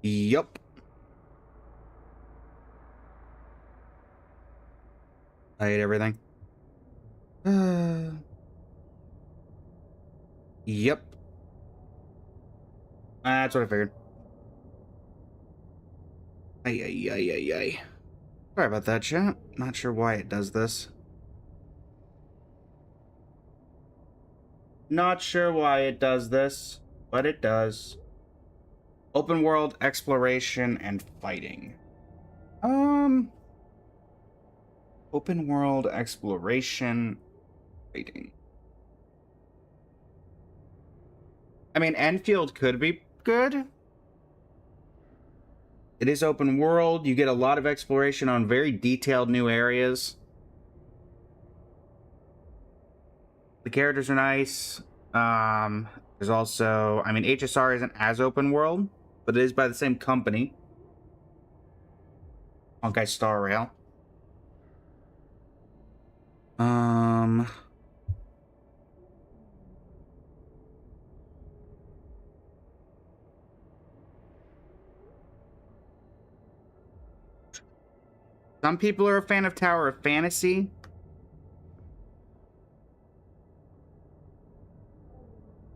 Yup. I hate everything. Yep. That's what I figured. Ay, ay, ay, ay, ay. Sorry about that, chat. Not sure why it does this. Not sure why it does this, but it does. Open world exploration and fighting. Open world exploration, fighting. I mean, Enfield could be good. It is open world. You get a lot of exploration on very detailed new areas. The characters are nice. There's also, I mean, HSR isn't as open world, but it is by the same company. Honkai Star Rail. Some people are a fan of Tower of Fantasy.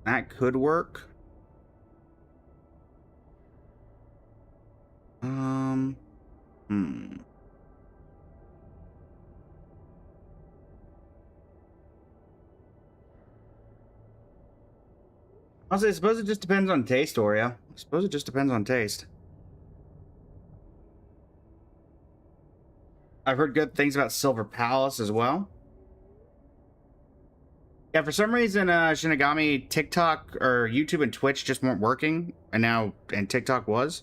That could work. Honestly, I suppose it just depends on taste, Oreo. I suppose it just depends on taste. I've heard good things about Silver Palace as well. Yeah, for some reason, Shinigami TikTok or YouTube and Twitch just weren't working, and TikTok was.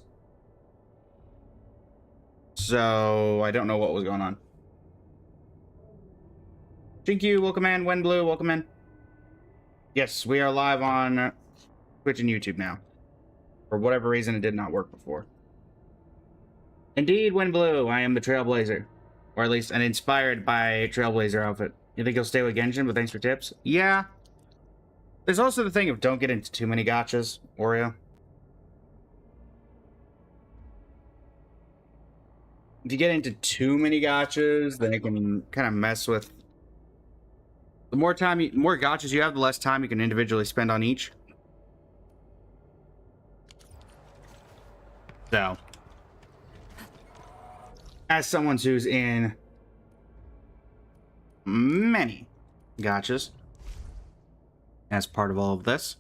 So I don't know what was going on. Jinkyu, welcome in. Windblue, welcome in. Yes, we are live on Twitch and YouTube now. For whatever reason, it did not work before. Indeed, Windblue, I am the Trailblazer. Or at least an inspired by Trailblazer outfit. You think you'll stay with Genshin, but thanks for tips? Yeah. There's also the thing of don't get into too many gachas, Oreo. If you get into too many gachas, then it can kind of mess with... The more gachas you have, the less time you can individually spend on each. So, as someone who's in many gachas as part of all of this,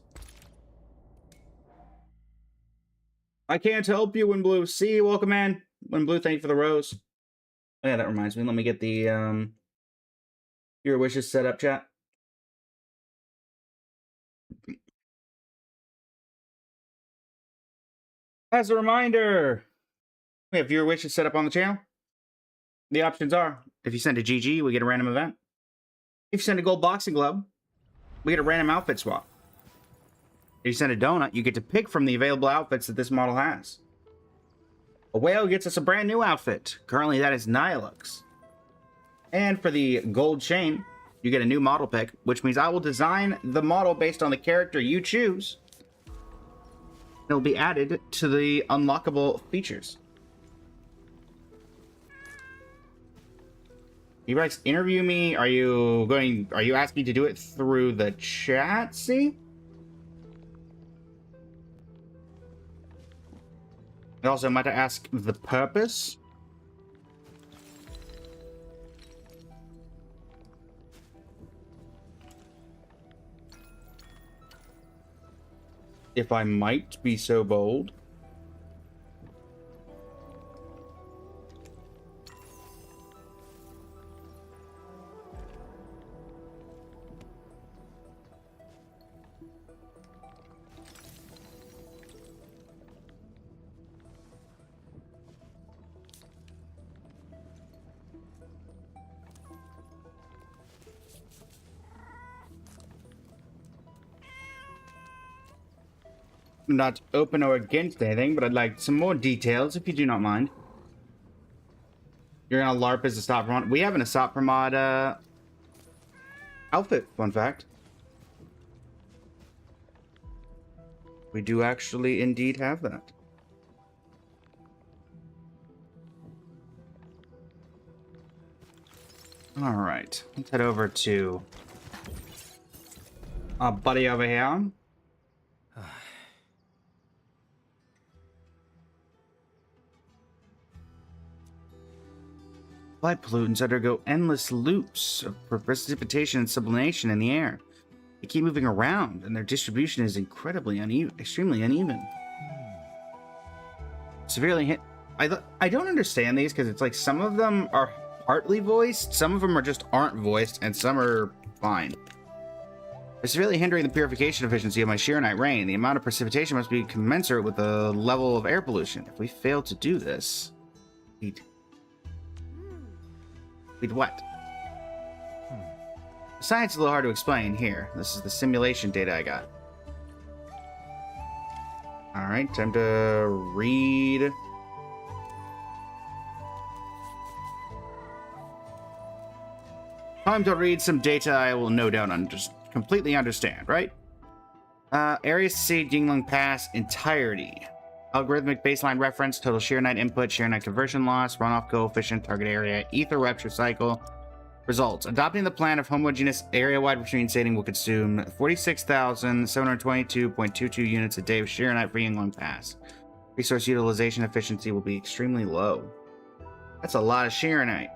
I can't help you, Windblue. See, welcome in. Windblue, thank you for the rose. Oh, yeah, that reminds me. Let me get the your wishes set up, chat. As a reminder, we have viewer wishes set up on the channel. The options are, if you send a GG, we get a random event. If you send a gold boxing glove, we get a random outfit swap. If you send a donut, you get to pick from the available outfits that this model has. A whale gets us a brand new outfit. Currently, that is Nihilux. And for the gold chain, you get a new model pick, which means I will design the model based on the character you choose. It'll be added to the unlockable features. You guys interview me? Are you asking to do it through the chat? See? I also might ask the purpose. If I might be so bold. I'm not open or against anything, but I'd like some more details if you do not mind. You're gonna LARP as a stop mod. We have an Asop mod outfit, fun fact. We do actually indeed have that. All right, let's head over to our buddy over here. Light pollutants undergo endless loops of precipitation and sublimation in the air. They keep moving around, and their distribution is extremely uneven. Severely hit. I don't understand these because it's like some of them are partly voiced, some of them are just aren't voiced, and some are fine. They're severely hindering the purification efficiency of my Shiranite rain. The amount of precipitation must be commensurate with the level of air pollution. If we fail to do this, we'd what? The science is a little hard to explain. Here, this is the simulation data I got. Alright, time to read. Time to read some data I will no doubt completely understand, right? Areas to see Yingling Pass entirety. Algorithmic baseline reference, total Shiranite input, Shiranite conversion loss, runoff coefficient, target area, ether rupture cycle. Results. Adopting the plan of homogeneous area-wide machine stating will consume 46,722.22 units a day of Shiranite for Yingling Pass. Resource utilization efficiency will be extremely low. That's a lot of Shiranite.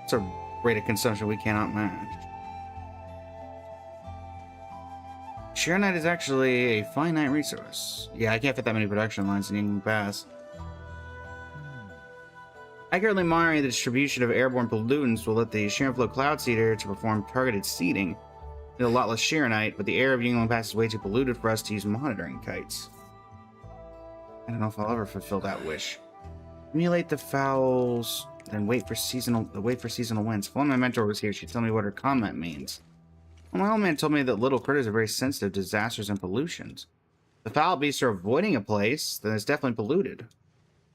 It's a rate of consumption we cannot match. Shiranite is actually a finite resource. Yeah, I can't fit that many production lines in Yingling Pass. Accurately monitoring the distribution of airborne pollutants will let the Shiranflow Cloud Seeder to perform targeted seeding. Need a lot less Shiranite, but the air of Yingling Pass is way too polluted for us to use monitoring kites. I don't know if I'll ever fulfill that wish. Emulate the fowls, then wait for seasonal winds. If only my mentor was here, she'd tell me what her comment means. Well, my old man told me that little critters are very sensitive to disasters and pollutions. If the foul beasts are avoiding a place, then it's definitely polluted.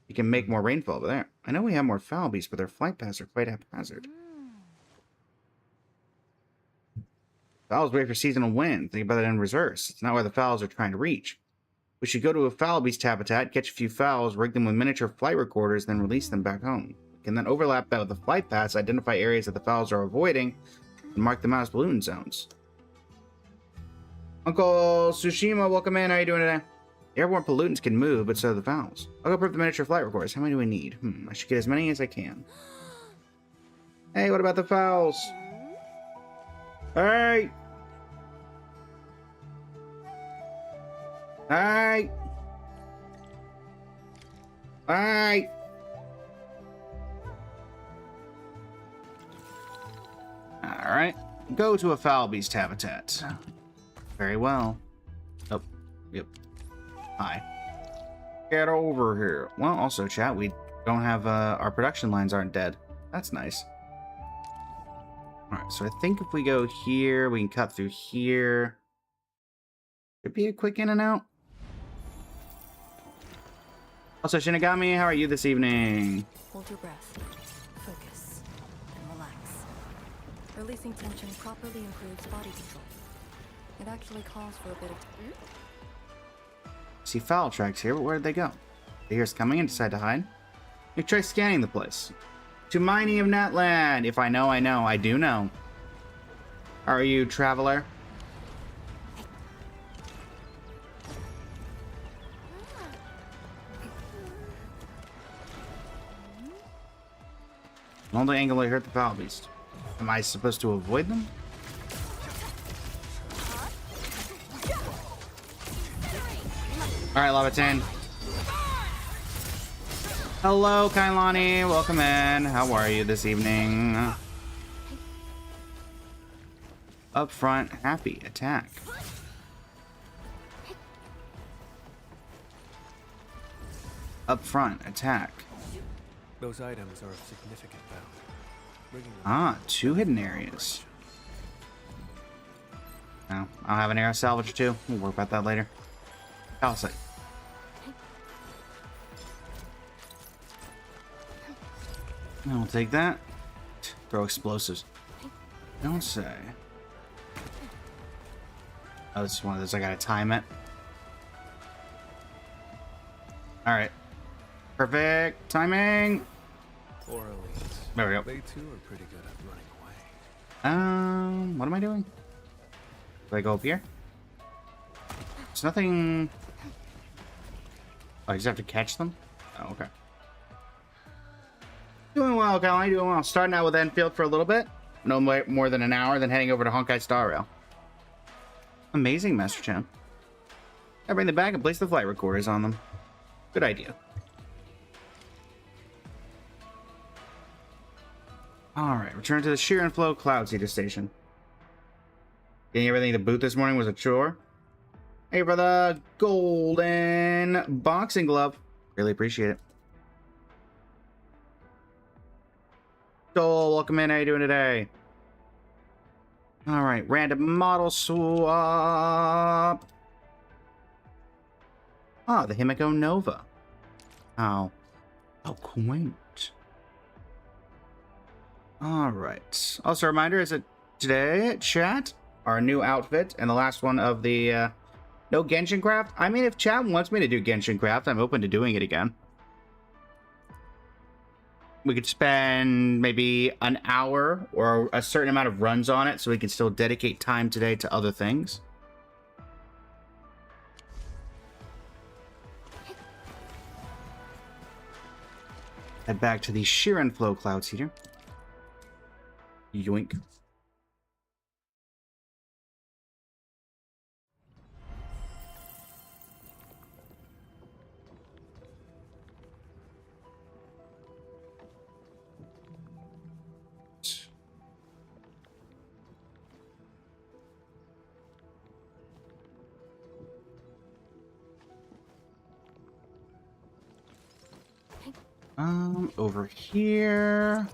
You can make more rainfall over there. I know we have more foul beasts, but their flight paths are quite haphazard. Fowls wait for seasonal wind. Think about it in reverse. It's not where the fowls are trying to reach. We should go to a foul beast habitat, catch a few fowls, rig them with miniature flight recorders, then release them back home. We can then overlap that with the flight paths, identify areas that the fowls are avoiding, and mark them out as pollutant zones. Uncle Tsushima, welcome in. How are you doing today? Airborne pollutants can move, but so do the fowls. I'll go prep the miniature flight recorders. How many do we need? I should get as many as I can. Hey, what about the fowls? Hey! Hey! Hey! Alright. Go to a foul beast habitat. Very well. Oh, yep. Hi. Get over here. Well, also, chat, we don't have, our production lines aren't dead. That's nice. Alright, so I think if we go here, we can cut through here. Could be a quick in and out. Also, Shinigami, how are you this evening? Hold your breath. Focus. And relax. Releasing tension properly improves body control. It actually calls for a bit of... See foul tracks here, but where did they go? They hear us coming and decide to hide? You try scanning the place. To mining of Netland! If I know, I know. I do know. How are you, traveler? Only angle I hurt the foul beast. Am I supposed to avoid them? Alright, Lavatin. Hello, Kailani. Welcome in. How are you this evening? Up front, happy. Attack. Up front, attack. Those items are of significant value. Ah, 2 hidden areas. No, I'll have an arrow salvage too. We'll work about that later. Palisade. I'll take that. Throw explosives. Don't say. Oh, this is one of those I gotta time it. Alright. Perfect timing. Orleans. There we go. They too are pretty good at running away. What am I doing? Do I go up here? There's nothing... Oh, you just have to catch them? Oh, okay. Doing well, Callie, doing well. Starting out with Enfield for a little bit. No more than an hour, then heading over to Honkai Star Rail. Amazing, Master Chan. I bring them back and place the flight recorders on them. Good idea. Alright, return to the Sheer and Flow Cloud Seeder Station. Getting everything to boot this morning was a chore. Hey, for the golden boxing glove. Really appreciate it. Joel, welcome in. How you doing today? Alright, random model swap. Ah, the Himiko Nova. How quaint. Alright. Also, a reminder is that today, chat, our new outfit and the last one of the no Genshin Craft. I mean, if chat wants me to do Genshin Craft, I'm open to doing it again. We could spend maybe an hour or a certain amount of runs on it so we can still dedicate time today to other things. Head back to the Sheer and Flow Cloud Seeder. Yoink. Over here.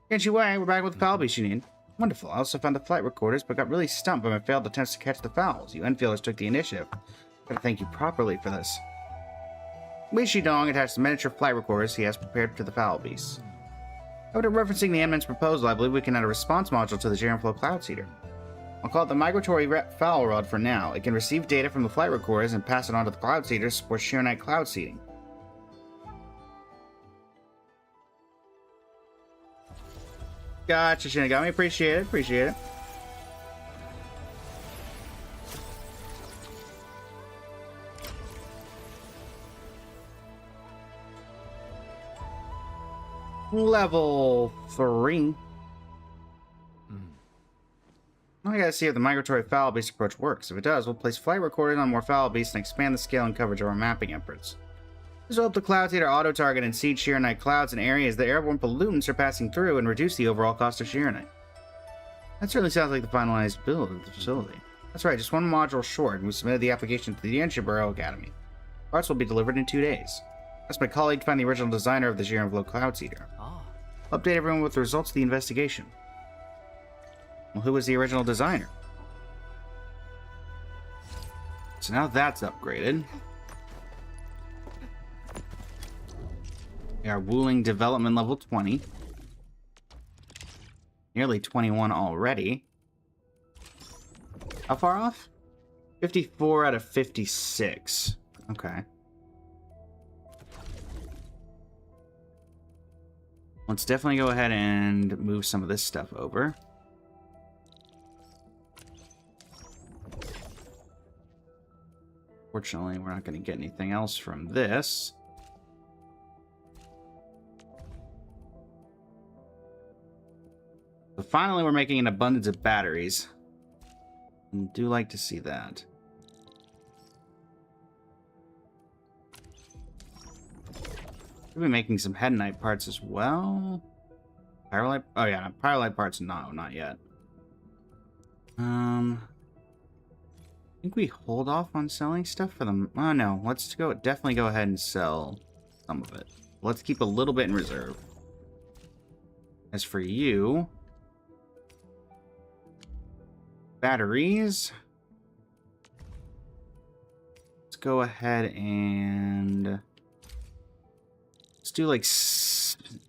Can't you wait? We're back with the foul beast you need. Wonderful. I also found the flight recorders, but got really stumped by my failed attempts to catch the fowls. You Enfielders took the initiative. Gotta thank you properly for this. Wei Shidong attached the miniature flight recorders he has prepared to the foul beasts. After referencing the Eminent's proposal, I believe we can add a response module to the Sheer and Flow Cloud Seeder. I'll call it the Migratory Foul Rod for now. It can receive data from the flight recorders and pass it on to the Cloud Seeder to support Sheer Knight cloud seeding. Gotcha, Shinigami. Appreciate it. Appreciate it. Level 3. I gotta see if the Migratory Foul Beast approach works. If it does, we'll place flight recorders on more Foul Beasts and expand the scale and coverage of our mapping efforts. This will help the Cloud Seeder auto-target and seed Sheer Knight clouds in areas that airborne pollutants are passing through and reduce the overall cost of Sheer Knight. That certainly sounds like the finalized build of the facility. That's right, just one module short, and we submitted the application to the Yanshiburo Academy. Parts will be delivered in 2 days. Ask my colleague to find the original designer of the Sheer and Flow Cloud Seeder. Update everyone with the results of the investigation. Well, who was the original designer? So now that's upgraded. We are Wuling development level 20. Nearly 21 already. How far off? 54 out of 56. Okay. Let's definitely go ahead and move some of this stuff over. Fortunately, we're not going to get anything else from this. So finally, we're making an abundance of batteries. I do like to see that. We'll be making some Headnite parts as well. Pyrolite? Oh yeah, Pyrolite parts, no, not yet. I think we hold off on selling stuff for them. Oh no, let's definitely go ahead and sell some of it. Let's keep a little bit in reserve. As for you, batteries. Let's go ahead and let's do like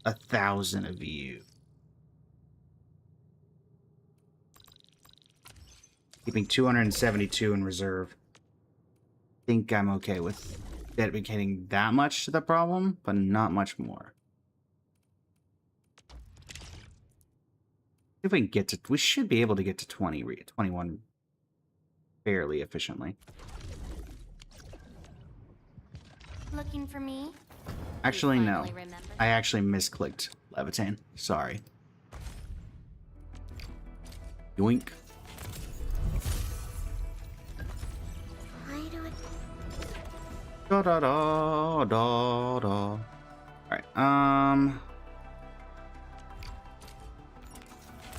1,000 of you. Keeping 272 in reserve. think I'm okay with dedicating that much to the problem, but not much more. If we can get to, we should be able to get to 21 fairly efficiently. Looking for me? Actually, You no. finally remembered? I actually misclicked Levitain. Sorry. Yoink. Why do I... Da da da da da. Alright,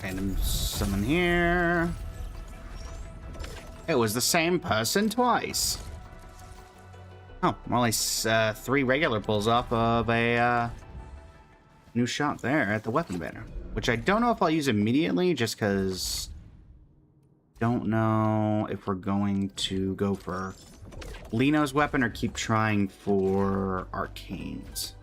random summon here. It was the same person twice. Oh, only 3 regular pulls off of a new shot there at the weapon banner, which I don't know if I'll use immediately, just because don't know if we're going to go for Lino's weapon or keep trying for Arcanes.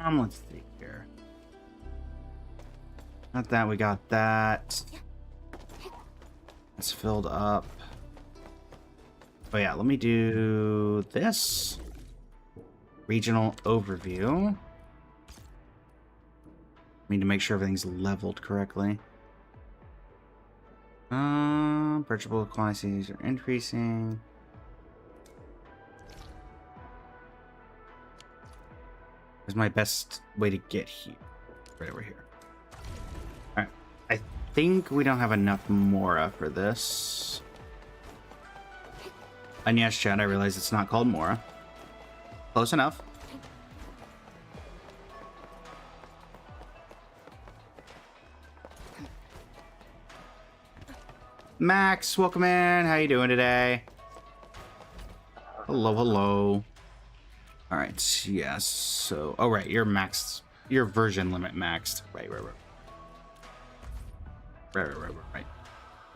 Let's see here. Not that, we got that. It's filled up. Oh yeah, let me do this. Regional overview. Need to make sure everything's leveled correctly. Purchasable quantities are increasing. Is my best way to get here. Right over here. Alright. I think we don't have enough Mora for this. And yes, chat, I realize it's not called Mora. Close enough. Max, welcome in. How you doing today? Hello, hello. All right, yes. So, oh right, you're maxed. Your version limit maxed. Right. Right.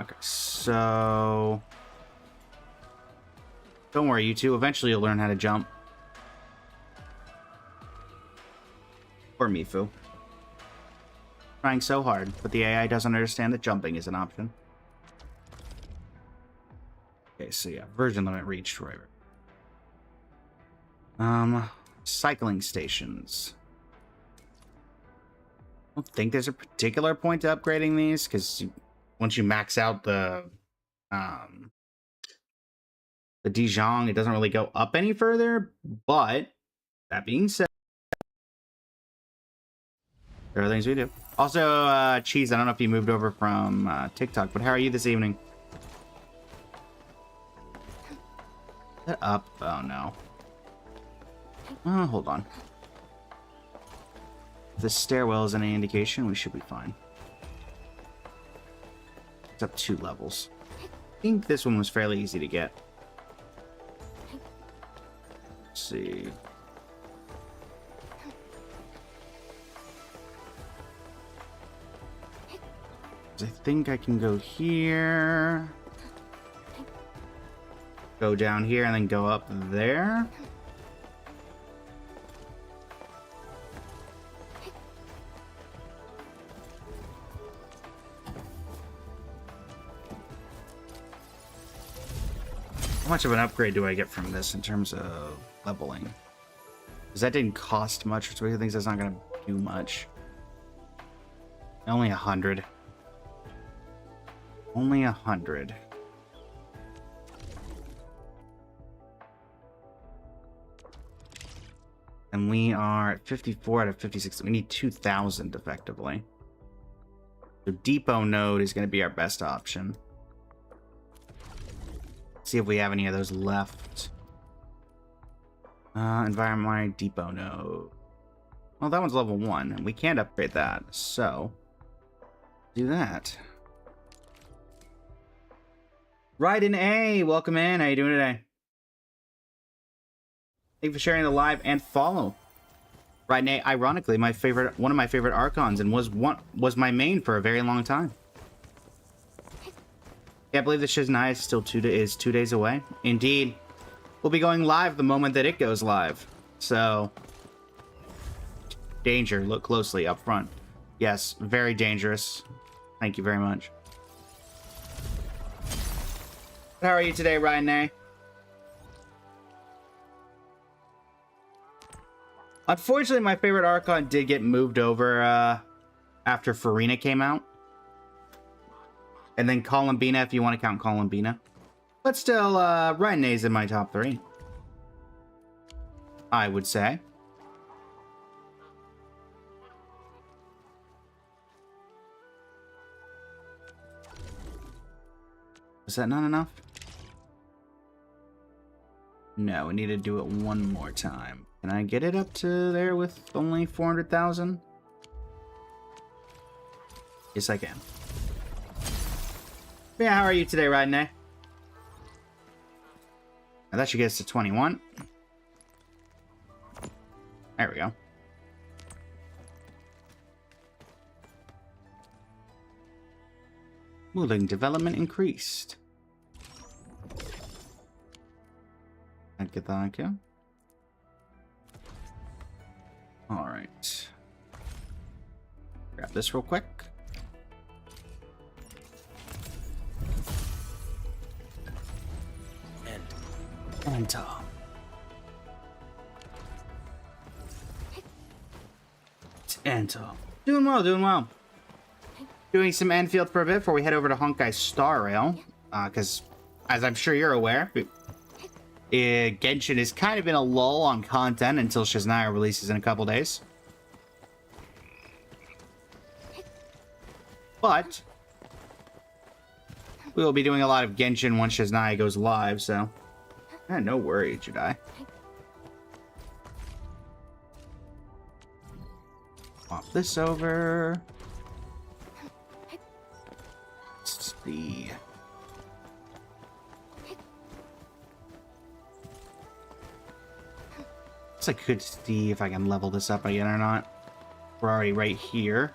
Okay, so don't worry, you two. Eventually, you'll learn how to jump. Or Mifu. Trying so hard, but the AI doesn't understand that jumping is an option. Okay, so yeah, version limit reached, right. Cycling stations. I don't think there's a particular point to upgrading these, because once you max out the Dijon, it doesn't really go up any further, but that being said, there are things we do. Also, Cheese, I don't know if you moved over from TikTok, but how are you this evening? Up? Oh no. Oh, hold on. If the stairwell is any indication, we should be fine. It's up 2 levels. I think this one was fairly easy to get. Let's see. I think I can go here. Go down here and then go up there. How much of an upgrade do I get from this in terms of leveling? Because that didn't cost much, which I think that's not going to do much. Only 100. Only 100. And we are at 54 out of 56. We need 2,000 effectively. So depot node is going to be our best option. See if we have any of those left. Environment depot node. Well, that one's level 1, and we can't upgrade that. So, do that. Raiden A, welcome in. How you doing today? Thank you for sharing the live and follow. Raiden A, ironically, one of my favorite Archons, and was my main for a very long time. Can't believe the Shiznai is still 2 days away. Indeed, we'll be going live the moment that it goes live. So, danger. Look closely up front. Yes, very dangerous. Thank you very much. How are you today, Ryan? Unfortunately, my favorite Archon did get moved over after Farina came out. And then Columbina, if you want to count Columbina. But still, Ryan's in my top 3. I would say. Is that not enough? No, we need to do it one more time. Can I get it up to there with only 400,000? Yes, I can. Yeah, how are you today, Ryan? Now that should get us to 21. There we go. Moving development increased. Thank you. Alright. Grab this real quick. Enter. Enter. Doing well, doing well. Doing some Enfield for a bit before we head over to Honkai Star Rail. Because, as I'm sure you're aware, Genshin has kind of been a lull on content until Shizunaya releases in a couple days. But we will be doing a lot of Genshin once Shizunaya goes live, so no worries, Jedi. Pop this over. Let's see. I could see if I can level this up again or not. We're already right here.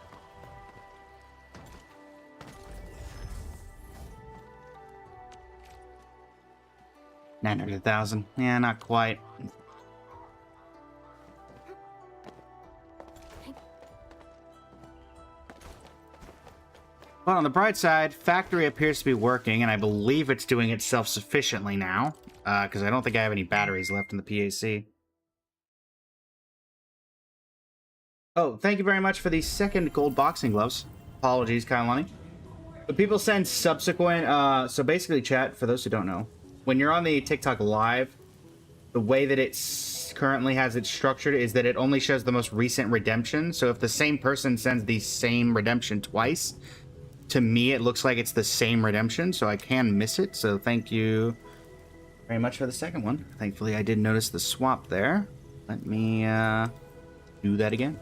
$900,000. Yeah, not quite. But on the bright side, Factory appears to be working, and I believe it's doing it self-sufficiently now, because I don't think I have any batteries left in the PAC. Oh, thank you very much for the second gold boxing gloves. Apologies, Kailani. But people send subsequent, so basically, chat, for those who don't know, when you're on the TikTok live, the way that it currently has it structured is that it only shows the most recent redemption. So if the same person sends the same redemption twice, to me, it looks like it's the same redemption, so I can miss it. So thank you very much for the second one. Thankfully, I did notice the swap there. Let me do that again.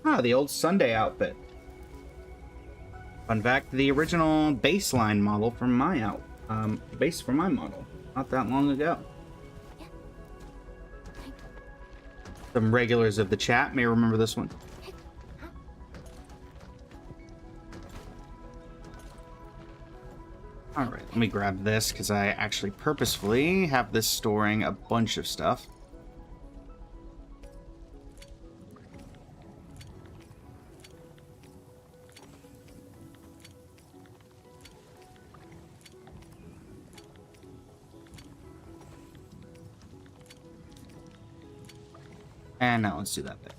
Ah, the old Sunday outfit. Fun fact, the original baseline model from my base for my model, not that long ago. Some regulars of the chat may remember this one. Alright, let me grab this, because I actually purposefully have this storing a bunch of stuff. And now let's do that there.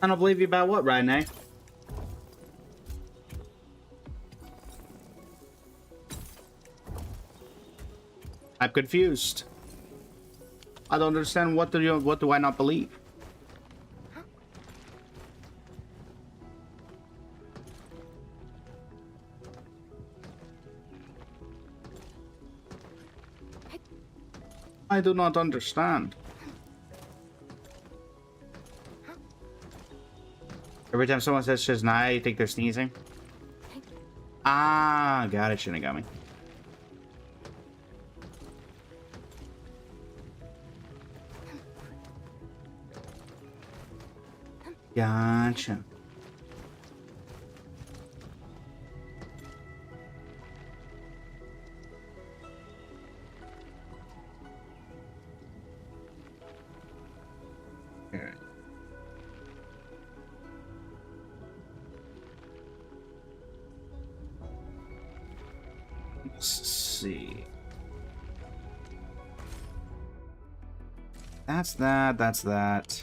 I don't believe you about what, Ryan? I'm confused. I don't understand. What do I not believe? I do not understand. Every time someone says Shizunaya, you think they're sneezing? Ah, got it, Shinigami. Gotcha. see. That's that, that's that.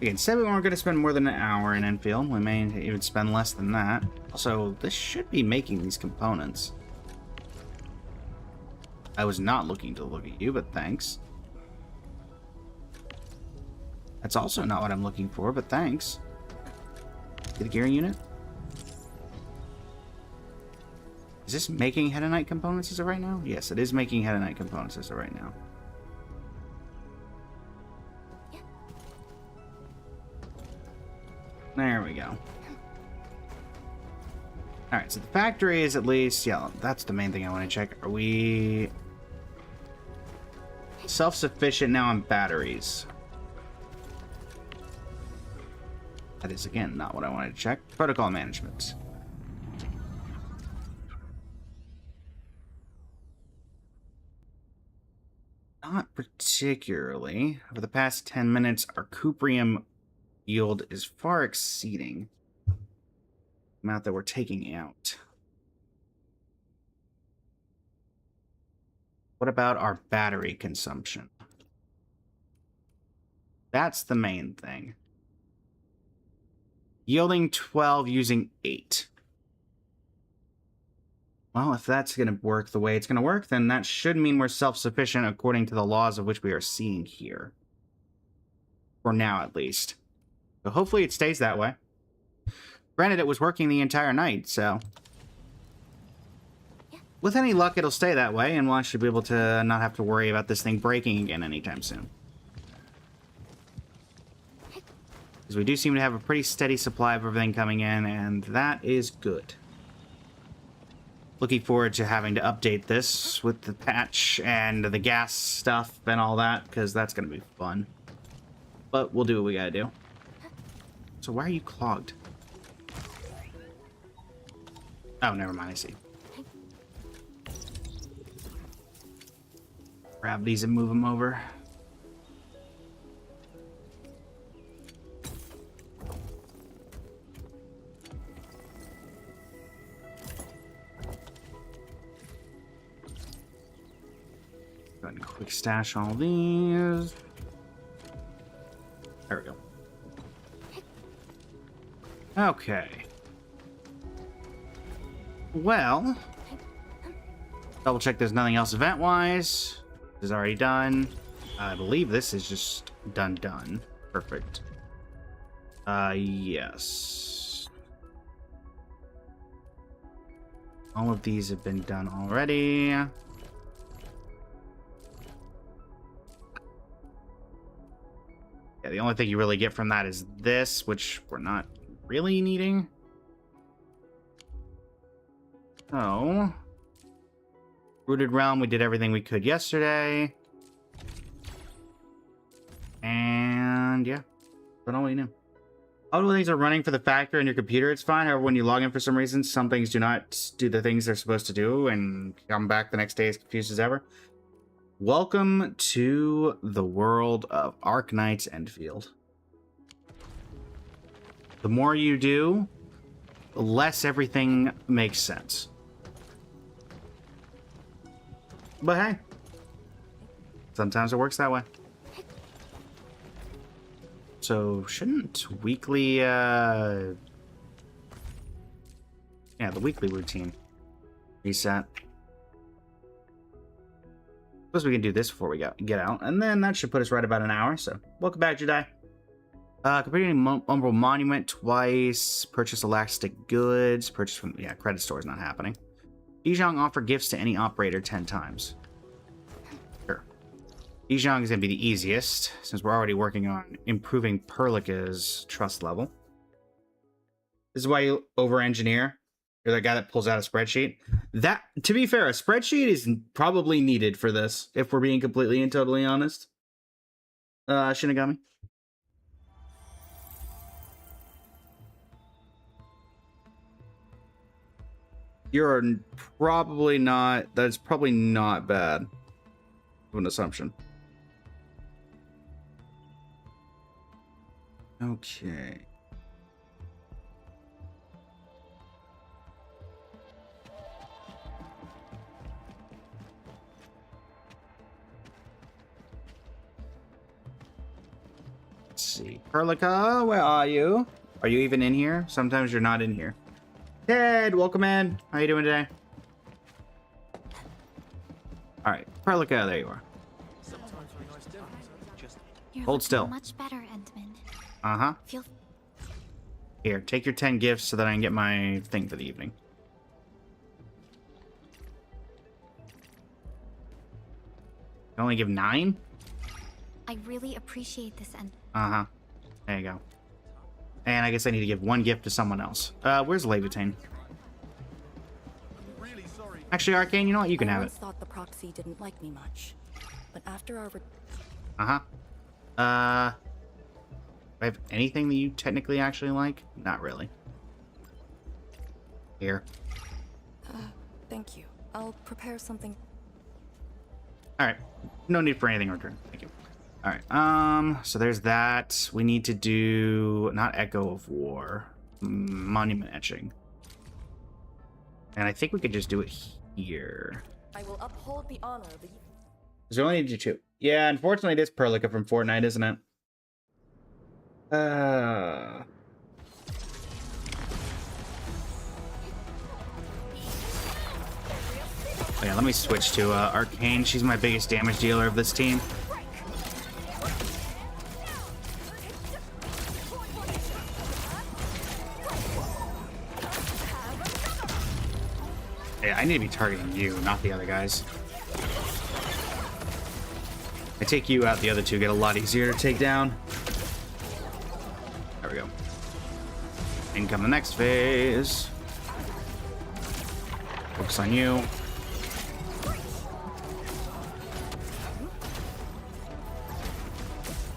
Again, said we weren't going to spend more than an hour in Enfield. We may even spend less than that. Also, this should be making these components. I was not looking to look at you, but thanks. That's also not what I'm looking for, but thanks. Get a gearing unit? Is this making Hedonite components as of right now? Yes, it is making Hedonite components as of right now. There we go. Alright, so the factory is at least... Yeah, that's the main thing I want to check. Are we... self-sufficient now on batteries? That is, again, not what I wanted to check. Protocol management. Not particularly. Over the past 10 minutes, our cuprium yield is far exceeding the amount that we're taking out. What about our battery consumption? That's the main thing. Yielding 12, using 8. Well, if that's going to work the way it's going to work, then that should mean we're self-sufficient according to the laws of which we are seeing here. For now, at least. So hopefully it stays that way. Granted, it was working the entire night, so... with any luck, it'll stay that way, and we'll actually be able to not have to worry about this thing breaking again anytime soon. Because we do seem to have a pretty steady supply of everything coming in, and that is good. Looking forward to having to update this with the patch and the gas stuff and all that, because that's going to be fun. But we'll do what we gotta do. So why are you clogged? Oh, never mind, I see. Grab these and move them over. Go ahead and quick stash all these. There we go. Okay. Well, double check there's nothing else event-wise. This is already done. I believe this is just done. Perfect. Yes. All of these have been done already. Yeah, the only thing you really get from that is this, which we're not really needing. So, Rooted Realm, we did everything we could yesterday. And yeah, that's all we knew. All the things are running for the factory on your computer, it's fine. However, when you log in for some reason, some things do not do the things they're supposed to do and come back the next day as confused as ever. Welcome to the world of Arknights Enfield. The more you do, the less everything makes sense. But hey, sometimes it works that way. So shouldn't weekly, yeah, the weekly routine reset. Suppose we can do this before we get out, and then that should put us right about an hour. So welcome back, Jedi. Completing Umbral Monument twice. Purchase elastic goods. Purchase from, yeah, credit store is not happening. Yizhong offer gifts to any operator 10 times. Sure. Yizhong is going to be the easiest, since we're already working on improving Perlica's trust level. This is why you over-engineer. You're the guy that pulls out a spreadsheet. That, to be fair, a spreadsheet is probably needed for this, if we're being completely and totally honest. Shinigami. You're probably not... That's probably not bad of an assumption. Okay. see. Perlica, where are you? Are you even in here? Sometimes you're not in here. Ted, welcome in. How you doing today? All right, Perlica, there you are. You're Hold looking still. Much better, Entman. Uh-huh. Feel Here, take your 10 gifts so that I can get my thing for the evening. I only give 9? I really appreciate this, and Uh-huh. There you go. And I guess I need to give 1 gift to someone else. Where's Levitane? Actually, Arcane, you know what? You can I have it. once thought the proxy didn't like me much, but after our Uh-huh. Do I have anything that you technically actually like? Not really. Here. thank you. I'll prepare something. Alright. No need for anything in return. Thank you. Alright, so there's that. We need to do... not Echo of War. Monument Etching. And I think we could just do it here. I will uphold the honor of the. Because we only need to do 2. Yeah, unfortunately it is Perlica from Fortnite, isn't it? Oh, yeah, let me switch to Arcane. She's my biggest damage dealer of this team. Yeah, I need to be targeting you, not the other guys. I take you out, the other two get a lot easier to take down. There we go. In come the next phase. Focus on you.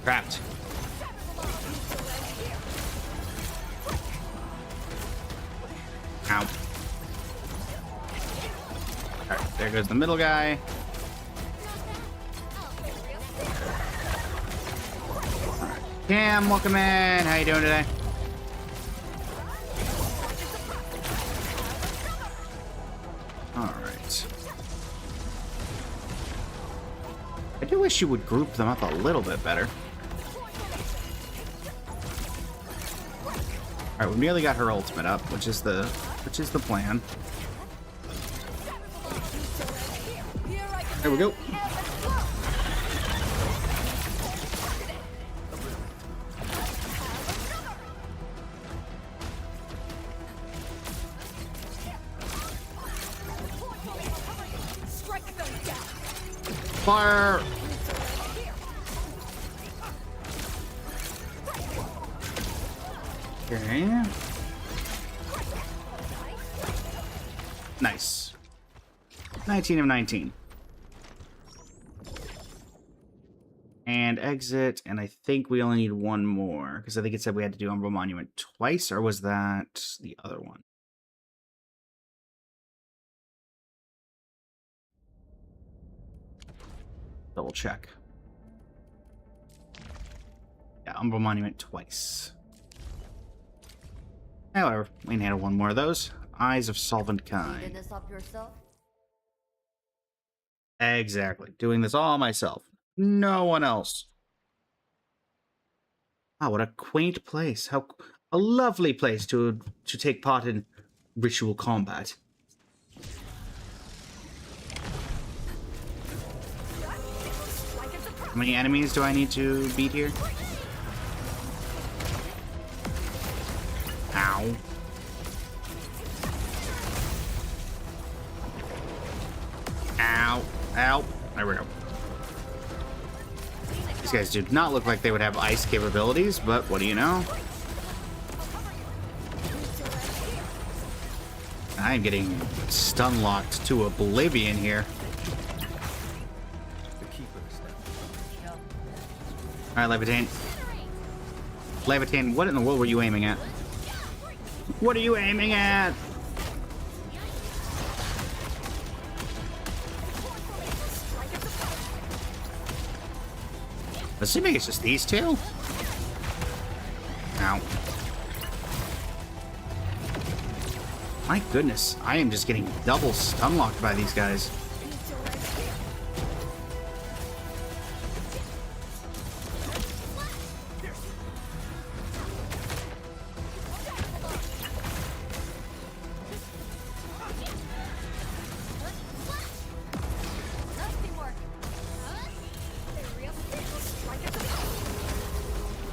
Trapped. Ow. Alright, there goes the middle guy. Alright. Cam, welcome in. How you doing today? Alright. I do wish you would group them up a little bit better. Alright, we merely got her ultimate up, which is the plan. There we go. Fire! Okay. Nice. 19 of 19. And exit, and I think we only need 1 more, because I think it said we had to do Umbral Monument twice, or was that the other one? Double check. Yeah, Umbral Monument twice. However, we can handle 1 more of those. Eyes of Solvent you Kind. did this up yourself. Exactly. Doing this all myself. No one else. Ah, what a quaint place. How a lovely place to take part in ritual combat. How many enemies do I need to beat here? Ow. Ow. Ow. There we go. These guys do not look like they would have ice capabilities, but what do you know? I'm getting stun locked to oblivion here. The keeper step. Alright, Levitane. Levitane, what in the world were you aiming at? What are you aiming at? Assuming it's just these two? Ow. My goodness, I am just getting double stun locked by these guys.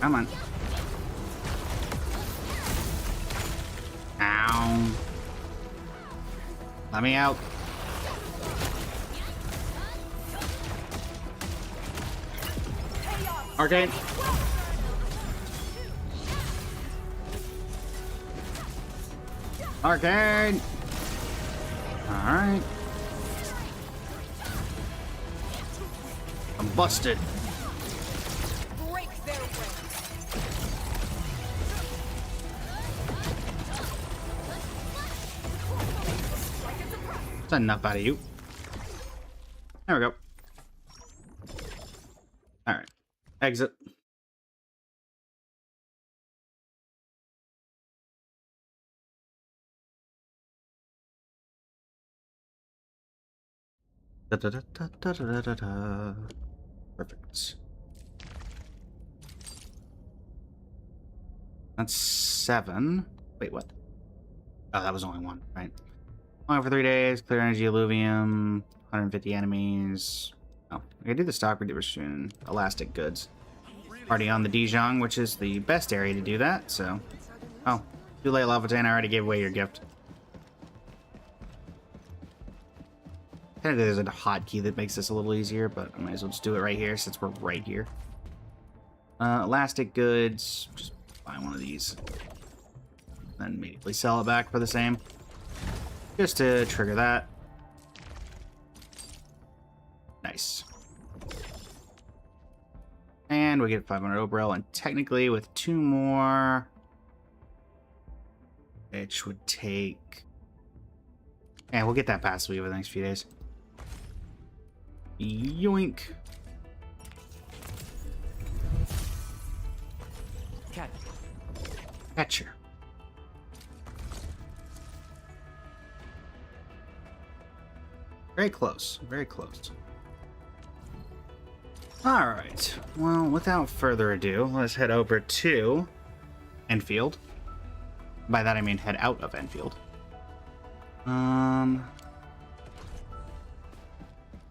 Come on. Ow. Let me out. Arcane. Arcane. Alright. I'm busted. Break their ranks. That's enough out of you. There we go. Alright. Exit. Da, da, da, da, da, da, da, da. Perfect. That's 7. Wait, what? Oh, that was only 1, right? Long for 3 days, clear energy alluvium, 150 enemies. Oh, I can do the stock reduction, elastic goods. Already on the Dijon, which is the best area to do that, so. Oh, too late, Lavatain, I already gave away your gift. Technically, there's a hotkey that makes this a little easier, but I might as well just do it right here since we're right here. Elastic goods, just buy one of these. Then immediately sell it back for the same. Just to trigger that. Nice. And we get 500 Obrel, and technically with 2 more, which would take... Yeah, we'll get that passive over the next few days. Yoink. Cat. Catcher. Very close. Very close. Alright. Well, without further ado, let's head over to Enfield. By that I mean head out of Enfield.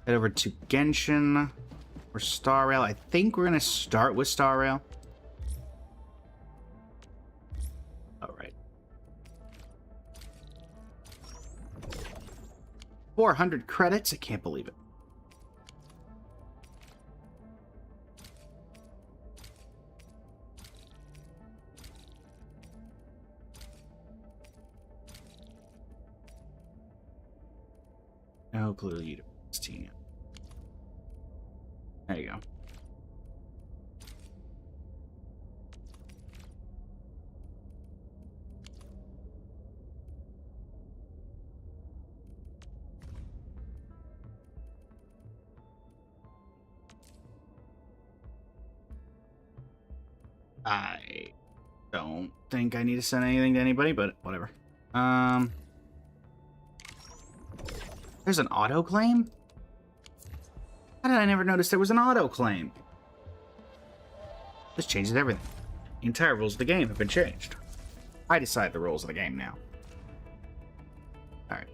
Head over to Genshin or Star Rail. I think we're gonna start with Star Rail. Alright. 400 credits? I can't believe it. No clue you don't. There you go. I don't think I need to send anything to anybody, but whatever. There's an auto claim? How did I never notice there was an auto claim? This changes everything. The entire rules of the game have been changed. I decide the rules of the game now. Alright,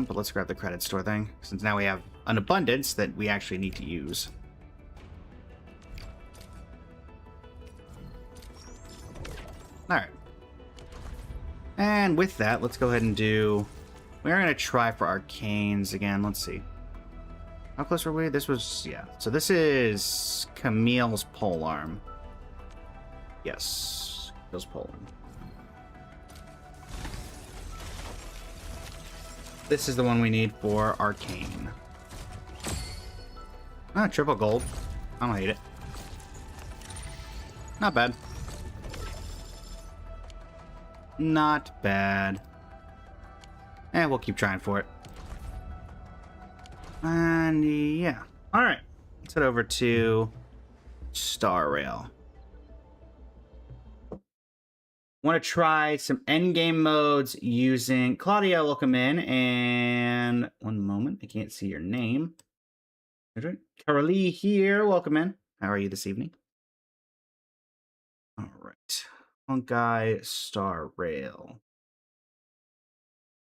but let's grab the credit store thing, since now we have an abundance that we actually need to use. Alright. And with that, let's go ahead and do... We're going to try for arcanes again. Let's see. How close were we? This was... Yeah. So this is Camille's polearm. Yes. Camille's polearm. This is the one we need for arcane. Ah, triple gold. I don't hate it. Not bad. Not bad. We'll keep trying for it. And yeah. Alright. Let's head over to Star Rail. Want to try some endgame modes using Claudia. Welcome in. And one moment. I can't see your name. Carolee here. Welcome in. How are you this evening? Alright. Honkai Star Rail.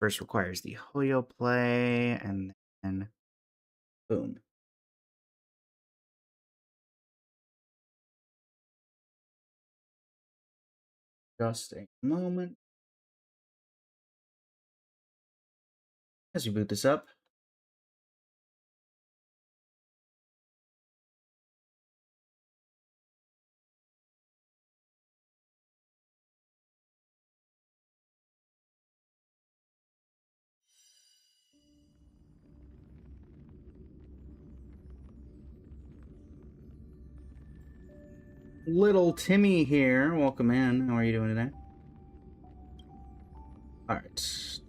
First requires the Hoyo play, and then boom. Just a moment. As we boot this up. Little Timmy here. Welcome in. How are you doing today? All right.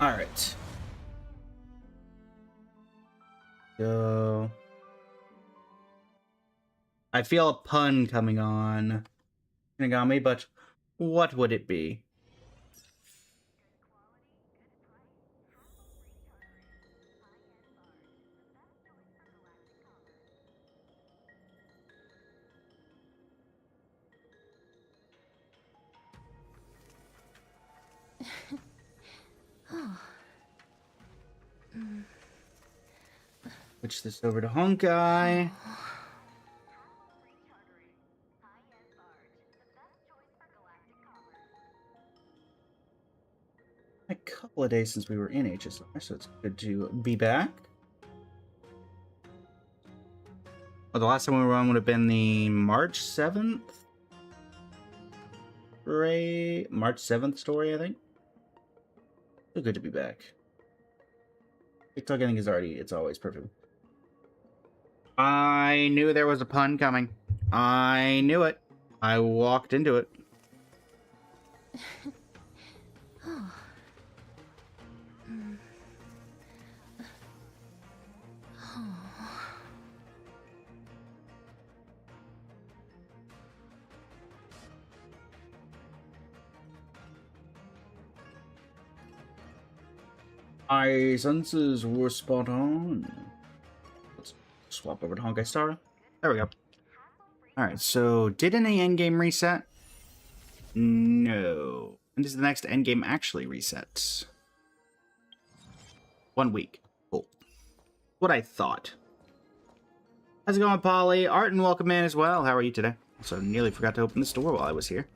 All right. So I feel a pun coming on Shinigami, but what would it be? Switch this over to Honkai. A couple of days since we were in HSR, so it's good to be back. Well, the last time we were on would have been the March 7th. March 7th story, I think. So good to be back. TikTok, I think, it's always perfect. I knew there was a pun coming. I knew it. I walked into it. My senses were spot on. Let's swap over to Honkai Star. There we go. Alright, so did any endgame reset? No. When does the next endgame actually reset? 1 week. Cool. What I thought. How's it going, Polly? Art and welcome in as well. How are you today? Also, nearly forgot to open this door while I was here.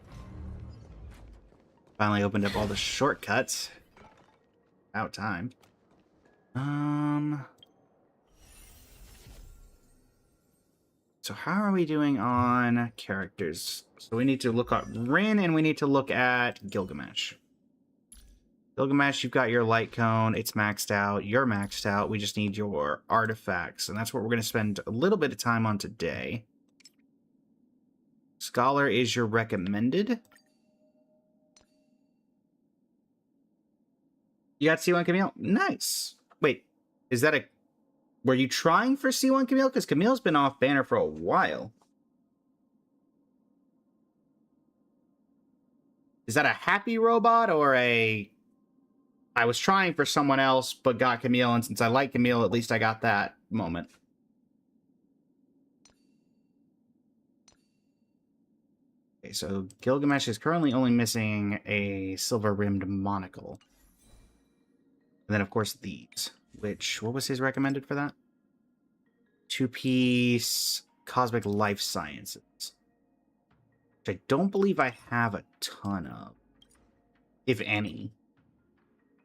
Finally opened up all the shortcuts. About time. So how are we doing on characters? So we need to look at Rin and we need to look at Gilgamesh. Gilgamesh, you've got your light cone. It's maxed out. You're maxed out. We just need your artifacts. And that's what we're going to spend a little bit of time on today. Scholar is your recommended. You got C1 Camille? Nice. Wait, is that a... Were you trying for C1 Camille? Because Camille's been off banner for a while. Is that a happy robot or a... I was trying for someone else but got Camille, and since I like Camille, at least I got that moment. Okay, so Gilgamesh is currently only missing a silver-rimmed monocle. And then, of course, these. Which, what was his recommended for that? 2-piece Cosmic Life Sciences. Which I don't believe I have a ton of. If any.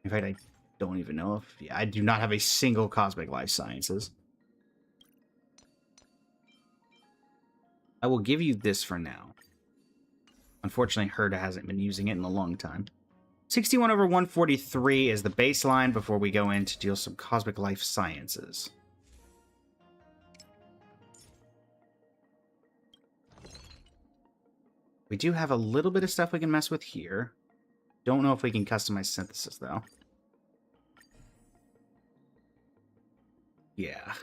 In fact, I don't even know if... Yeah, I do not have a single Cosmic Life Sciences. I will give you this for now. Unfortunately, Herda hasn't been using it in a long time. 61 over 143 is the baseline before we go in to deal some Cosmic Life Sciences. We do have a little bit of stuff we can mess with here. Don't know if we can customize synthesis, though. Yeah.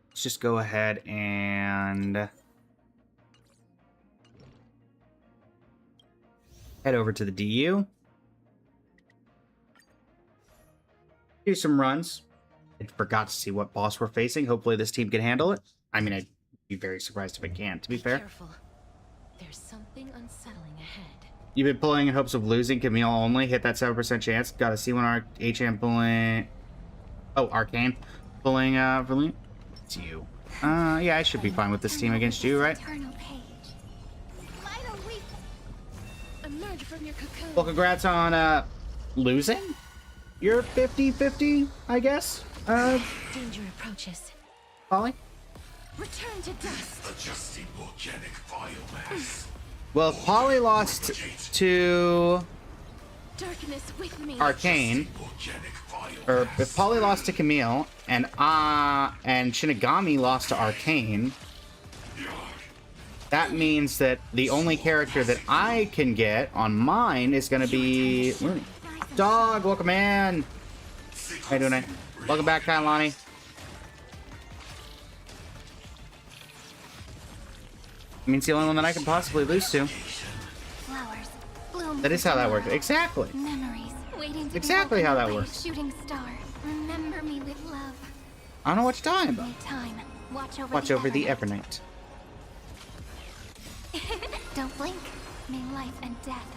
Let's just go ahead and... head over to the DU. Do some runs. I forgot to see what boss we're facing. Hopefully this team can handle it. I mean, I Be very surprised if it can't, to be Be fair. careful. There's something unsettling ahead. You've been pulling in hopes of losing Camille only. Hit that 7% chance. Got a C1 HM pulling. Oh, Arcane. Pulling, Verlene. It's you. Yeah, I should be fine with this team against you, right? Eternal page. Light a weep. Emerge from your cocoon. Well, congrats on, losing? You're 50-50, I guess? Danger approaches. Polly? Return to dust. Adjusting organic biomass. Well, if Polly lost to Darkness with me. Arcane, Organic biomass. or if Polly lost to Camille, and Shinigami lost to Arcane, that means that the only character that I can get on mine is gonna be Dog. Welcome in. How you doing, eh? Welcome back, Kailani. I mean, it's the only one that I can possibly lose to. Flowers. Bloom. That is how that works. Exactly. Memories. Waiting to Exactly be how woken that up by a works. Shooting star. Remember me with love. I don't know what you're talking about. Anytime. Watch over the Evernight. Evernight. Don't blink. May life and death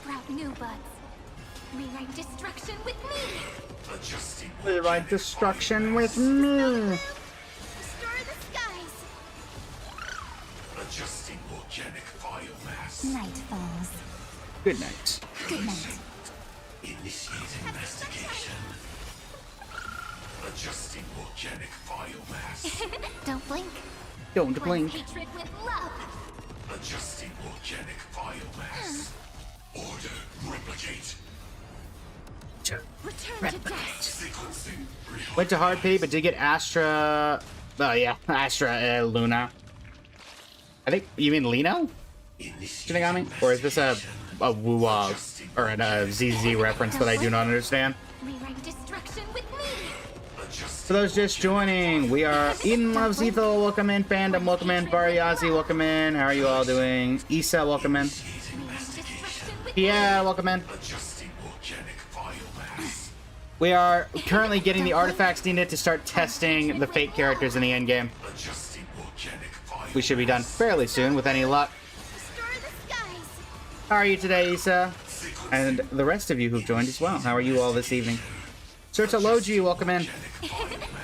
sprout new buds. Rewrite destruction with me. Adjusting Rewrite destruction with me. Restore the skies. adjusting organic biomass. Night falls. Good night. Good night. Initiate investigation. Adjusting organic biomass. Don't blink. Don't Cleanse blink. hatred with love. Adjusting organic biomass. Order replicate. Return to dust. Sequencing. Went to hard P, but did get Astra. Oh yeah, Astra Luna. I think you mean Lino? Shinigami? Or is this a Wu or a ZZ reference that I do not understand? Rewrite destruction with me. For those just joining, we are Eden Loves Ethel. Welcome in, fandom. Welcome in, Bariazi. Welcome in. How are you all doing? Issa, welcome in. Rewrite destruction with Yeah, welcome in. Adjusting organic biomass. We are currently getting the artifacts needed to start testing the fake characters in the endgame. Adjusting organic biomass. We should be done fairly soon with any luck. Restore the skies. How are you today, Issa? And the rest of you who've joined as well. How are you all this evening? Sertology, welcome in.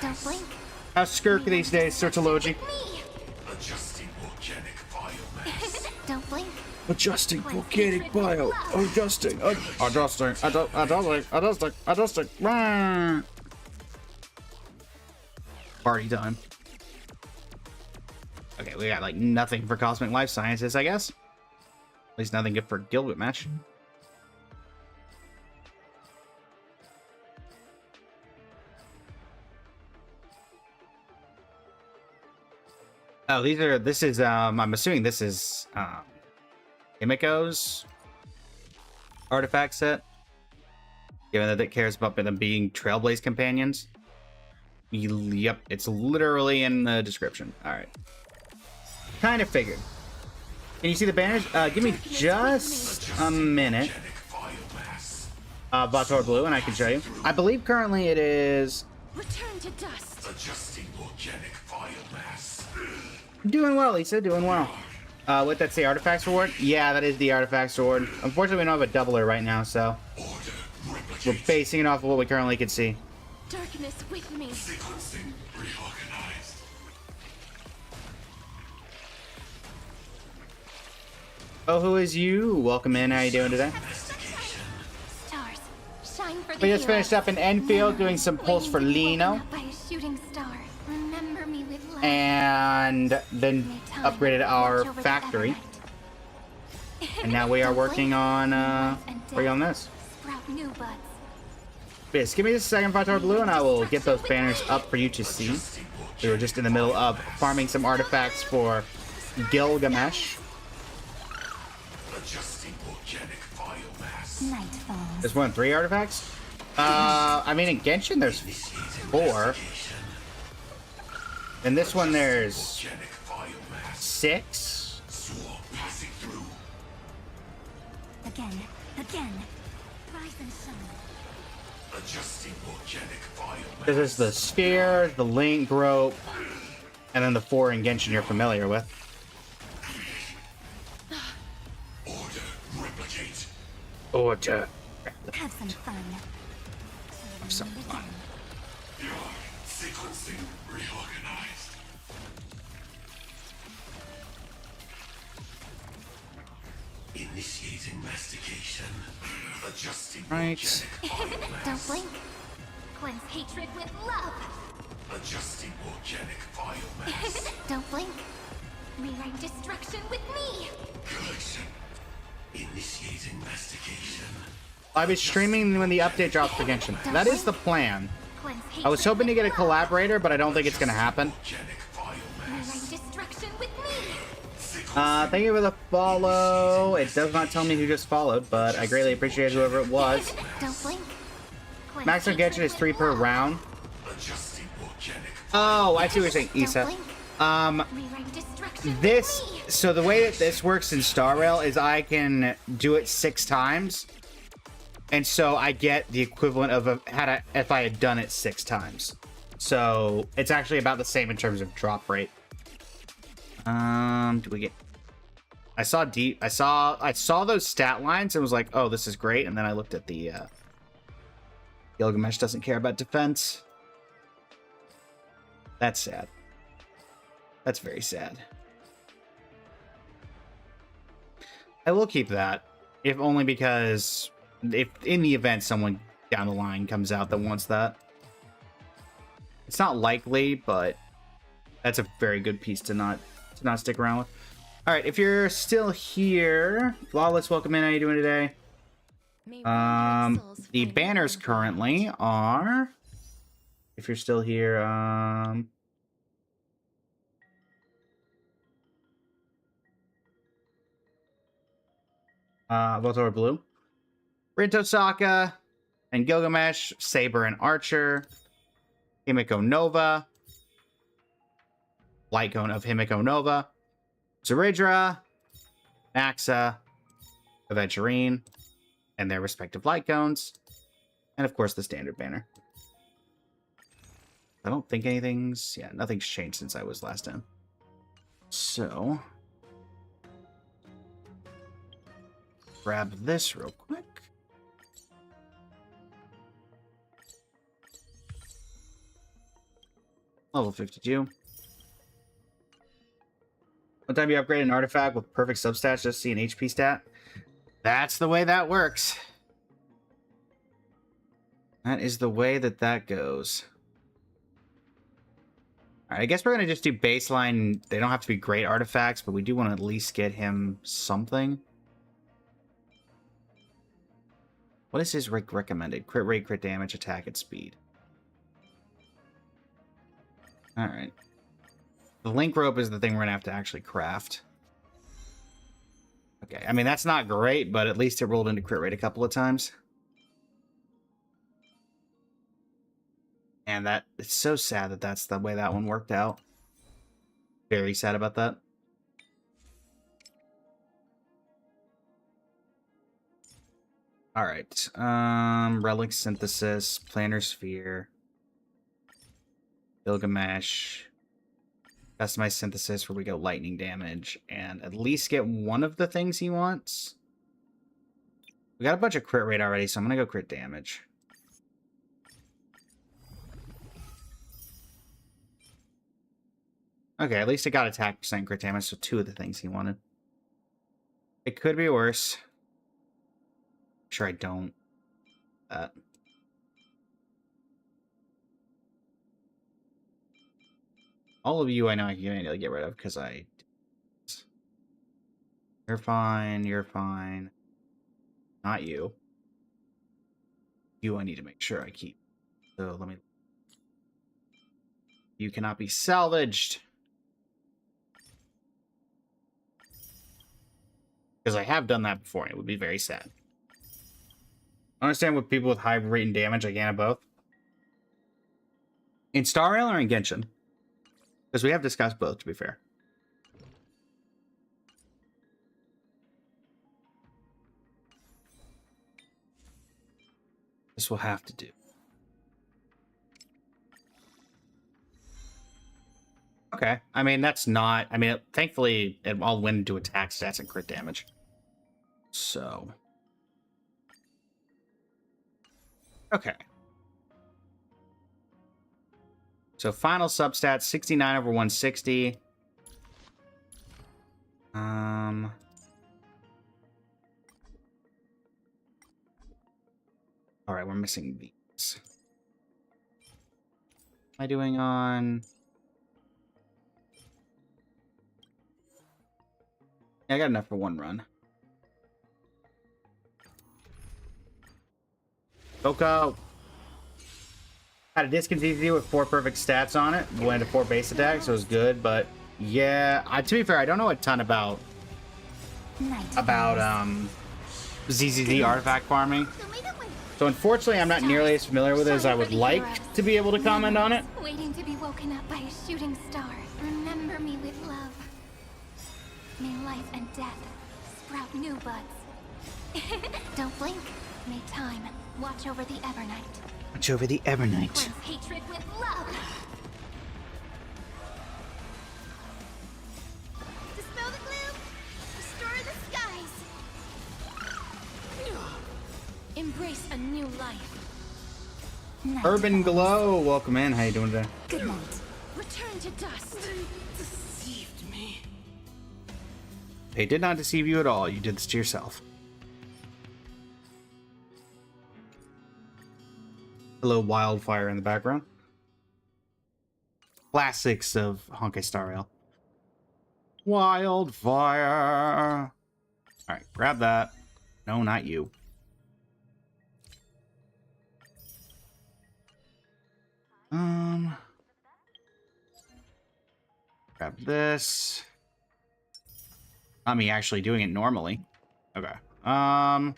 Don't blink. How's Skirk these days, Sertology? Me. Adjusting organic biomass. Don't blink. Adjusting volcanic bio. Adjusting. Adjusting. Rah. Party time. Okay, we got like nothing for Cosmic Life Sciences, I guess. At least nothing good for Guildwood match. Oh, this is, I'm assuming this is, Himiko's artifact set. Given that it cares about them being Trailblaze companions. Yep, it's literally in the description. Alright. Kind of figured. Can you see the banners? Give me just a minute. Vator Blue, and I can show you. I believe currently it is Return to dust. Adjusting organic biomass. doing well, Lisa, doing well. What, that's the artifacts reward? Yeah, that is the artifacts reward. Unfortunately, we don't have a doubler right now, so Order replicate. we're basing it off of what we currently can see. Darkness with me. Sequencing reorganized. Oh, who is you? Welcome in. How you doing today? Stars. Shine for the We just hero. finished up in Enfield doing some pulls for Waiting to be Lino, woken up by a shooting star. Remember me with love. and then May time upgraded our watch over the factory. Evernight. And now we are Don't blink. working on Life and working on death this. Sprout new buds. Yes, give me just a second, Vator Blue, and I will get those banners up for you to see. We were just in the middle of farming some artifacts for Gilgamesh. Adjusting organic biomass. Night falls. There's 3 artifacts? I mean, in Genshin there's 4. In this one there's Organic biomass. 6. Swarm passing through. Again. Rise and shine. Adjusting organic biomass. This is the sphere, the link rope, And then the 4 in Genshin you're familiar with. Order, replicate. Order. Have some fun. Some fun. Sequencing reorganized. Initiating mastication. Adjusting Right. organic biomass. Don't blink. Cleanse hatred with love. Adjusting organic biomass. Don't blink. Rewrite destruction with me. Collection. Initiating mastication. I'll be streaming when the update drops for Genshin. That is the plan. Cleanse hatred I was hoping to with get a love. collaborator, but I don't think it's going to happen. Organic biomass. Rewrite destruction with me. Thank you for the follow. It does not tell me who just followed, but I greatly appreciate whoever it was. Don't blink. Cleanse Maximum hatred Genshin is with 3 per love. round. Adjusting organic. Oh, I see what you're saying, Don't Issa. blink. Rewrite destruction with This, me. so the way that this works in Star Rail is I can do it 6 times. And so I get the equivalent of if I had done it 6 times. So it's actually about the same in terms of drop rate. Do we get? I saw those stat lines and was like, oh, this is great. And then I looked at the Gilgamesh doesn't care about defense. That's sad. That's very sad. I will keep that, if only because if in the event someone down the line comes out that wants that. It's not likely, but that's a very good piece to not stick around with. All right, if you're still here, Flawless, welcome in. How you doing today? The banners currently are, if you're still here, Voltor Blue, Rinto Sokka, and Gilgamesh, Saber and Archer, Himiko Nova, Light Cone of Himiko Nova, Zeridra, Naxa, Aventurine, and their respective light cones, and of course the standard banner. I don't think nothing's changed since I was last in. So, grab this real quick. Level 52. One time you upgrade an artifact with perfect substats, just see an HP stat. That's the way that works. That is the way that goes. Alright, I guess we're going to just do baseline. They don't have to be great artifacts, but we do want to at least get him something. What is his recommended? Crit rate, crit damage, attack, and speed. Alright. The link rope is the thing we're going to have to actually craft. Okay, I mean, that's not great, but at least it rolled into crit rate a couple of times. And it's so sad that that's the way that one worked out. Very sad about that. Alright, Relic Synthesis, Planar Sphere, Gilgamesh, Customize Synthesis where we go lightning damage, and at least get one of the things he wants. We got a bunch of crit rate already, so I'm gonna go crit damage. Okay, at least it got attack percent crit damage, so 2 of the things he wanted. It could be worse. Sure, I don't. All of you I know I can get rid of because I... You're fine, you're fine. Not you. You I need to make sure I keep. So let me... You cannot be salvaged. Because I have done that before and it would be very sad. I understand with people with high rate and damage, I can have both. In Star Rail or in Genshin? Because we have discussed both, to be fair. This will have to do. Okay. I mean, that's not... I mean, thankfully, it all went into attack stats and crit damage. So... Okay. So final substats, 69 over 160. All right, we're missing these. Am I doing on... Yeah, I got enough for one run. Coco! Had a discontinuity with 4 perfect stats on it. Went to 4 base attacks, so it was good, but yeah, to be fair, I don't know a ton about ZZZ artifact farming. So unfortunately, I'm not nearly as familiar with it as I would like to be able to comment on it. Waiting to be woken up by a shooting star. Remember me with love. May life and death sprout new buds. Don't blink. May time watch over the Evernight. Watch over the Evernight. Cleanse hatred with love. Dispel the gloom. Restore the skies. Embrace a new life. Urban Glow, welcome in. How you doing today? Good night. Return to dust. Deceived me. They did not deceive you at all. You did this to yourself. Hello, Wildfire in the background. Classics of Honkai Star Rail. Wildfire. Alright, grab that. No, not you. Grab this. Not me actually doing it normally. Okay. I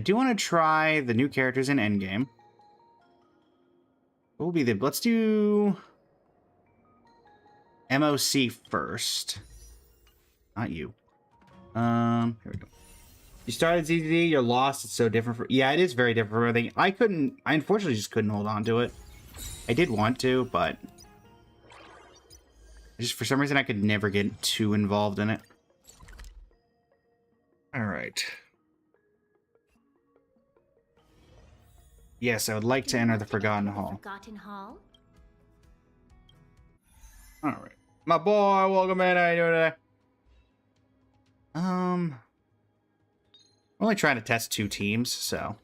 do want to try the new characters in Endgame. What will be the... Let's do... MOC first. Not you. Here we go. You started ZZD, you're lost, it's so different for... Yeah, it is very different from everything. I unfortunately just couldn't hold on to it. I did want to, but... Just for some reason, I could never get too involved in it. Alright. Yes, I would like to enter the Forgotten Hall. Forgotten Hall? Alright. My boy, welcome in. How you doing today? I'm only trying to test 2 teams, so...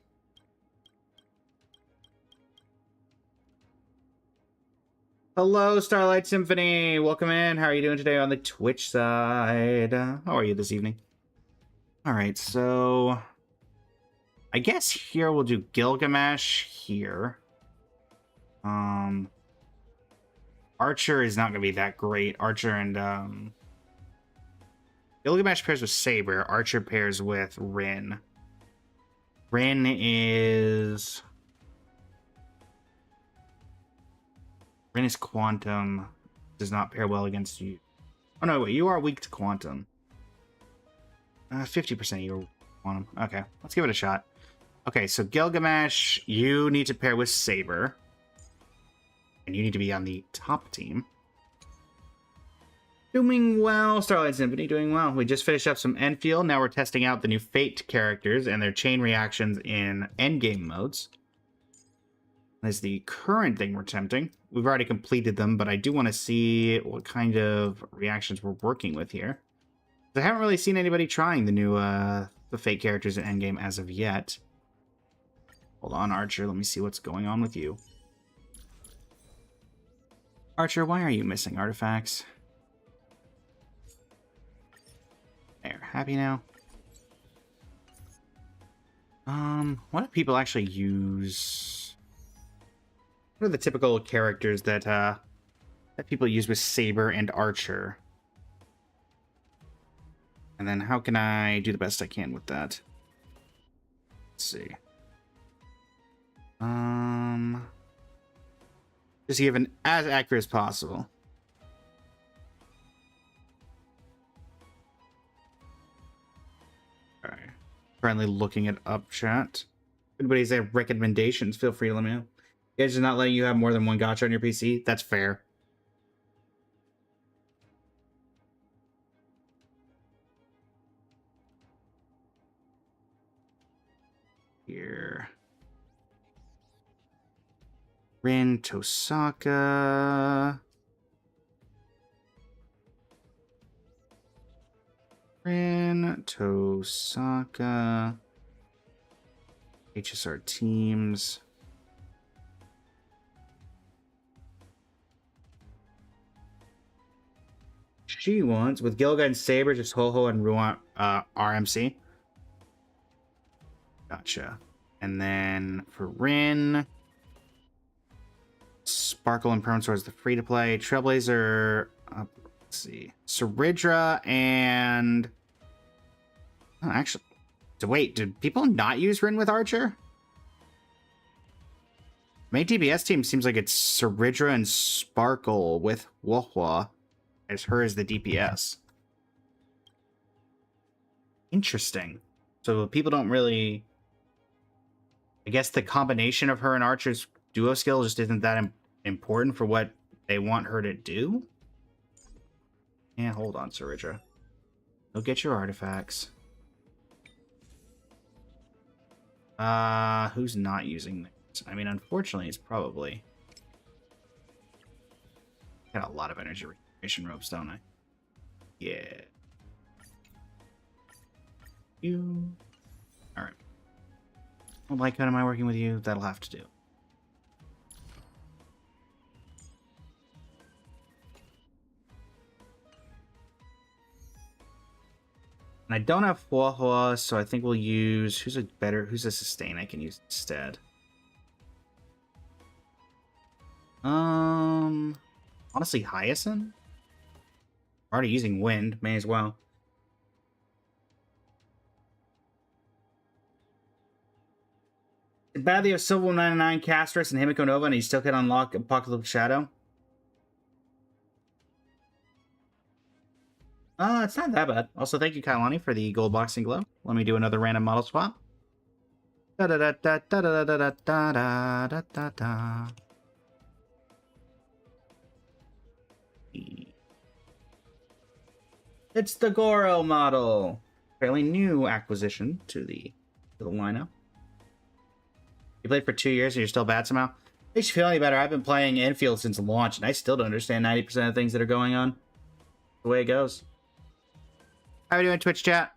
Hello, Starlight Symphony. Welcome in. How are you doing today on the Twitch side? How are you this evening? Alright, so... I guess here we'll do Gilgamesh here. Archer is not going to be that great. Archer and, Gilgamesh pairs with Saber. Archer pairs with Rin. Rin is Quantum. Does not pair well against you. Oh, no, wait. You are weak to Quantum. 50% you are Quantum. Okay, let's give it a shot. Okay, so Gilgamesh, you need to pair with Saber. And you need to be on the top team. Doing well, Starlight Symphony, doing well. We just finished up some Enfield. Now we're testing out the new Fate characters and their chain reactions in endgame modes. That's the current thing we're attempting. We've already completed them, but I do want to see what kind of reactions we're working with here. I haven't really seen anybody trying the new the Fate characters in endgame as of yet. Hold on, Archer. Let me see what's going on with you. Archer, why are you missing artifacts? There, happy now? What do people actually use? What are the typical characters that that people use with Saber and Archer? And then how can I do the best I can with that? Let's see. Just give an as accurate as possible. Alright. Currently looking it up, chat. If anybody's have recommendations, feel free to let me know. You guys are not letting you have more than one gacha on your PC? That's fair. here. Rin Tosaka. Rin Tosaka. HSR teams. She wants with Gilga and Saber, just Ho-Ho and Ruan RMC. Gotcha. And then for Rin, Sparkle and Permasaur is the free to play. Trailblazer, let's see, Saridra and actually, so wait, did people not use Rin with Archer? Main DPS team seems like it's Saridra and Sparkle with Wohwa as her as the DPS. Interesting. So people don't really. I guess the combination of her and Archer's duo skill just isn't that important for what they want her to do. Yeah, hold on, Saridra. Go get your artifacts. Who's not using this? I mean, unfortunately, it's probably... Got a lot of energy regeneration ropes, don't I? Yeah. You... Alright. Well, Lycone, am I working with you? That'll have to do. And I don't have Huahua, so I think we'll use... Who's a sustain I can use instead? Honestly, Hyacinth? We're already using Wind, may as well. It's bad that you have Silver 99, Castris, and Himiko Nova, and you still can unlock Apocalypse Shadow. It's not that bad. Also, thank you, Kailani, for the gold boxing glove. Let me do another random model swap. Da da da da da da da da da da da da. It's the Goro model. Fairly new acquisition to the lineup. You played for 2 years and you're still bad somehow? Makes you feel any better. I've been playing Infield since launch, and I still don't understand 90% of things that are going on. The way it goes. How are we doing, Twitch chat?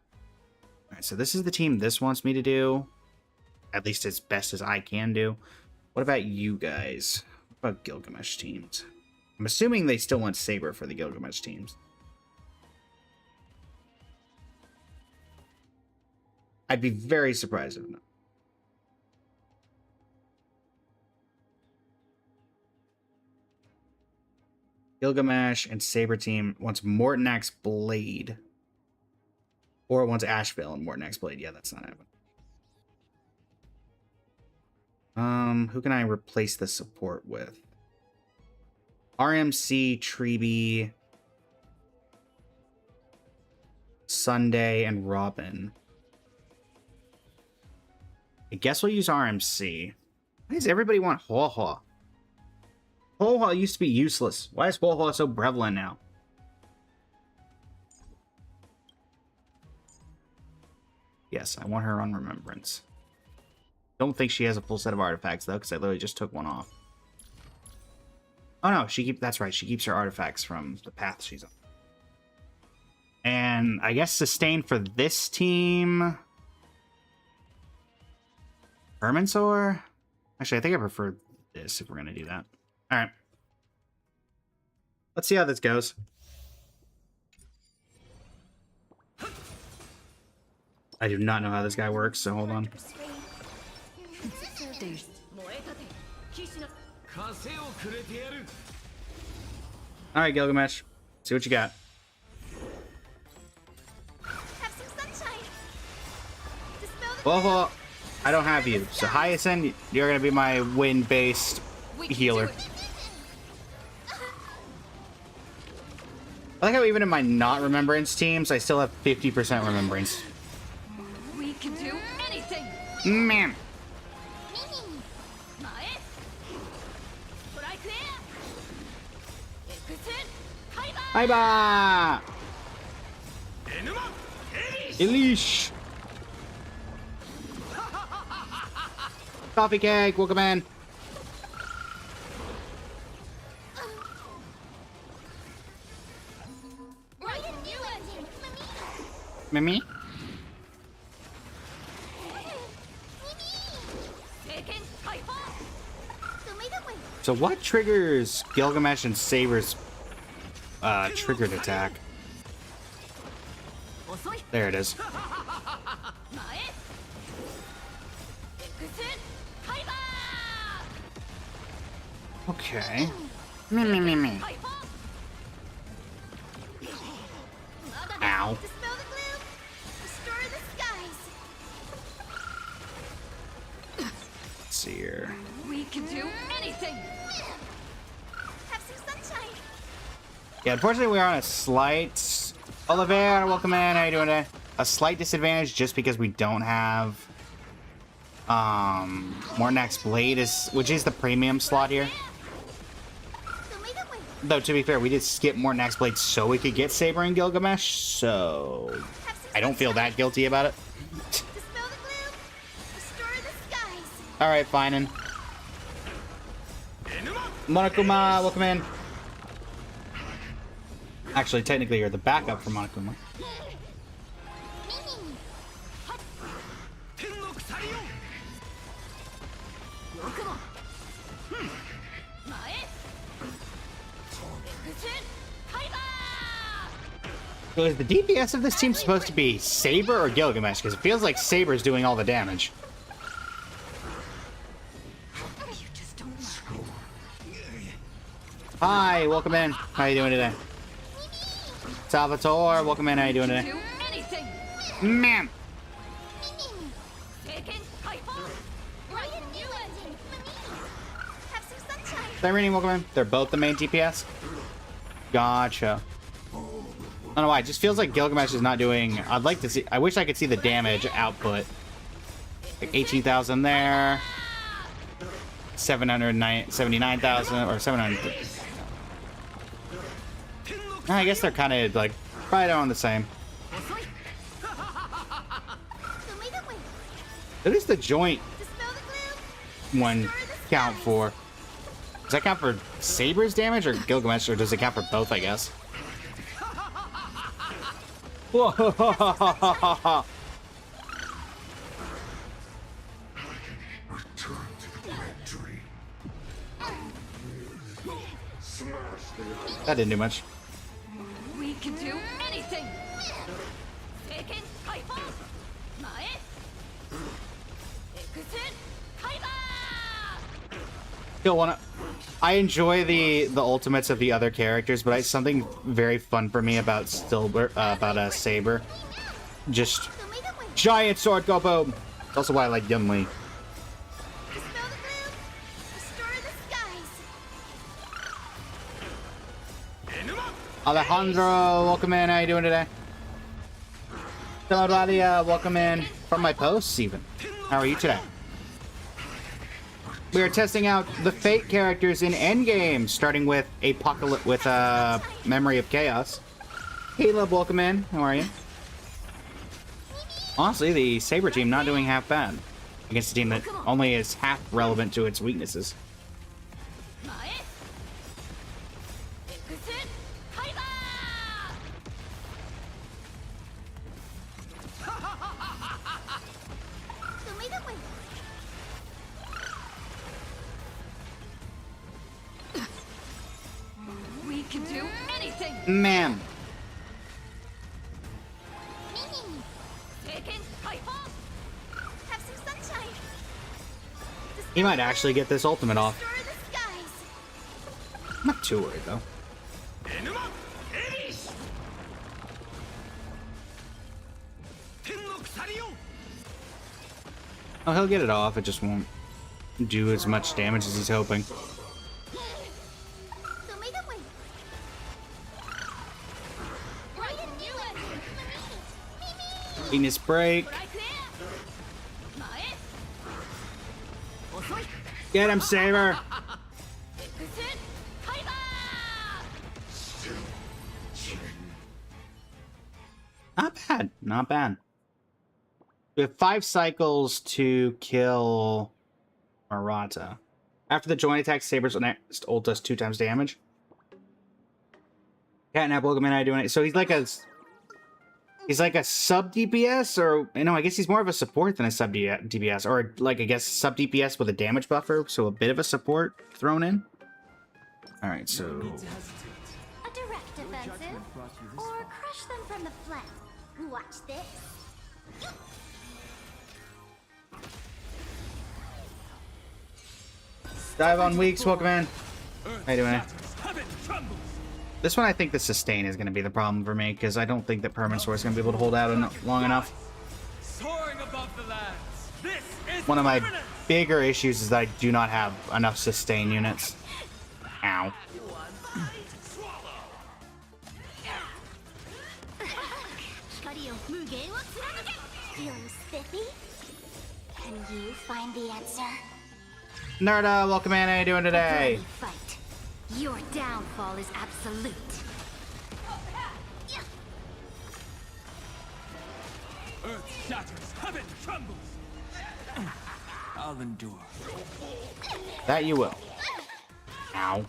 Alright, so this is the team this wants me to do. At least as best as I can do. What about you guys? What about Gilgamesh teams? I'm assuming they still want Saber for the Gilgamesh teams. I'd be very surprised if not. Gilgamesh and Saber team wants Mortanax Blade. Or it wants Asheville and Mortanax Blade. Yeah, that's not happening. Who can I replace the support with? RMC, Treeby, Sunday, and Robin. I guess we'll use RMC. Why does everybody want Huahua? Huahua used to be useless. Why is Huahua so prevalent now? Yes, I want her on Remembrance. Don't think she has a full set of artifacts, though, because I literally just took one off. Oh, no, that's right. She keeps her artifacts from the path she's on. And I guess sustain for this team... Permasaur? Actually, I think I prefer this if we're going to do that. Alright. Let's see how this goes. I do not know how this guy works, so hold on. Alright, Gilgamesh. See what you got. Have some sunshine. Dispel the Well, I don't have you. So Hyacinth, you're going to be my wind-based healer. I like how even in my not remembrance teams, I still have 50% remembrance. We can do anything. Man. Bye-bye! Elish! Coffee cake, welcome in. Mimi? So what triggers Gilgamesh and Saber's triggered attack? There it is. Okay. Me. Ow. Dispel the gloom. Restore the skies. Let's see here. We can do anything! Have some sunshine. Yeah, unfortunately we are on a slight... Oliver, welcome in. How you doing today? A slight disadvantage just because we don't have... Mornax Blade, which is the premium slot here. Though, to be fair, we did skip Mornax Blade so we could get Saber and Gilgamesh, so... I don't feel that guilty about it. Dispel the gloom. Restore the skies. Alright, fine. Monokuma, welcome in. Actually, technically, you're the backup for Monokuma. So is the DPS of this team supposed to be Saber or Gilgamesh? Because it feels like Saber's doing all the damage. You just don't know. Hi, welcome in. How you doing today? Salvatore, welcome in. How you doing today? Do anything! Man. Have some sunshine. Cyrene, welcome in. They're both the main DPS? Gotcha. I don't know why. It just feels like Gilgamesh is not doing... I'd like to see... I wish I could see the damage output. Like 18,000 there. 79,000 or 700. I guess they're kind of like right on the same. At least the joint one count for. Does that count for Saber's damage or Gilgamesh, or does it count for both, I guess? Whoa! Return to the factory. Smash the That didn't do much. We can do anything! Still wanna... I enjoy the ultimates of the other characters, but something very fun for me about Saber. Just giant sword go boom. That's also why I like Yunli. Dispel the gloom. Restore the skies. Alejandro, welcome in. How you doing today? Radia, welcome in from my posts even. How are you today? We are testing out the Fate characters in Endgame, starting with Memory of Chaos. Caleb, welcome in. How are you? Honestly, the Saber team not doing half bad against a team that only is half relevant to its weaknesses. We can do anything! Man, Have some sunshine. he might actually get this ultimate off. Restore the skies. I'm not too worried though. Oh, he'll get it off. It just won't do as much damage as he's hoping. Venus break. Get him, Saber. Not bad. Not bad. We have 5 cycles to kill Marata. After the joint attack, Saber's next ult does 2 times damage. Catnap, welcome in. How you doing? So he's like a sub DPS, or no, I guess he's more of a support than a sub DPS, or like I guess sub DPS with a damage buffer, so a bit of a support thrown in. All right, so A direct offensive? Or crush them from the flank? Watch this. Dive on Weeks, welcome in. How you doing? This one, I think the sustain is going to be the problem for me, because I don't think that Permanent Sword is going to be able to hold out long enough. Soaring above the lands. This is One of my permanent. bigger issues is that I do not have enough sustain units. Ow. Feeling spiffy? Can you find the answer? Nerda, welcome in. How you doing today? Bloody fight. Your downfall is absolute. Earth shatters, heaven trembles. I'll endure. That you will. Ow.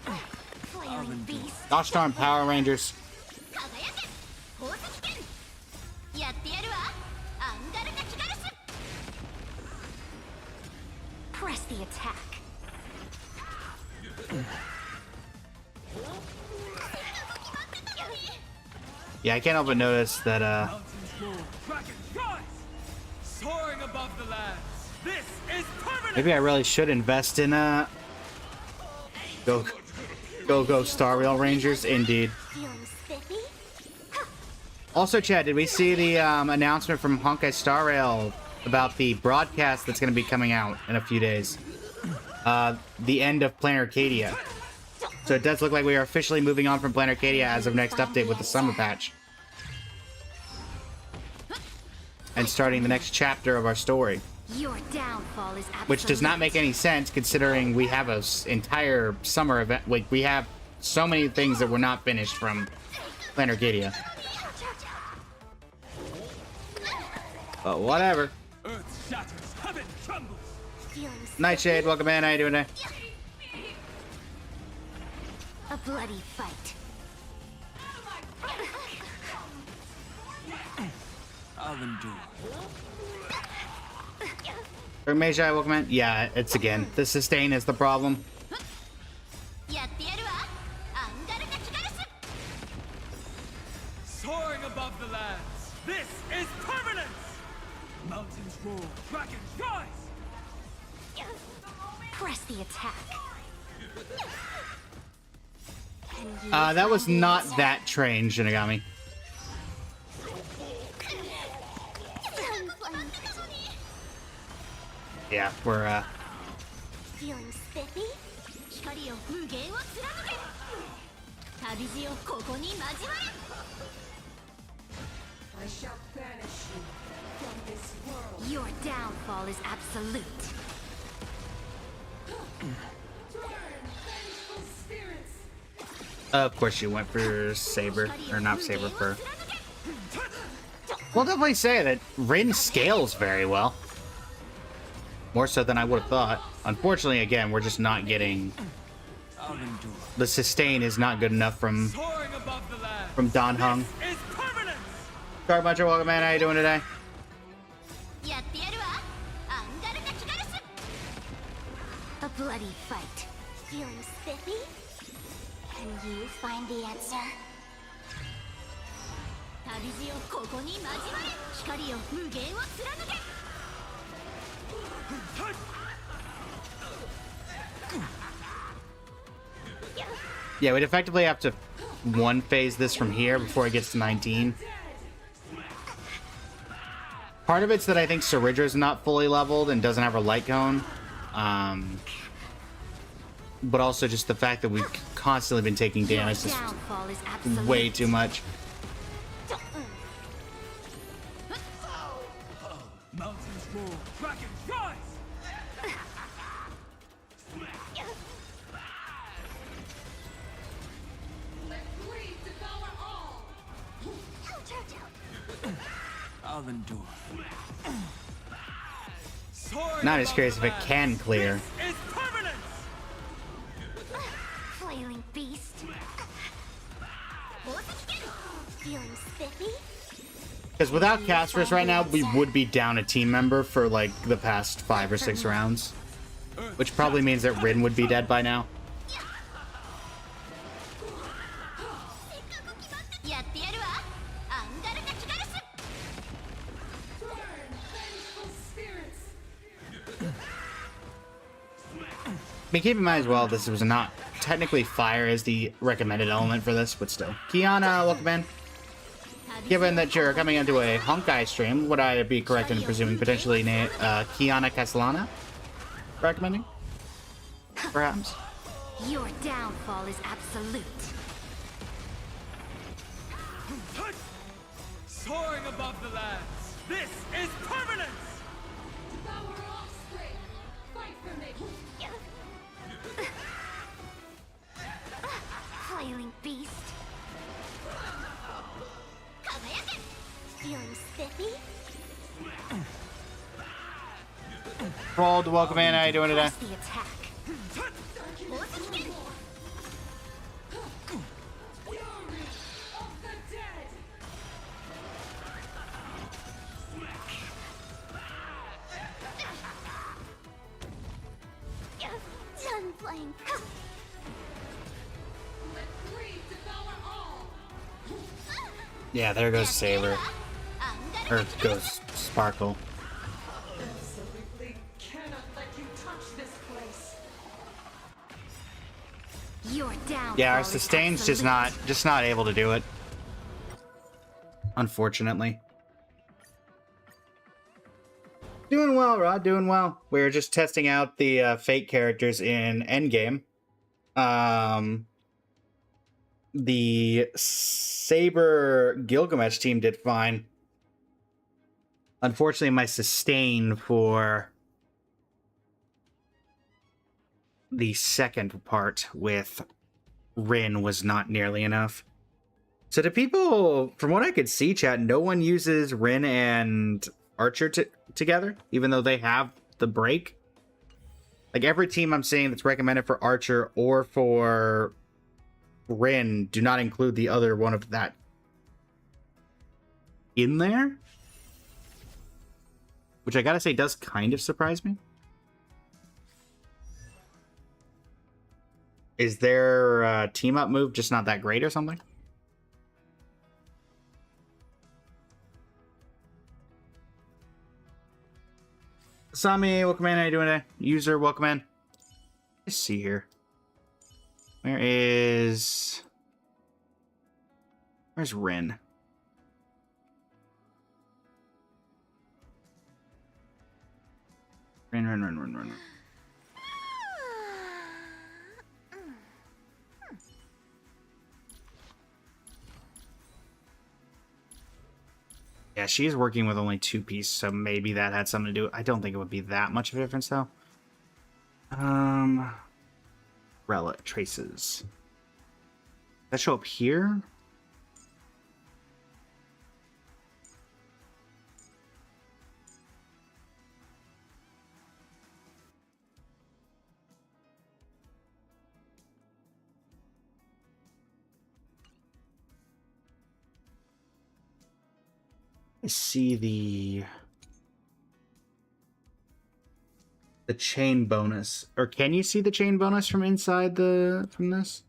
Flaring beast. Gosh darn Power Rangers. Press the attack. Yeah, I can't help but notice that, Mountains roar, dragons rise. Soaring above the lands. This is permanent. maybe I really should invest in, Go Star Rail Rangers, indeed. Feeling spiffy? Also, Chad, did we see the, announcement from Honkai Star Rail about the broadcast that's going to be coming out in a few days? The end of Planet Arcadia. So it does look like we are officially moving on from Planet Arcadia as of next update with the summer patch. And starting the next chapter of our story. Your downfall is absolute. Which does not make any sense considering we have an entire summer event. Like, we have so many things that were not finished from Planet Arcadia. But whatever. Earth shatters, heaven trembles. Feeling Nightshade, welcome in. How you doing today? a bloody fight. I'll endure. Or Magi, welcome in. Yeah, it's again. The sustain is the problem. Soaring above the lands. This is permanence. Mountains roar, dragons rise. Press the attack. Can you That was find the not answer? that trained, Shinigami. Yeah, we're, Feeling spiffy? 光よ無限を貫け旅路をここに交われ I shall banish you from this world. Your downfall is absolute. Turn, vengeful spirits. of course you went for Saber, or not Saber, for... We'll definitely say that Rin scales very well. More so than I would have thought. Unfortunately, again, we're just not getting... I'll endure. The sustain is not good enough from Soaring above the lands. Dan Hung. This is permanence. Dark Muncher, welcome in. How you doing today? やってやるわアンガルナキガルス A bloody fight. Feeling spiffy? Can you find the answer? 旅路をここに交われ光よ無限を貫け Yeah, we'd effectively have to one phase this from here before it gets to 19. Part of it's that I think Saridra's not fully leveled and doesn't have her light cone. But also just the fact that we've constantly been taking damage is Downfall is absolute. way too much. Mountains roar, dragons rise. Please devour all. I'll endure. Soaring Now I'm just above curious the if it can lands. clear. This is Because without Casperus right now, we would be down a team member for like the past 5 or 6 rounds. Which probably means that Rin would be dead by now. やってやるわアンガルナキガルス Vengeful spirits. I mean, keep in mind as well, this was not technically fire as the recommended element for this, but still. Kiana, welcome in. Given that you're coming into a Honkai stream, would I be correct in presuming potentially Kiana Castellana? Recommending? Perhaps? Your downfall is absolute. Soaring above the lands. This is permanence! Devour offspring. Fight for me. Flailing beast. Kagayake! Feeling spiffy? Fold, welcome in. How you doing today? Press the attack. Fury of the dead. Done playing. Let greed devour all. Yeah, there goes Saber. Or goes Sparkle. Absolutely cannot let you touch this place. Your downfall. Yeah, our is sustain's just absolute. not able to do it. Unfortunately. Doing well, Rod. Doing well. We're just testing out the fake characters in Endgame. The Saber Gilgamesh team did fine. Unfortunately, my sustain for the second part with Rin was not nearly enough. So to people, from what I could see, chat, no one uses Rin and Archer together, even though they have the break. Like every team I'm seeing that's recommended for Archer or for Rin do not include the other one of that in there. Which I gotta say does kind of surprise me. Is their team up move just not that great or something? Sami, welcome in. How you doing today? User, welcome in. Let's see here. Where's Rin? Rin. Yeah, she's working with only 2 pieces, so maybe that had something to do. I don't think it would be that much of a difference, though. Relic traces. That show up here? I see the chain bonus. Or can you see the chain bonus from inside from this?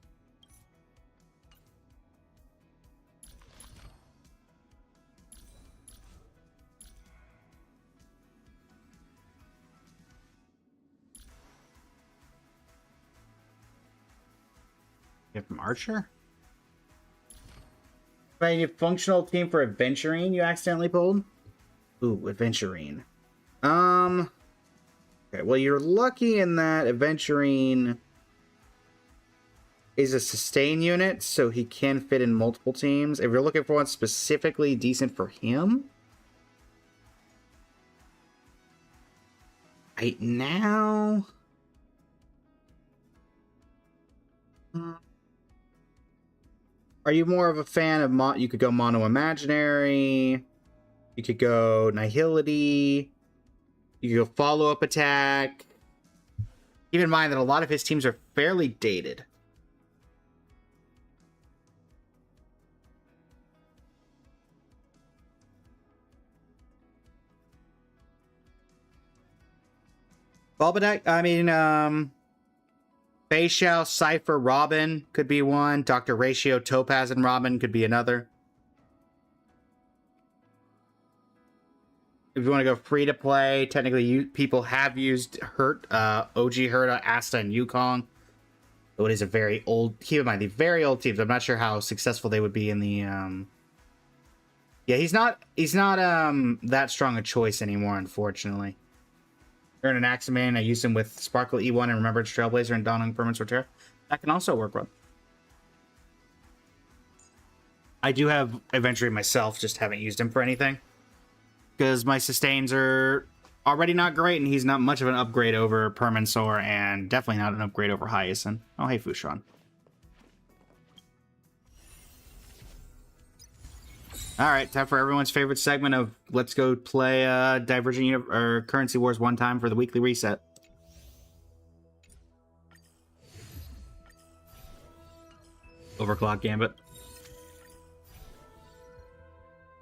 Yeah, from Archer? A functional team for Adventurine you accidentally pulled? Ooh, Adventurine. Okay, well, you're lucky in that Adventurine is a sustain unit, so he can fit in multiple teams. If you're looking for one specifically decent for him, right now... Are you more of a fan of you could go Mono Imaginary, you could go Nihility, you could go Follow-Up Attack. Keep in mind that a lot of his teams are fairly dated. Bulbadeck, I mean, Facial, Cypher, Robin could be one. Dr. Ratio, Topaz, and Robin could be another. If you want to go free to play, technically people have used Hurt, OG Hurt, Asta, and Yukong. Though it is a very old, keep in mind, the very old teams. I'm not sure how successful they would be in the, yeah, he's not that strong a choice anymore, unfortunately. Earn an Axeman, I used him with Sparkle E1 and Remembrance Trailblazer and Dawning Permanence Repair. That can also work well. I do have Adventure myself, just haven't used him for anything. Because my sustains are already not great, and he's not much of an upgrade over Permansor, and definitely not an upgrade over Hyacinth. Oh, hey, Fushan. Alright, time for everyone's favorite segment of let's go play Divergent or Currency Wars one time for the weekly reset. Overclock Gambit.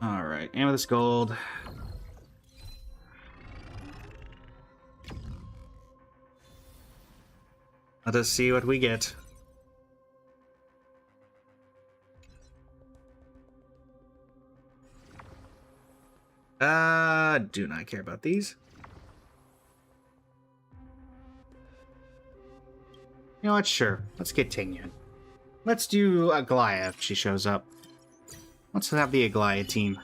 Alright, Amethyst Gold. Let us see what we get. Do not care about these. You know what? Sure. Let's get Tingyun. Let's do Aglaya if she shows up. Let's have the Aglaya team.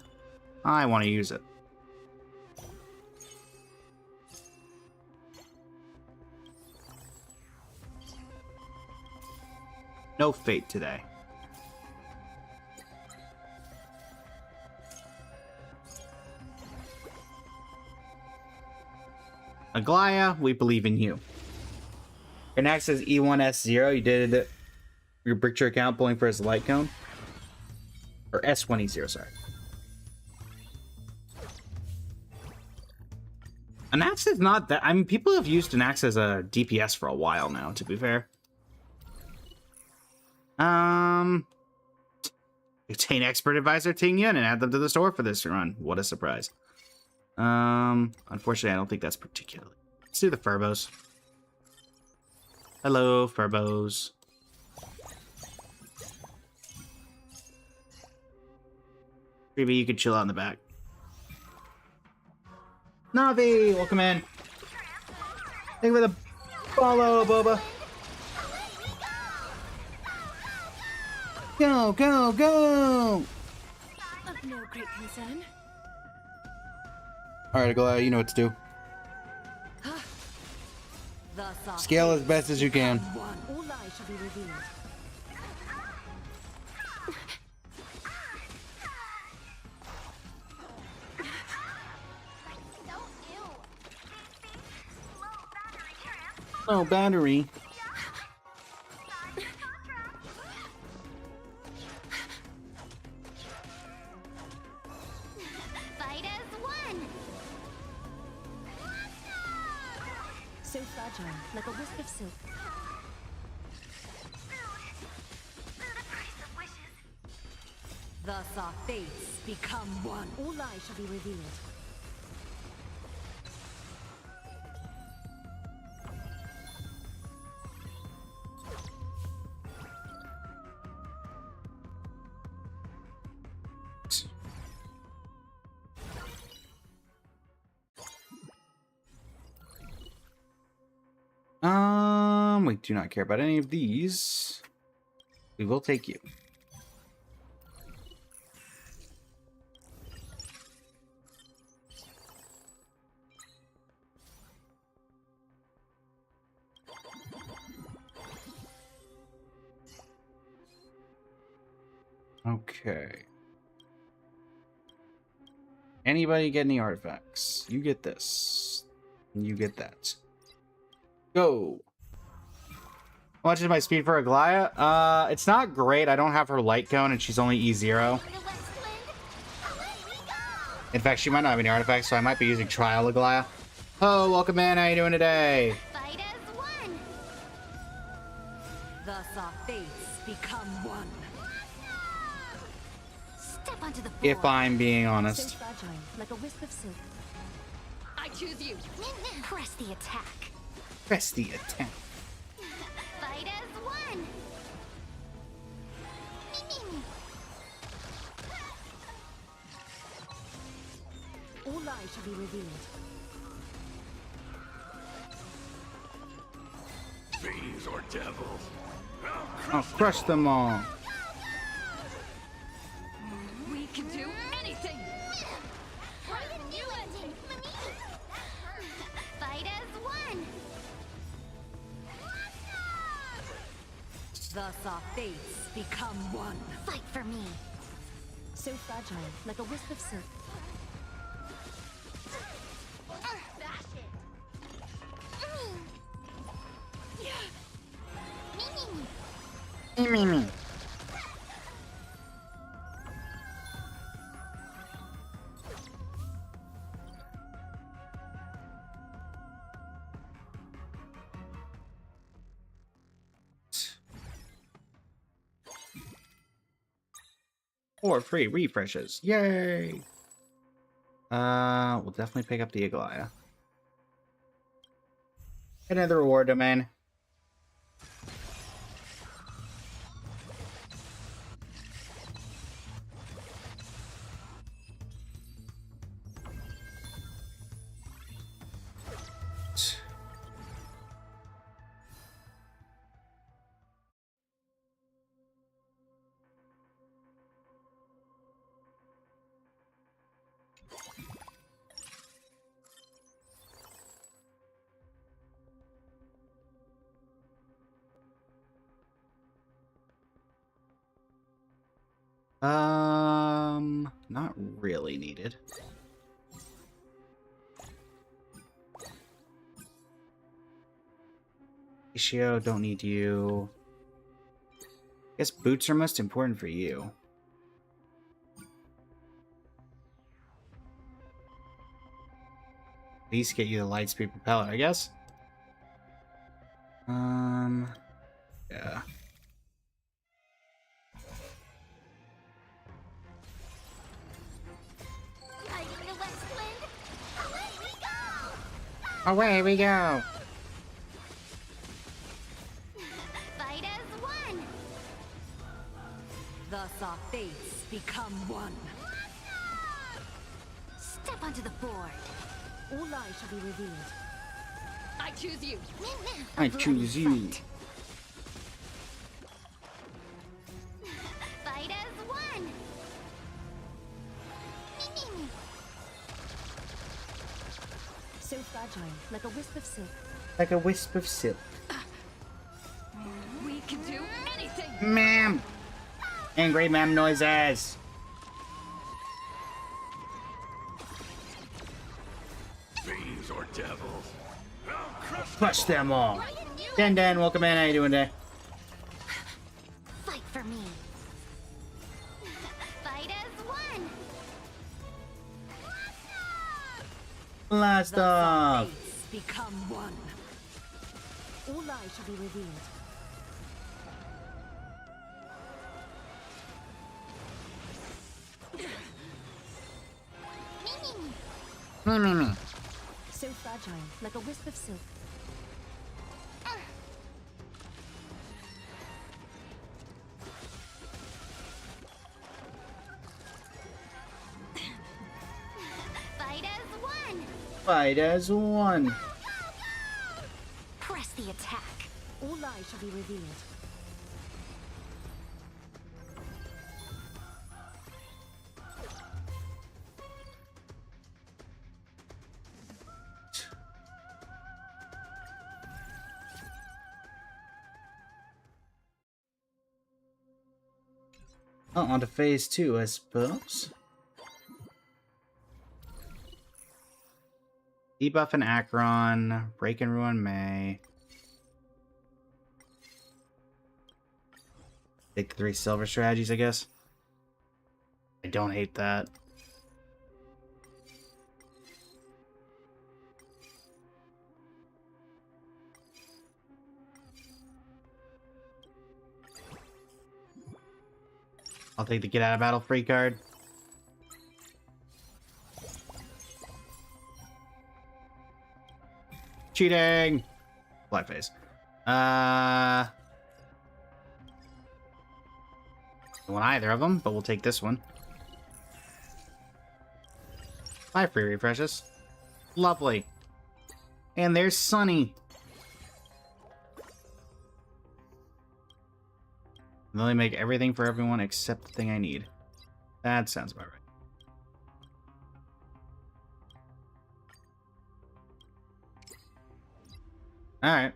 I want to use it. No fate today. Aglaya, we believe in you. Your next says E1S0. You did your Brickture account pulling for his light cone. Or S1E0, sorry. Anax is not that. I mean, people have used Anax as a DPS for a while now, to be fair. Obtain Expert Advisor Tingyun and add them to the store for this run. What a surprise. Unfortunately, I don't think that's particularly. Let's do the Furbos. Hello, Furbos. Maybe you could chill out in the back. Navi, welcome in. Thank you for the follow, Boba. Go, go, go! Of no great concern. Alright, Aglaya, you know what to do. Scale as best as you can. All lies shall be revealed. No battery. Fight as one. So fragile, like a wisp of silk. Thus our fates become one. All lies shall be revealed. We do not care about any of these. We will take you. Okay. Anybody get any artifacts? You get this. You get that. Go. How much is my speed for Aglaya? It's not great. I don't have her light cone and she's only E0. In fact, she might not have any artifacts, so I might be using Trial Aglaya. Oh, welcome in. How you doing today? Fight as one. Thus our fates become one. Step onto the board. If I'm being So honest. fragile, like a wisp of silk. I choose you. Press the attack. Press the attack. Fight as one. All lies shall be revealed. Fiends or devils. I'll crush them all. We can do anything! Fight as one. Thus our fates become one. Fight for me. So fragile, like a wisp of silk. Me, me. Or free refreshes. Yay! We'll definitely pick up the Aglaya. Another reward domain. Not really needed. Ishio, don't need you. Guess boots are most important for you. At least get you the Lightspeed propeller, I guess. Yeah. Riding the west wind. Away we go. Away we go! Fight as one. Thus our fates become one. Step onto the board. All lies shall be revealed. I choose you. I choose you. Fight as one. So fragile, like a wisp of silk. Like a wisp of silk. We can do anything. Ma'am! Angry ma'am noises! Fiends or devils. Crush them all! Dan, welcome in. How you doing today? Fight for me. Fight as one. Blast Thus our off! fates become one. All lies shall be revealed. Me. So fragile, like a wisp of silk. Fight as one. Fight as one. Press the attack. All lies shall be revealed. Oh, on to phase 2, I suppose. Debuff and Acheron, Break and Ruin May. Take the 3 silver strategies, I guess. I don't hate that. I'll take the get out of battle free card. Cheating! Fly phase. Don't want either of them, but we'll take this one. 5 free refreshes. Lovely. And there's Sunny. And then they make everything for everyone except the thing I need. That sounds about right. Alright.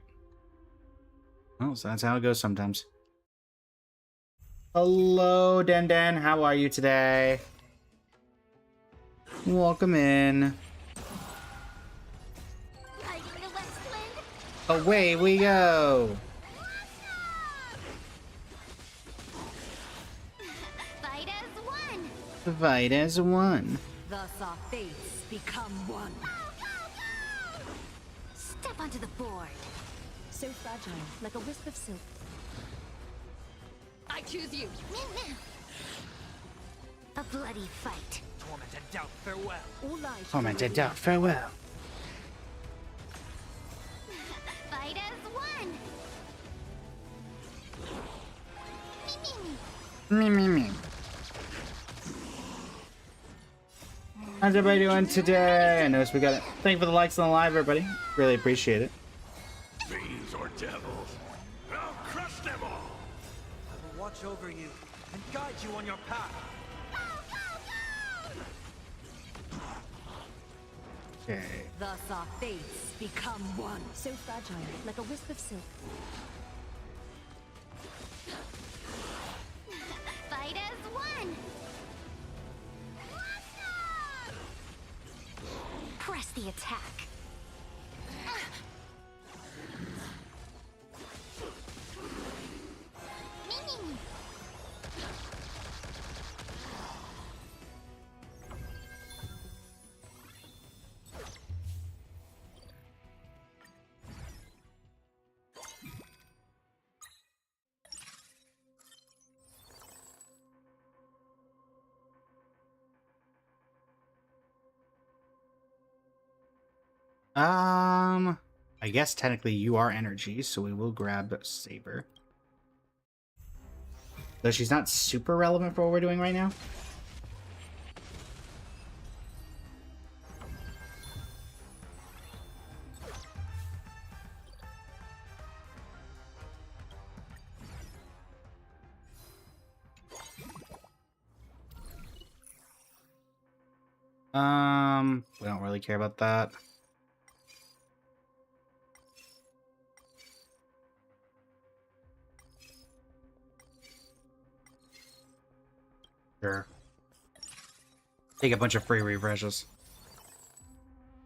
Well, so that's how it goes sometimes. Hello, Den Den. How are you today? Welcome in. Riding the west wind. Away we go. Fight as one. Fight as one. Thus our fates become one. Step onto the board. So fragile, like a wisp of silk. I choose you. A bloody fight. Torment and doubt, farewell. All lies. Tormented doubt, farewell. Fight as one. Me, me, me. How's everybody doing today? I noticed we got it. Thank you for the likes on the live, everybody. Really appreciate it. Fiends or devils? I'll crush them all! I will watch over you and guide you on your path. Okay. Thus our fates become one. So fragile, like a wisp of silk. Fight as one. Press the attack. I guess technically you are energy, so we will grab Saber. Though she's not super relevant for what we're doing right now. We don't really care about that. Sure. Take a bunch of free refreshes.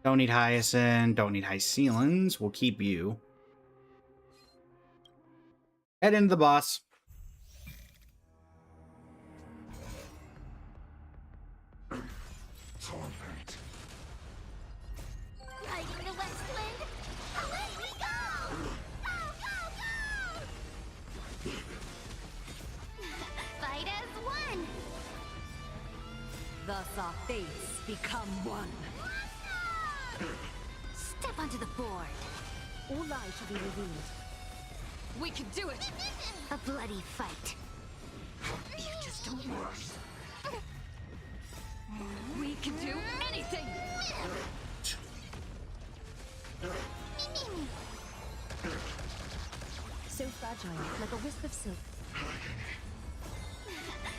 Don't need Hyacinth, don't need High Ceilings. We'll keep you. Head into the boss. Riding the west wind. Away we go. Fight as one. Thus our fates become one. Step onto the board. All lies shall be revealed. We can do it. A bloody fight. You just don't work. We can do anything. So fragile, like a wisp of silk.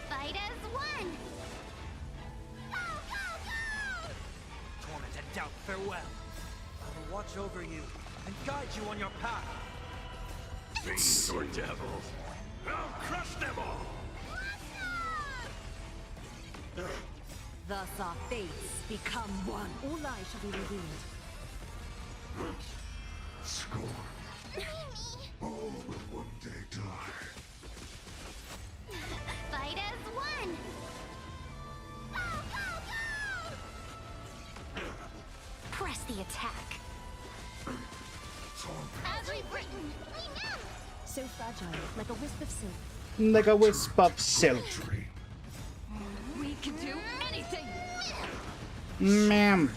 Fight as one. Torment and doubt, farewell. I will watch over you and guide you on your path. Fiends or devils? I'll crush them all! Thus our fates become one. All lies shall be revealed. Scorn. All will one day die. Fight as one. Press the attack. As we've written, we know. So fragile, like a wisp of silk. Like a wisp of silk. We can do anything. Ma'am.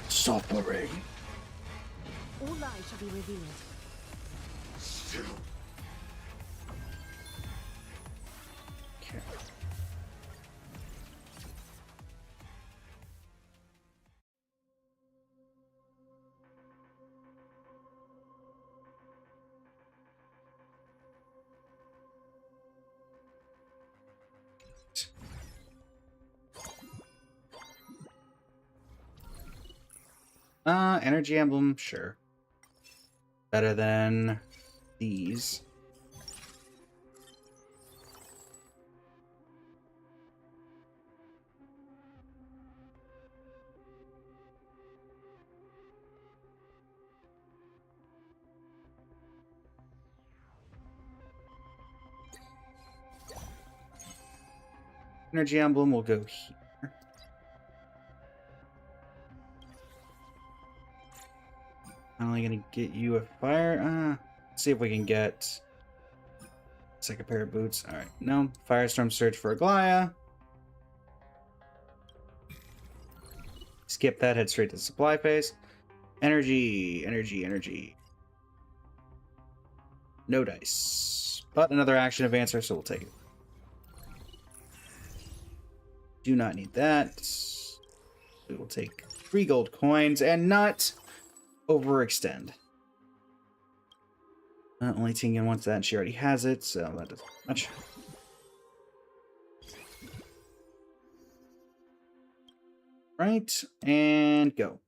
Suffering. All lies shall be revealed. Still. Okay. Energy emblem, sure. Better than these. Energy emblem will go here. I'm only gonna get you a fire. Let's see if we can get second pair of boots. All right, no firestorm surge for Aglaya. Skip that. Head straight to the supply phase. Energy, energy, energy. No dice, but another action advancer, so we'll take it. Do not need that. We will take 3 gold coins and not overextend. Only Tingen wants that, and she already has it, so that doesn't much. Right, and go.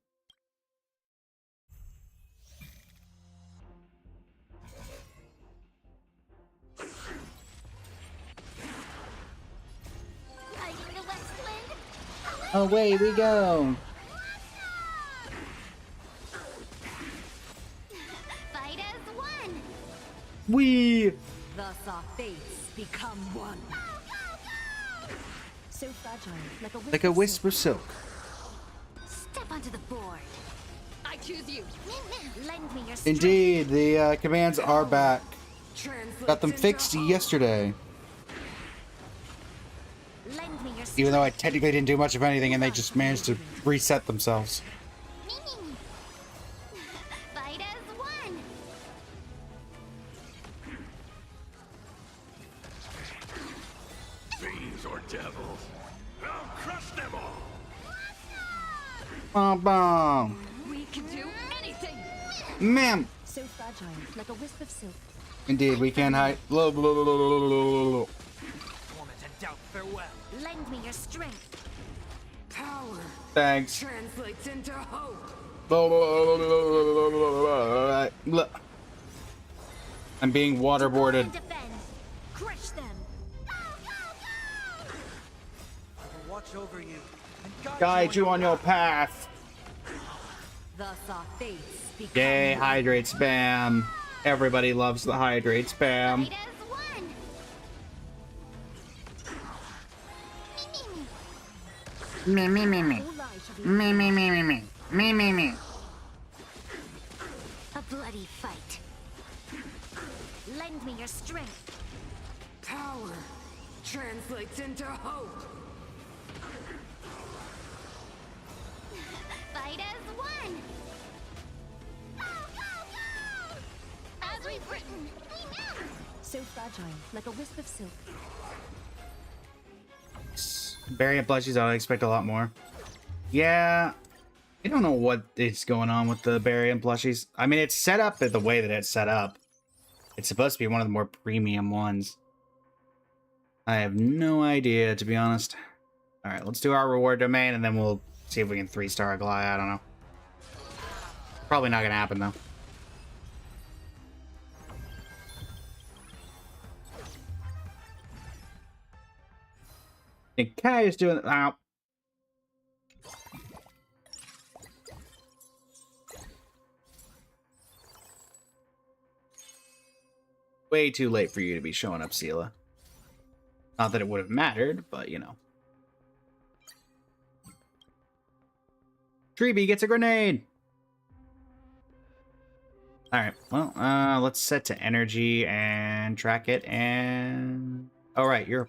Riding the west wind. Away we go. Fight as one. We. Thus our fates become one. So fragile, Like a wisp of silk. Step onto the board. I choose you. Lend me your strength. Indeed, the commands are back. Translate Got them fixed yesterday. Lend me your Even though I technically didn't do much of anything, and they just managed to reset themselves. Fight as one. Fiends or devils. I'll crush them all. Bom bom. We can do anything. Ma'am. So fragile, like a wisp of silk. Indeed, we can hide. Torment and doubt farewell. Lend me your strength. Power Thanks. translates into hope. I'm being waterboarded. Defend. Crush them. I will watch over you and Guide you on your path. Thus our fates become Yay, hydrate spam. Everybody loves the hydrate spam. Fight as one. Me, me, me, me. all lies shall be Me, me, me, me, me. Me, me, me. A bloody fight. Lend me your strength. power translates into hope. Fight as one. As we've written. So fragile, like a wisp of silk. Barry and plushies, I expect a lot more. Yeah. I don't know what is going on with the Barry and plushies. I mean, it's set up the way that it's set up. It's supposed to be one of the more premium ones. I have no idea, to be honest. Alright, let's do our reward domain, and then we'll see if we can 3-star Aglaya. I don't know. Probably not gonna happen, though. And Kai is doing... Ow. Way too late for you to be showing up, Seela. Not that it would have mattered, but you know. Treeby gets a grenade! Alright, well, let's set to energy and track it, and... Oh, right, you're...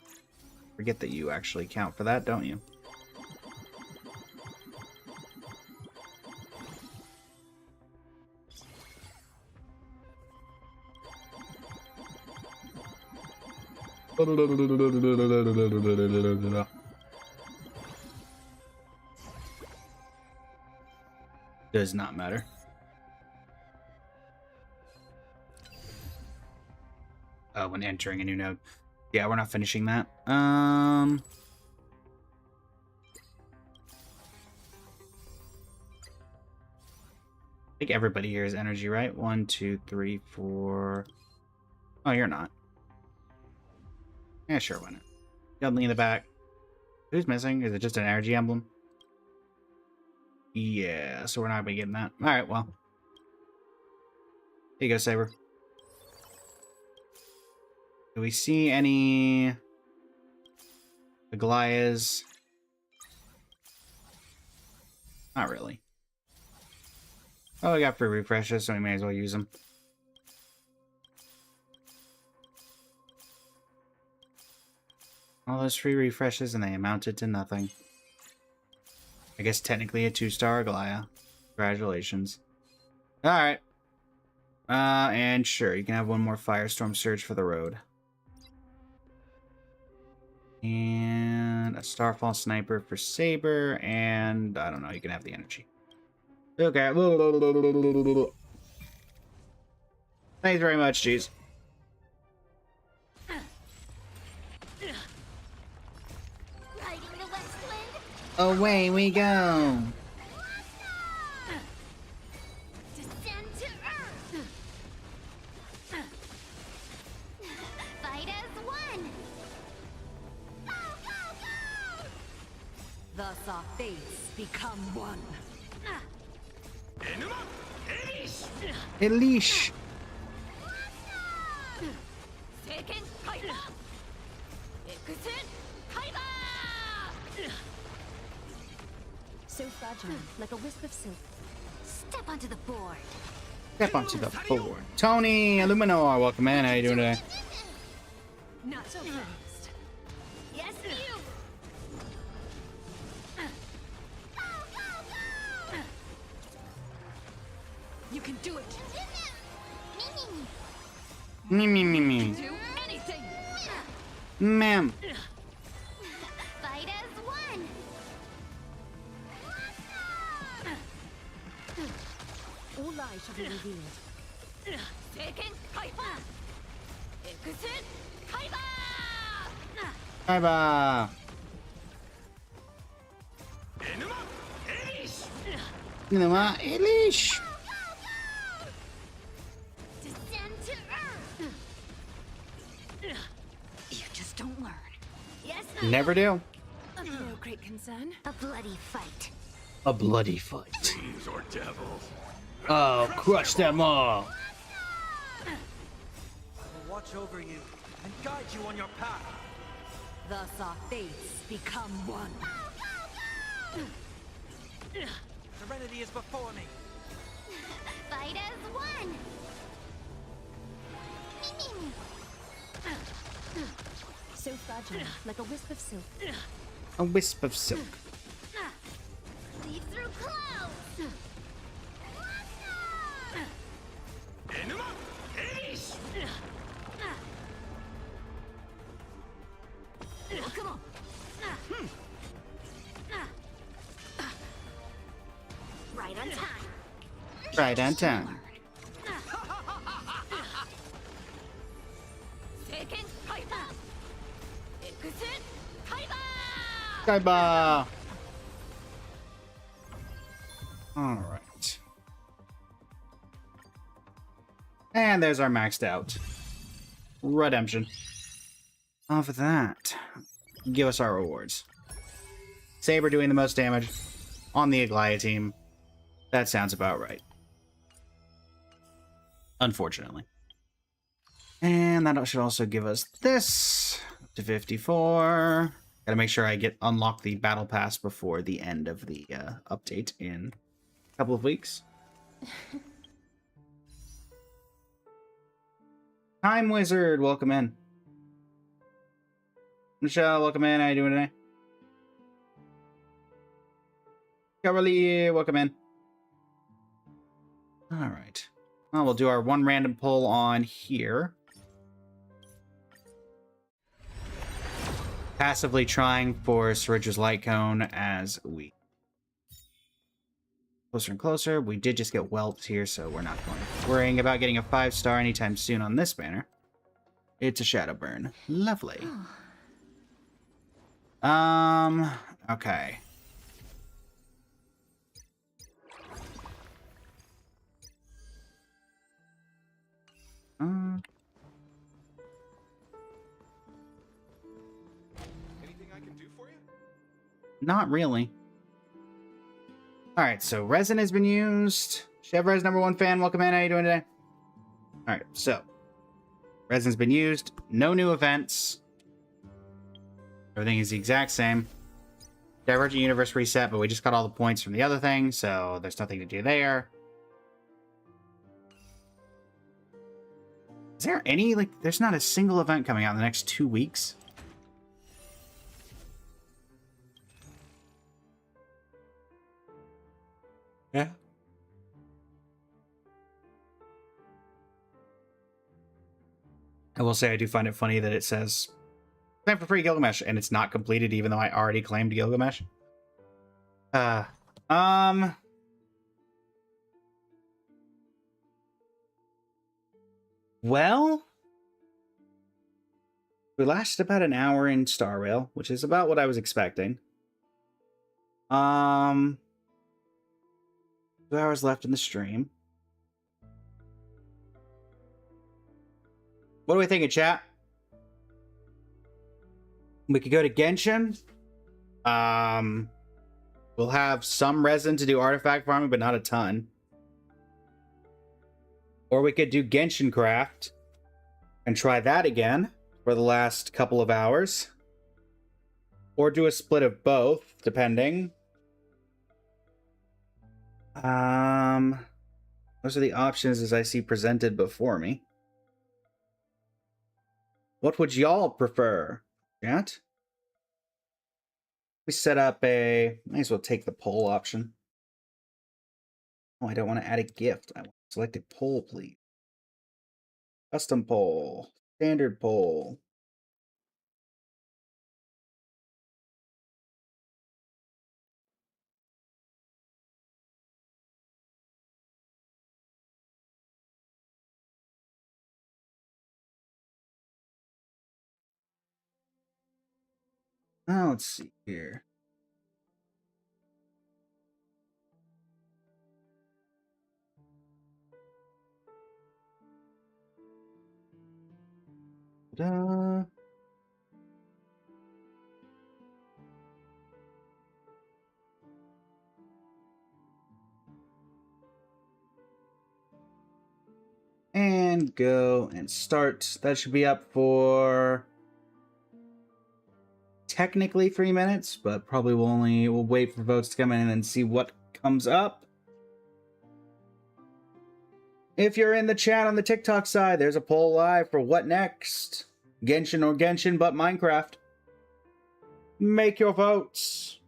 Forget that you actually count for that, don't you? Does not matter. Oh, when entering a new node. Yeah, we're not finishing that. I think everybody here is energy, right? 1, 2, 3, 4. Oh, you're not. Yeah, sure, why not? Dudley in the back. Who's missing? Is it just an energy emblem? Yeah, so we're not gonna be getting that. Alright, well. Here you go, Saber. Do we see any Aglayas? Not really. Oh, we got free refreshes, so we may as well use them. All those free refreshes and they amounted to nothing. I guess technically a 2-star Aglaya. Congratulations. Alright. And sure, you can have one more Firestorm Surge for the road. And a Starfall Sniper for Saber, and I don't know, you can have the energy. Okay. Thanks very much, jeez. Riding the west wind. Away we go. Descend to earth. Fight as one. Go, go, go! Thus our fates become one. Enuma Elish! Elish. Seiken Kaiba! Ikusen Kaiba! So fragile, like a wisp of silk. Step onto the board. Step onto the board. Tony Illuminor, welcome in. How you doing today? Not so fast. Yes, you! Go, go, go! You can do it. Me. Do anything. Ma'am. Fight as one. All lies shall be revealed. Seiken Kaiba! Ikusen Kaiba! Bye-bye. Enuma Elish! Illuminor, Elish. Descend to earth. You just don't learn. Yes, Never do. No great concern. a bloody fight. A bloody fight. Fiends or devils? Oh, crush them all. I will watch over you and guide you on your path. Thus our fates become one. Serenity is before me. Fight as one. So fragile, like a wisp of silk. A wisp of silk. Leave through clouds. Enuma Elish! Come on. Right on time. Right on time. Seiken Kaiba! Ikusen Kaiba! Bye-bye. Alright. And there's our maxed out redemption. Off of that, give us our rewards. Saber doing the most damage on the Aglaya team. That sounds about right. Unfortunately. And that should also give us this up to 54. Gotta make sure I unlock the battle pass before the end of the update in a couple of weeks. Time Wizard, welcome in. Michelle, welcome in. How you doing today? Carolee, welcome in. All right. Well, we'll do our one random pull on here. passively trying for Syringe's light cone as we closer and closer. We did just get whelped here, so we're not worrying about getting a 5-star anytime soon on this banner. It's a shadow burn. Lovely. Okay. Anything I can do for you? Not really. Alright, so resin has been used. Chevrez, #1 fan, welcome in. How you doing today? Alright, so resin's been used. No new events. Everything is the exact same. Divergent Universe reset, but we just got all the points from the other thing, so there's nothing to do there. Is there any, like, there's not a single event coming out in the next 2 weeks? Yeah. I will say I do find it funny that it says time for free Gilgamesh, and it's not completed even though I already claimed Gilgamesh. Well, we lasted about an hour in Star Rail, which is about what I was expecting. 2 hours left in the stream. What are we thinking, chat? We could go to Genshin. We'll have some resin to do artifact farming, but not a ton. Or we could do Genshin Craft and try that again for the last couple of hours. Or do a split of both, depending. Those are the options as I see presented before me. What would y'all prefer, chat? We set up a... Might as well take the poll option. Oh, I don't want to add a gift. I want to select a poll, please. Custom poll. Standard poll. Now let's see here. Ta-da. And go and start. That should be up for technically 3 minutes, but probably we'll wait for votes to come in and then see what comes up. If you're in the chat on the TikTok side, there's a poll live for what next? Genshin or Genshin, but Minecraft. Make your votes.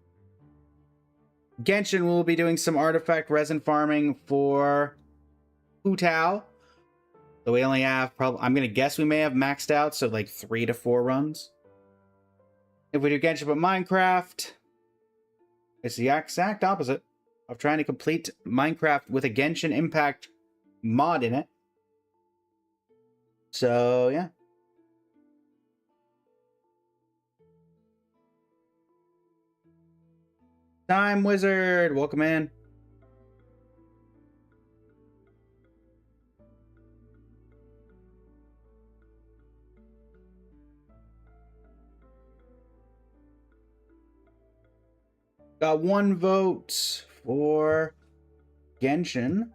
Genshin will be doing some artifact resin farming for Hu Tao. So we only have probably, I'm going to guess we may have maxed out, so like 3 to 4 runs. If we do Genshin but Minecraft, it's the exact opposite of trying to complete Minecraft with a Genshin Impact mod in it. So, yeah. Time Wizard, welcome in. Got 1 vote for Genshin.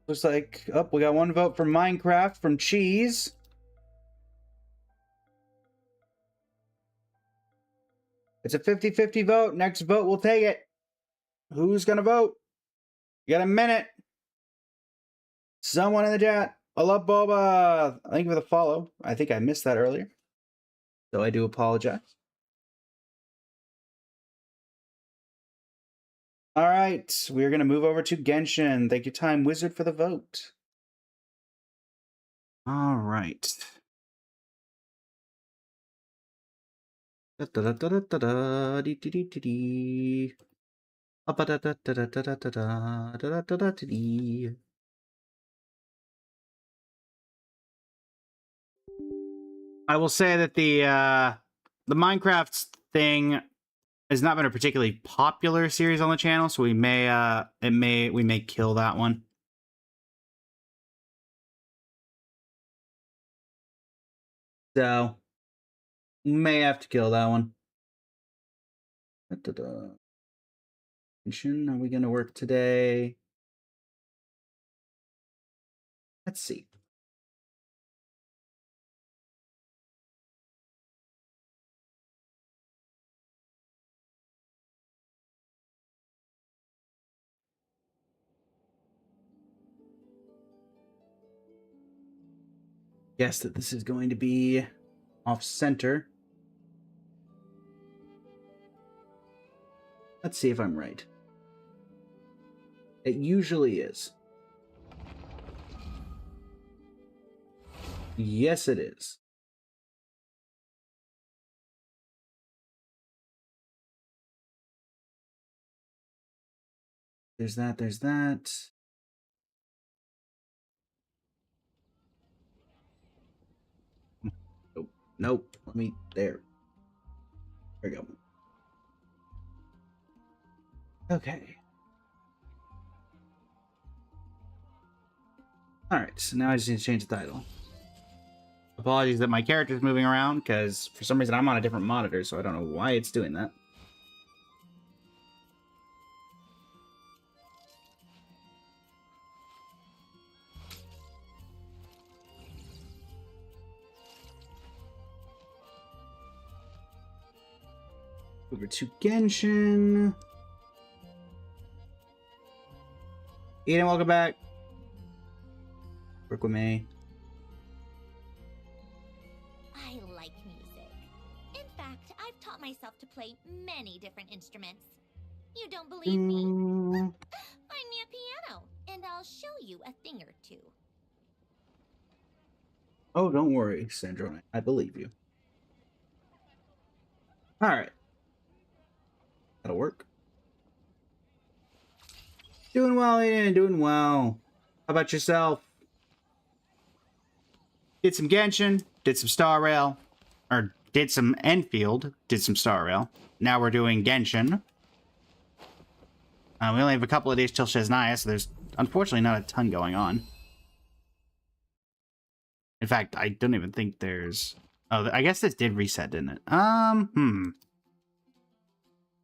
Looks like, oh, we got 1 vote for Minecraft from Cheese. It's a 50-50 vote. Next vote, we'll take it. Who's gonna vote? You got a minute. Someone in the chat. I love Boba. Thank you for the follow. I think I missed that earlier, so I do apologize. All right, we're gonna move over to Genshin. Thank you, Time Wizard, for the vote. All right. I will say that the Minecraft thing has not been a particularly popular series on the channel, so we may kill that one. So may have to kill that one. Are we gonna work today? Let's see. Guess that this is going to be off center. Let's see if I'm right. It usually is. Yes, it is. There's that, there's that. Nope, nope. Let me, there. There we go. Okay. Alright, so now I just need to change the title. Apologies that my character's moving around, because for some reason I'm on a different monitor, so I don't know why it's doing that. Over to Genshin. Eden, welcome back. Work with me. I like music. In fact, I've taught myself to play many different instruments. You don't believe me? Find me a piano, and I'll show you a thing or two. Oh, don't worry, Sandro. I believe you. Alright. That'll work. Doing well, Eden. Doing well. How about yourself? Did some Genshin. Did some Star Rail. Or did some Enfield. Did some Star Rail. Now we're doing Genshin. We only have a couple of days till Shesnaya, so there's unfortunately not a ton going on. In fact, I don't even think there's... Oh, I guess this did reset, didn't it?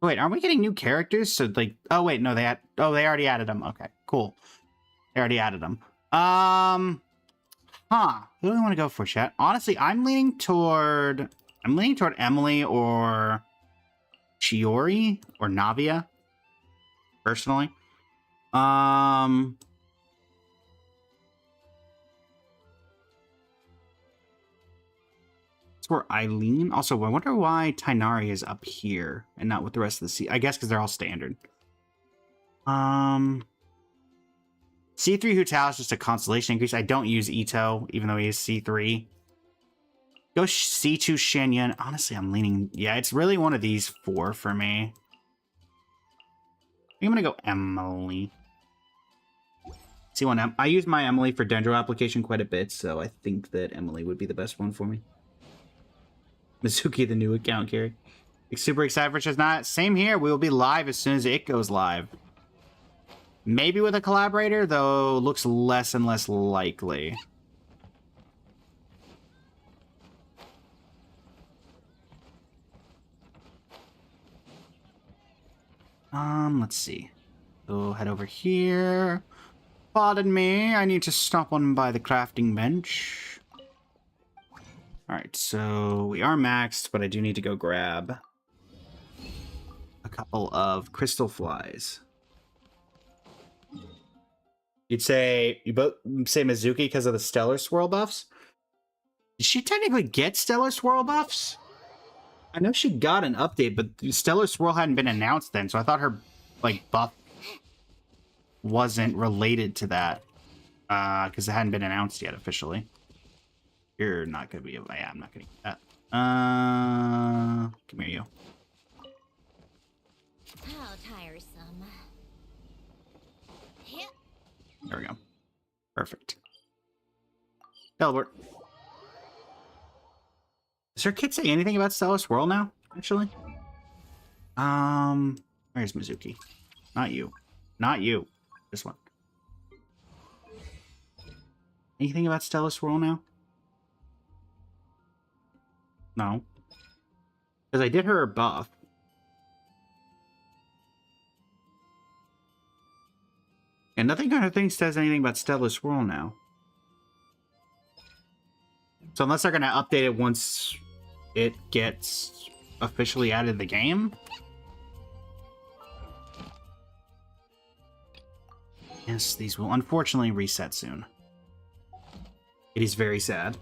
Wait, aren't we getting new characters? So, like... Oh, wait, no, they already added them. Okay, cool. They already added them. Huh. Who do I want to go for, chat? Honestly, I'm leaning toward Emily or Chiori or Navia. Personally. For Eileen. Also, I wonder why Tighnari is up here and not with the rest of the sea. I guess because they're all standard. C3 Hutao is just a constellation increase. I don't use Ito, even though he is C3. Go C2 Shanyan. Honestly, I'm leaning... Yeah, it's really one of these four for me. I'm gonna go Emily. C1 I use my Emily for Dendro application quite a bit, so I think that Emily would be the best one for me. Mizuki, the new account carry. Super excited for Shesnaya. Same here. We will be live as soon as it goes live. Maybe with a collaborator, though looks less and less likely. Let's see. So head over here. Pardon me, I need to stop on by the crafting bench. Alright, so we are maxed, but I do need to go grab a couple of crystal flies. You both say Mizuki because of the Stellar Swirl buffs? Did she technically get Stellar Swirl buffs? I know she got an update, but Stellar Swirl hadn't been announced then, so I thought her like buff wasn't related to that because it hadn't been announced yet officially. You're not gonna be able. Yeah, I'm not gonna get that. Come here, you. How tiresome. Yep. There we go. Perfect. Teleport. Does her kid say anything about Stellar Swirl now? Actually, where's Mizuki? Not you. Not you. This one. Anything about Stellar Swirl now? No. Because I did her a buff. And nothing kind of thing says anything about Stellar Swirl now. So unless they're going to update it once it gets officially added to the game. Yes, these will unfortunately reset soon. It is very sad.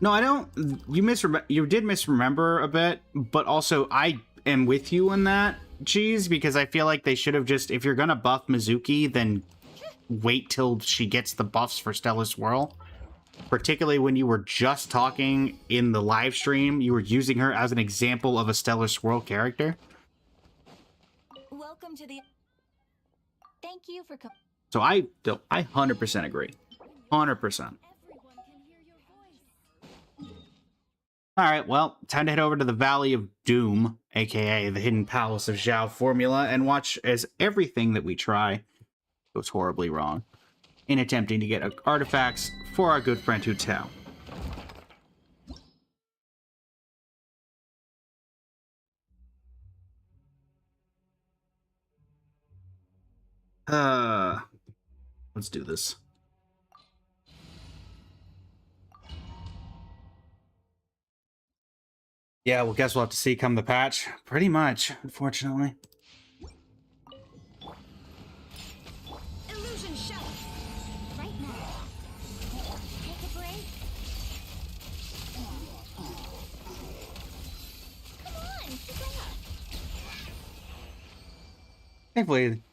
No, I don't. You did misremember a bit, but also I am with you on that, Cheese, because I feel like they should have just, if you're gonna buff Mizuki, then wait till she gets the buffs for Stellar Swirl. Particularly when you were just talking in the live stream, you were using her as an example of a Stellar Swirl character. Welcome to the... Thank you for coming. So I 100% agree. 100%. Alright, well, time to head over to the Valley of Doom, aka the Hidden Palace of Zhao Formula, and watch as everything that we try goes horribly wrong in attempting to get artifacts for our good friend Hu Tao. Let's do this. Yeah, well, guess we'll have to see come the patch. Pretty much, unfortunately. Illusion shell. Right now. Take a break. Come on, pick up. Thankfully,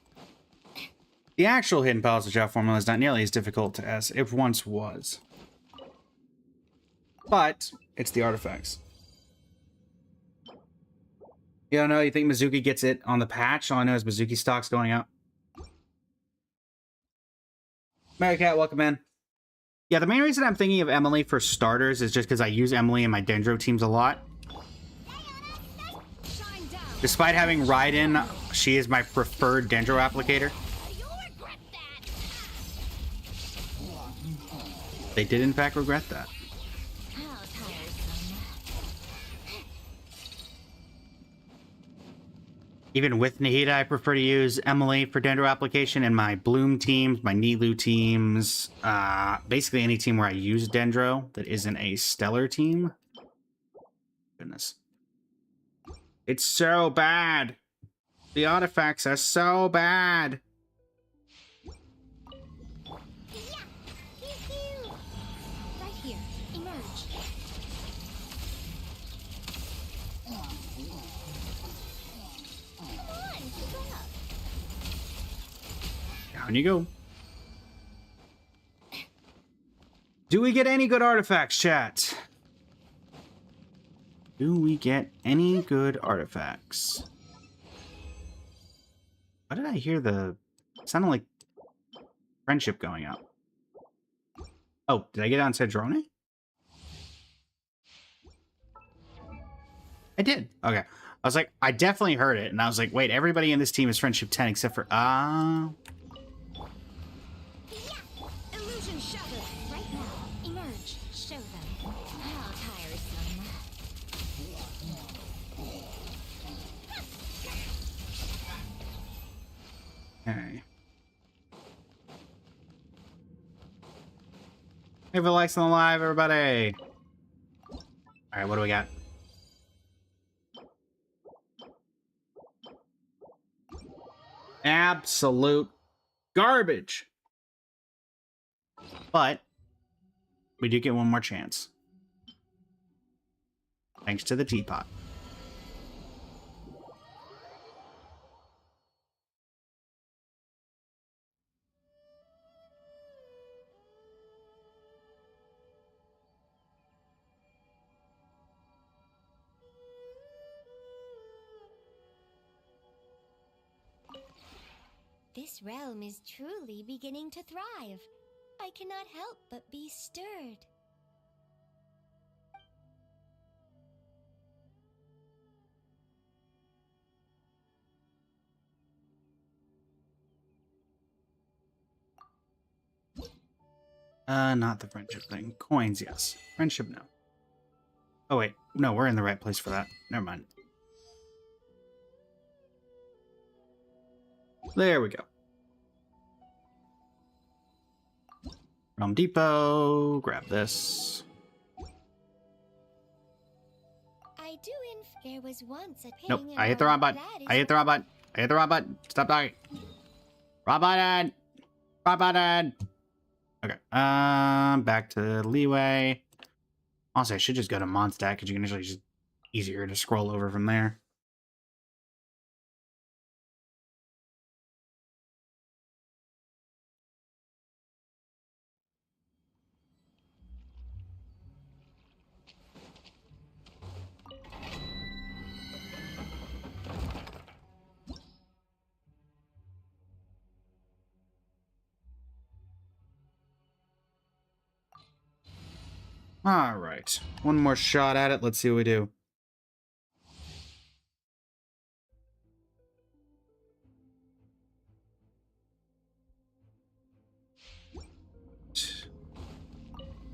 the actual Hidden Palace of Zhao Formula is not nearly as difficult as it once was. But it's the artifacts. You don't know? You think Mizuki gets it on the patch? All I know is Mizuki stock's going up. Mary Cat, welcome in. Yeah, the main reason I'm thinking of Emily for starters is just because I use Emily in my Dendro teams a lot. Despite having Raiden, she is my preferred Dendro applicator. You'll regret that. They did in fact regret that. How tiresome. Even with Nahida, I prefer to use Emily for Dendro application in my Bloom teams, my Nilou teams, basically any team where I use Dendro that isn't a stellar team. Goodness. It's so bad. The artifacts are so bad. Yeah. Pew-pew. Right here. Emerge. Come on, pick up. Down you go. Do we get any good artifacts, chat? Do we get any good artifacts? Why did I hear the... It sounded like friendship going up. Oh, did I get on Cedrone? I did. Okay. I was like, I definitely heard it. And I was like, wait, everybody in this team is friendship 10 except for... Illusion shattered. Right now. Emerge. Show them. How tiresome. Okay. Hey, for likes on the live, everybody. All right, what do we got? Absolute garbage. But we do get one more chance. Thanks to the teapot. This realm is truly beginning to thrive. I cannot help but be stirred. Not the friendship thing. Coins, yes. Friendship, no. Oh, wait. No, we're in the right place for that. Never mind. There we go. Realm Depot. Grab this. I do there was once a Nope, painting I hit the wrong button. I hit the wrong button. I hit the wrong button. Stop talking. Wrong button. Wrong button. Okay. Back to Leeway. Also, I should just go to Mondstadt because you can usually just easier to scroll over from there. All right. One more shot at it. Let's see what we do.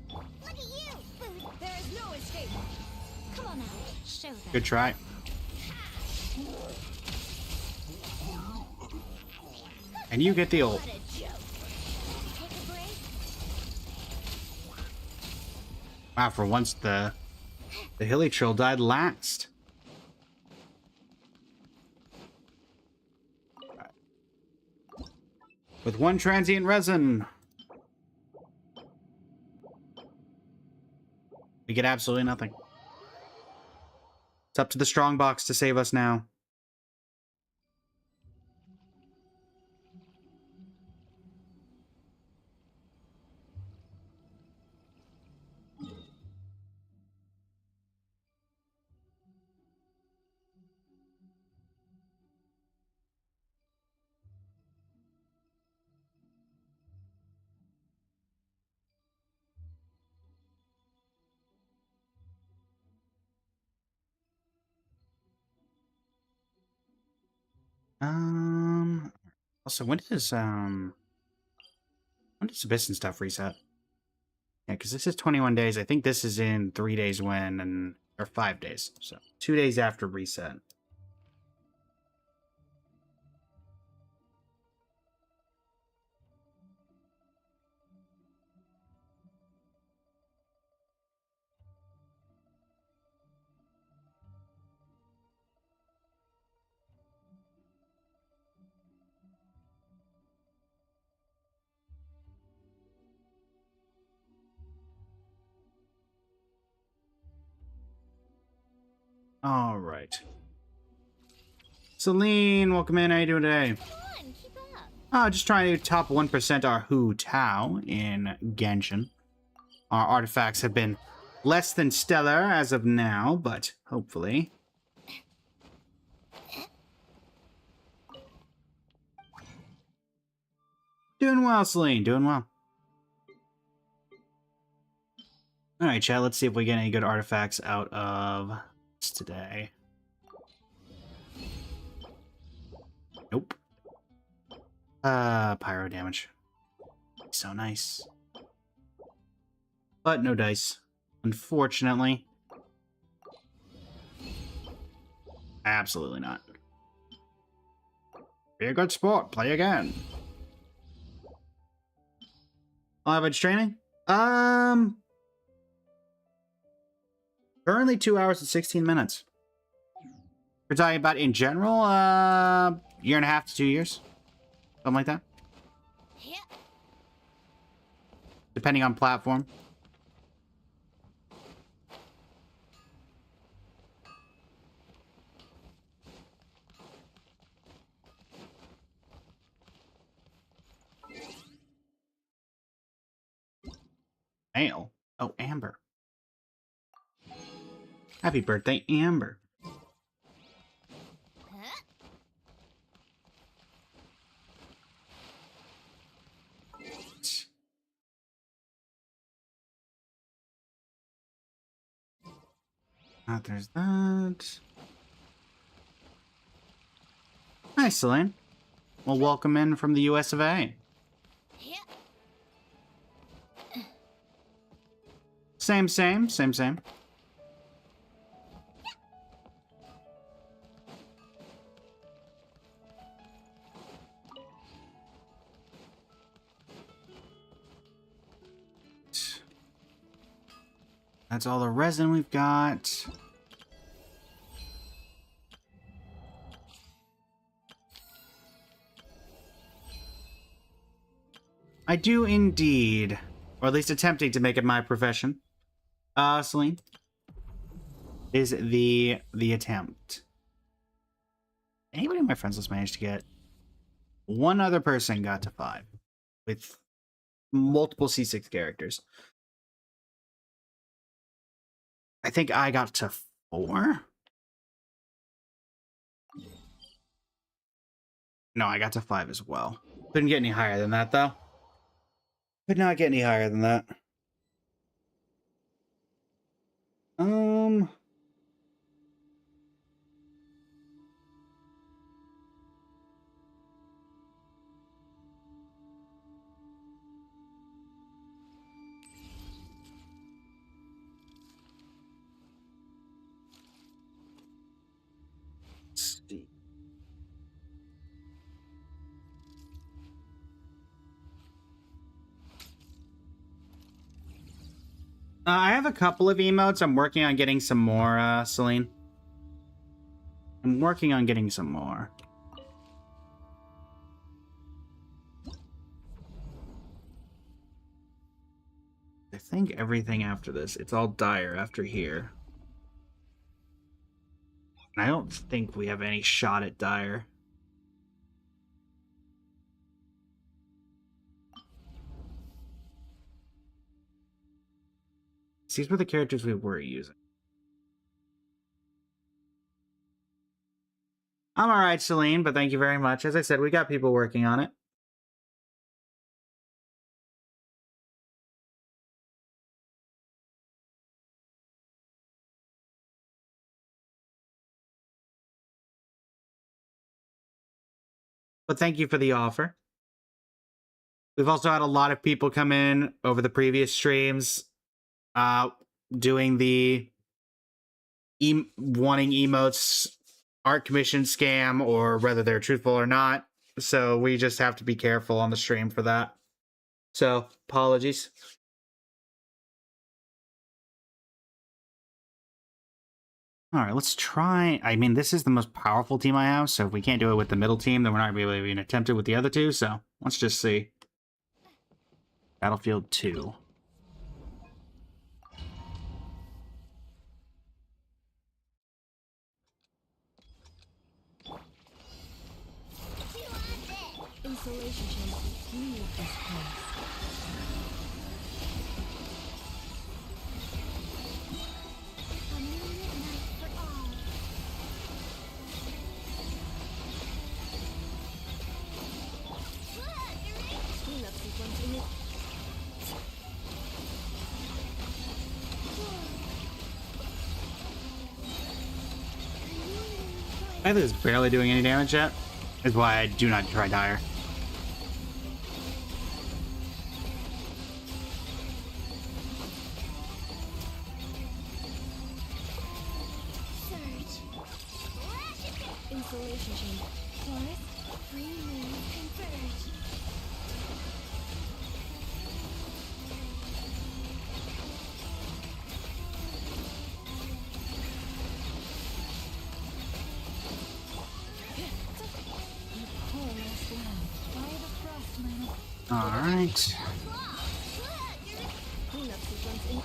Look at you! There is no escape. Come on now, show them. Good try. And you get the ult. What a joke. Take a break. Wow, for once the Hilichurl died last. With one transient resin. We get absolutely nothing. It's up to the strong box to save us now. Also, when does Abyss and stuff reset? Yeah, because this is 21 days. I think this is in 3 days when, and or 5 days. So 2 days after reset. All right. Celine, welcome in. How you doing today? Come on, keep up. Oh, just trying to top 1% our Hu Tao in Genshin. Our artifacts have been less than stellar as of now, but hopefully. Doing well, Celine. Doing well. Alright, chat. Let's see if we get any good artifacts out of this today. Nope. Pyro damage. So nice. But no dice. Unfortunately. Absolutely not. Be a good sport. Play again. Live training? Currently 2 hours and 16 minutes. We're talking about in general, year and a half to 2 years. Something like that. Yeah. Depending on platform. Mail? Oh, Amber. Happy birthday, Amber. Huh? There's that. Hi, Celine. Well, welcome in from the US of A. Yeah. Same. That's all the resin we've got. I do indeed. Or at least attempting to make it my profession. Celine. Is the attempt. Anybody on my friends list managed to get? One other person got to 5. With multiple C6 characters. I think I got to 4. No, I got to 5 as well. Couldn't get any higher than that, though. Could not get any higher than that. Let's see. I have a couple of emotes. I'm working on getting some more, Celine. I'm working on getting some more. I think everything after this, it's all dire after here. I don't think we have any shot at dire. These were the characters we were using. I'm alright, Celine, but thank you very much. As I said, we got people working on it. But thank you for the offer. We've also had a lot of people come in over the previous streams doing the wanting emotes art commission scam, or whether they're truthful or not. So we just have to be careful on the stream for that. So apologies. All right, let's try. I mean, this is the most powerful team I have, so if we can't do it with the middle team, then we're not going to be able to even attempt it with the other two. So let's just see. Battlefield 2. Insulation chamber. Leave this place. A moonlit night for all. Cleanup sequence in it. I think it's barely doing any damage yet. Is why I do not try dire. Surge. Insulation chamber. Forest. Free moon. Converge. All right. Cleanup sequence in.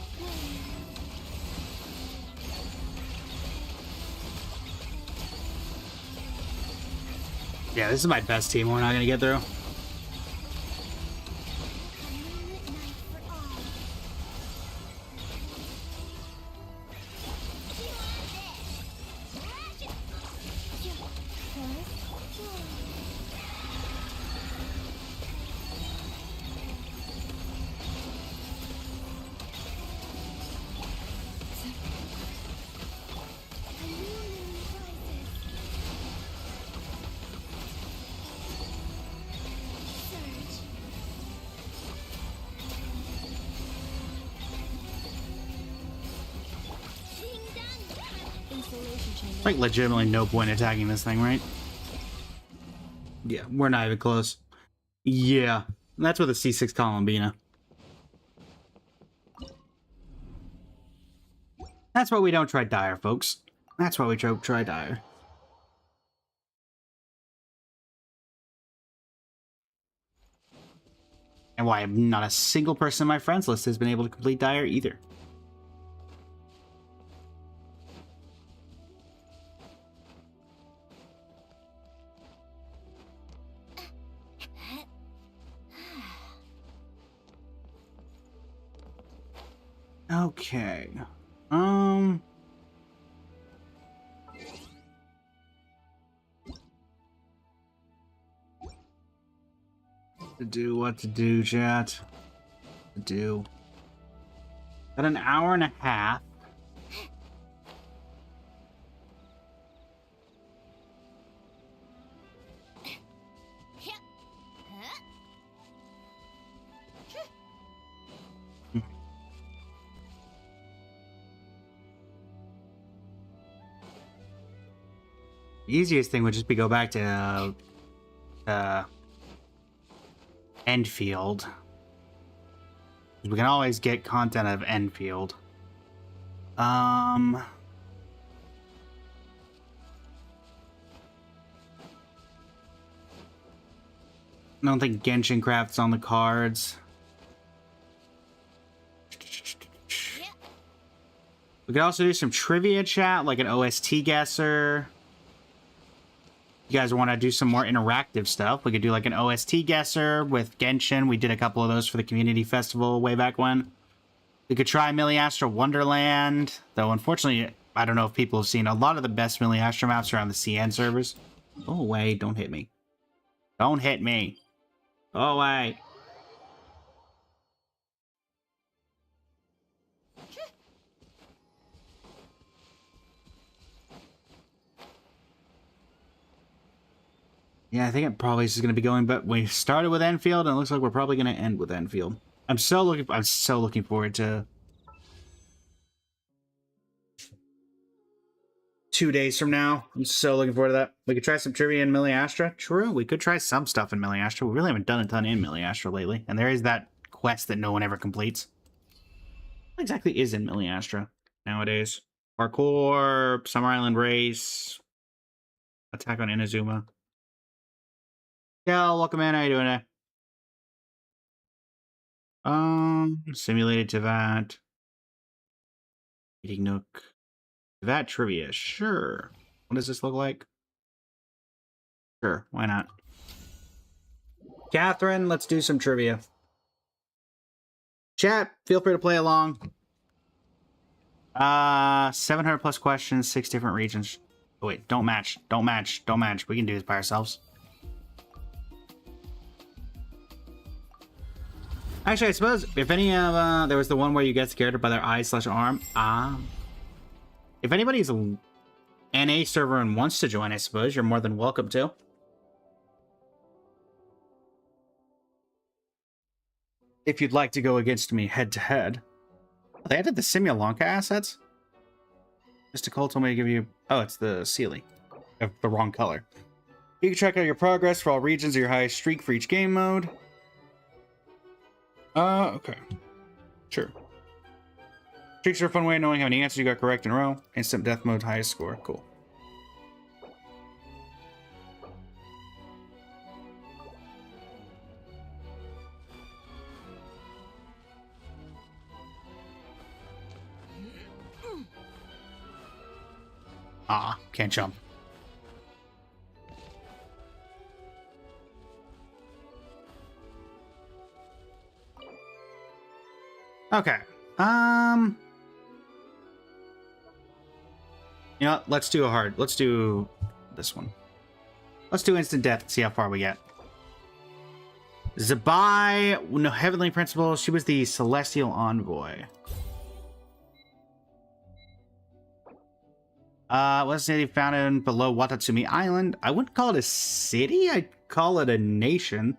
Yeah, this is my best team. We're not gonna get through. A moonlit night for all. isolation chamber. Like, legitimately no point attacking this thing, right? Yeah, we're not even close. Yeah, that's with a C6 Columbina. That's why we don't try Dire, folks. That's why we don't try Dire. And why not a single person in my friends list has been able to complete Dire either. Okay. What to do, chat? To do. Got an hour and a half. The easiest thing would just be go back to Enfield. We can always get content out of Enfield. I don't think Genshin Craft's on the cards. We could also do some trivia chat, like an OST guesser. You guys want to do some more interactive stuff, we could do like an OST guesser with Genshin. We did a couple of those for the community festival way back when. We could try Milliastra Wonderland, though unfortunately, I don't know if people have seen a lot of the best Milliastra maps are on the CN servers. Go away, don't hit me. Don't hit me. Go away. Yeah, I think it probably is going to be going, but we started with Enfield, and it looks like we're probably going to end with Enfield. I'm so looking forward to 2 days from now. I'm so looking forward to that. We could try some trivia in Milliastra. True, we could try some stuff in Milliastra. We really haven't done a ton in Milliastra lately, and there is that quest that no one ever completes. What exactly is in Milliastra nowadays? Parkour, Summer Island Race, Attack on Inazuma. Yeah, welcome in. How you doing today? Simulated Teyvat. Eating Nook. Teyvat trivia. Sure. What does this look like? Sure, why not? Catherine, let's do some trivia. Chat, feel free to play along. 700 plus questions, 6 different regions. Oh, wait, don't match. Don't match. Don't match. We can do this by ourselves. Actually, I suppose if any of there was the one where you get scared by their eye/arm. If anybody's an NA server and wants to join, I suppose you're more than welcome to. If you'd like to go against me head to head. Oh, they added the Simulanka assets. Mr. Cole told me to give you. Oh, it's the Sealy, the wrong color. You can check out your progress for all regions of your highest streak for each game mode. Okay. Sure. Streaks are a fun way of knowing how many answers you got correct in a row. Instant death mode, highest score. Cool. Can't jump. Okay. You know what? Let's do this one. Let's do instant death and see how far we get. Zabai, no, Heavenly Principle. She was the Celestial Envoy. What's the city founded below Watatsumi Island? I wouldn't call it a city. I'd call it a nation.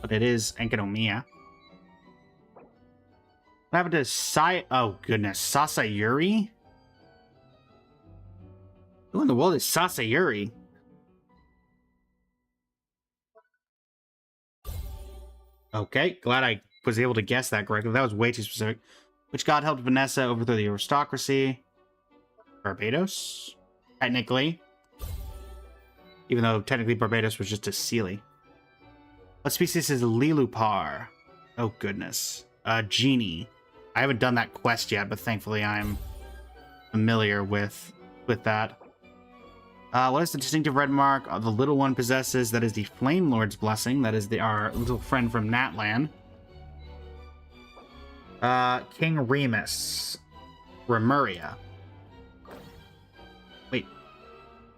But it is Enkanomiya. What happened to oh goodness, Sasayuri? Who in the world is Sasayuri? Okay, glad I was able to guess that correctly. That was way too specific. Which god helped Vanessa overthrow the aristocracy? Barbados? Technically. Even though technically Barbados was just a Sealy. What species is Lilupar? Oh goodness. Genie. I haven't done that quest yet, but thankfully I'm familiar with that. What is the distinctive red mark the little one possesses? That is the Flame Lord's Blessing. That is our little friend from Natlan. King Remus. Remuria. Wait.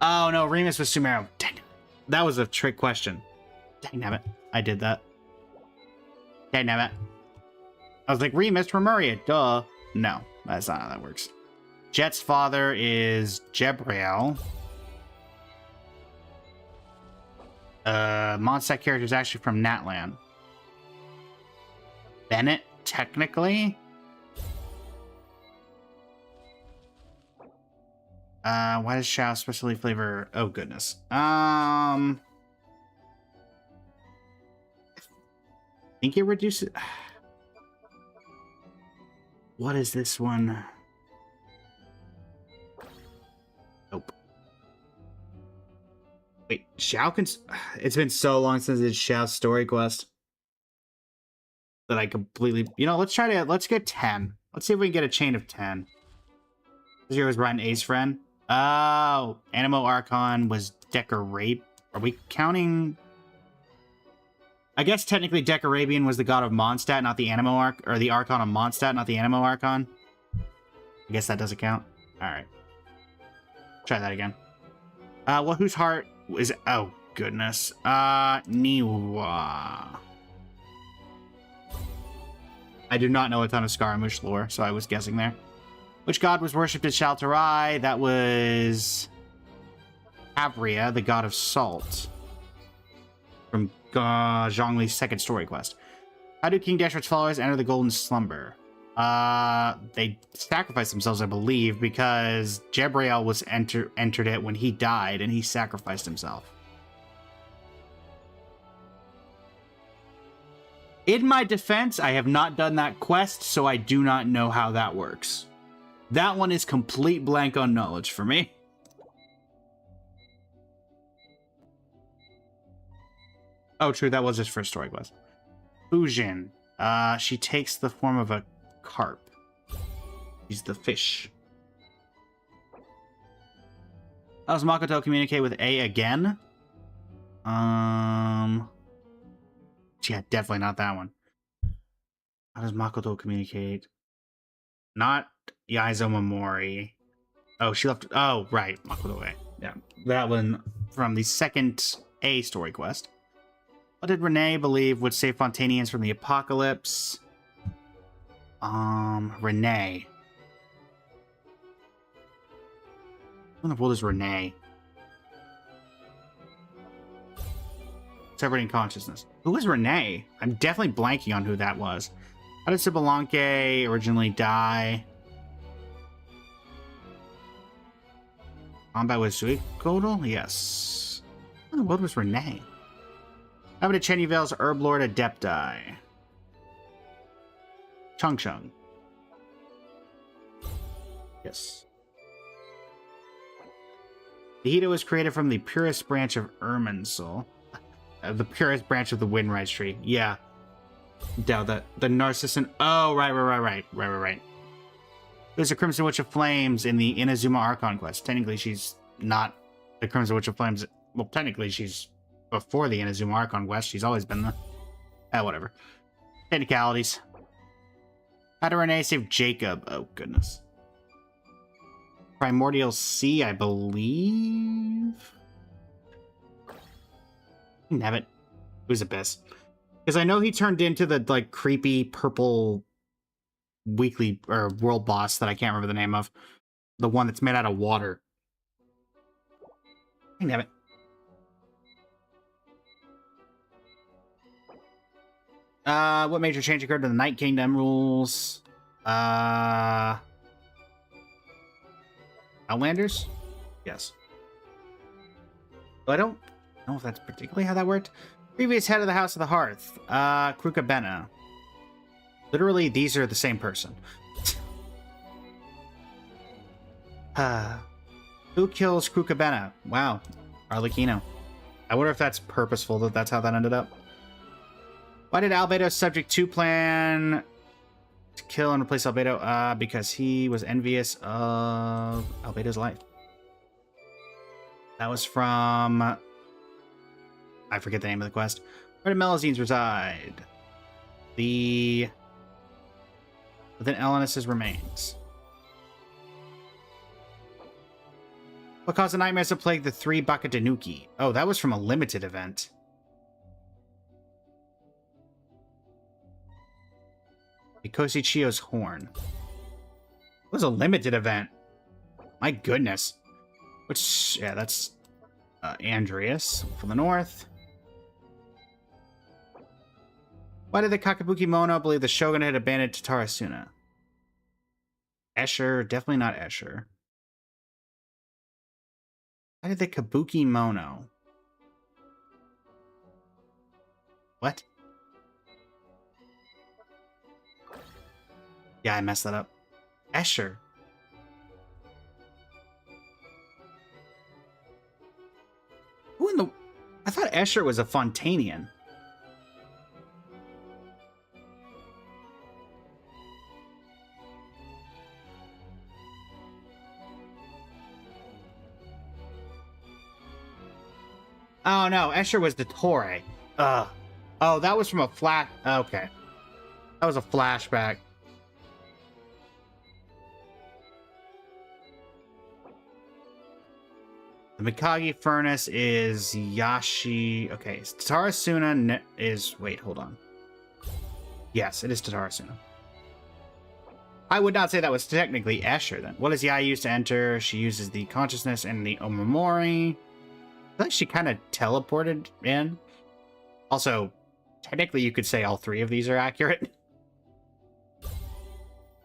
Oh no, Remus was Sumeru. Dang it. That was a trick question. Dang it. I did that. Dang it. I was like, Remus, Remuria. Duh. No, that's not how that works. Jet's father is Jebriel. Mondstadt character is actually from Natlan. Bennett, technically. Why does Shao specially flavor? Oh goodness. I think it reduces. What is this one? Nope. Wait, Shao can... It's been so long since it's Shao's story quest that I completely... You know, let's get 10. Let's see if we can get a chain of 10. This year was Ryan A's friend. Oh, Animo Archon was Decarabian. Are we counting... I guess technically Decarabian was the god of Mondstadt, not the Animo Archon, or the Archon of Mondstadt, not the Animo Archon. I guess that doesn't count. Alright. Try that again. Well, whose heart is... Oh, goodness. Niwa. I do not know a ton of Scaramouche lore, so I was guessing there. Which god was worshipped at Shaltarai? That was... Avria, the god of salt. From Zhongli's second story quest. How do King Deshret's followers enter the Golden Slumber? They sacrificed themselves, I believe, because Jebriel was entered it when he died, and he sacrificed himself. In my defense, I have not done that quest, so I do not know how that works. That one is complete blank on knowledge for me. Oh, true, that was his first story quest. Fujin. She takes the form of a carp. She's the fish. How does Makoto communicate with A again? Yeah, definitely not that one. How does Makoto communicate? Not Yaizo Momori. Oh, she left... Oh, right. Makoto A. Yeah, that one from the second A story quest. What did Renee believe would save Fontanians from the apocalypse? Renee. Who in the world is Renee? Separating consciousness. Who is Renee? I'm definitely blanking on who that was. How did Sibilanke originally die? Combat with Suikotal? Yes. Who in the world was Renee? How about Chenny Vale's Herb Lord Adepti? Chung Chung. Yes. The Hito was created from the purest branch of Irminsul. The purest branch of the Windrise tree. Yeah. Doubt that. The Narcissan... Oh, right. There's a Crimson Witch of Flames in the Inazuma Archon quest. Technically, she's not the Crimson Witch of Flames. Well, technically, she's before the Inazuma Archon quest. She's always been the... whatever. Technicalities. How did Renee save Jacob? Oh, goodness. Primordial Sea, I believe? Nabbit. Who's the best? Because I know he turned into the, like, creepy purple weekly, or world boss that I can't remember the name of. The one that's made out of water. Nabbit. What major change occurred to the Night Kingdom rules? Outlanders? Yes. I don't know if that's particularly how that worked. Previous head of the House of the Hearth, Kruka Bena. Literally, these are the same person. Who kills Kruka Bena? Wow, Arlecchino. I wonder if that's purposeful, that's how that ended up. Why did Albedo's Subject 2 plan to kill and replace Albedo? Because he was envious of Albedo's life. That was from... I forget the name of the quest. Where do Melazines reside? Within Elenis's remains. What caused the nightmares to plague the 3 Bakadanuki? Oh, that was from a limited event. Mikoshi Chiyo's horn. It was a limited event. My goodness. Which, yeah, that's Andreas from the north. Why did the Kakabuki Mono believe the Shogun had abandoned Tatarasuna? Escher, definitely not Escher. Why did the Kabuki Mono? What? Yeah, I messed that up. Escher. Who in the... I thought Escher was a Fontanian. Oh no, Escher was the Torre. Oh, that was from a flash. Okay. That was a flashback. The Mikage Furnace is Yashi. Okay, Tatarasuna is... Wait, hold on. Yes, it is Tatarasuna. I would not say that was technically Escher then. What does Yai use to enter? She uses the consciousness and the Omamori. I feel like she kind of teleported in. Also, technically you could say all 3 of these are accurate.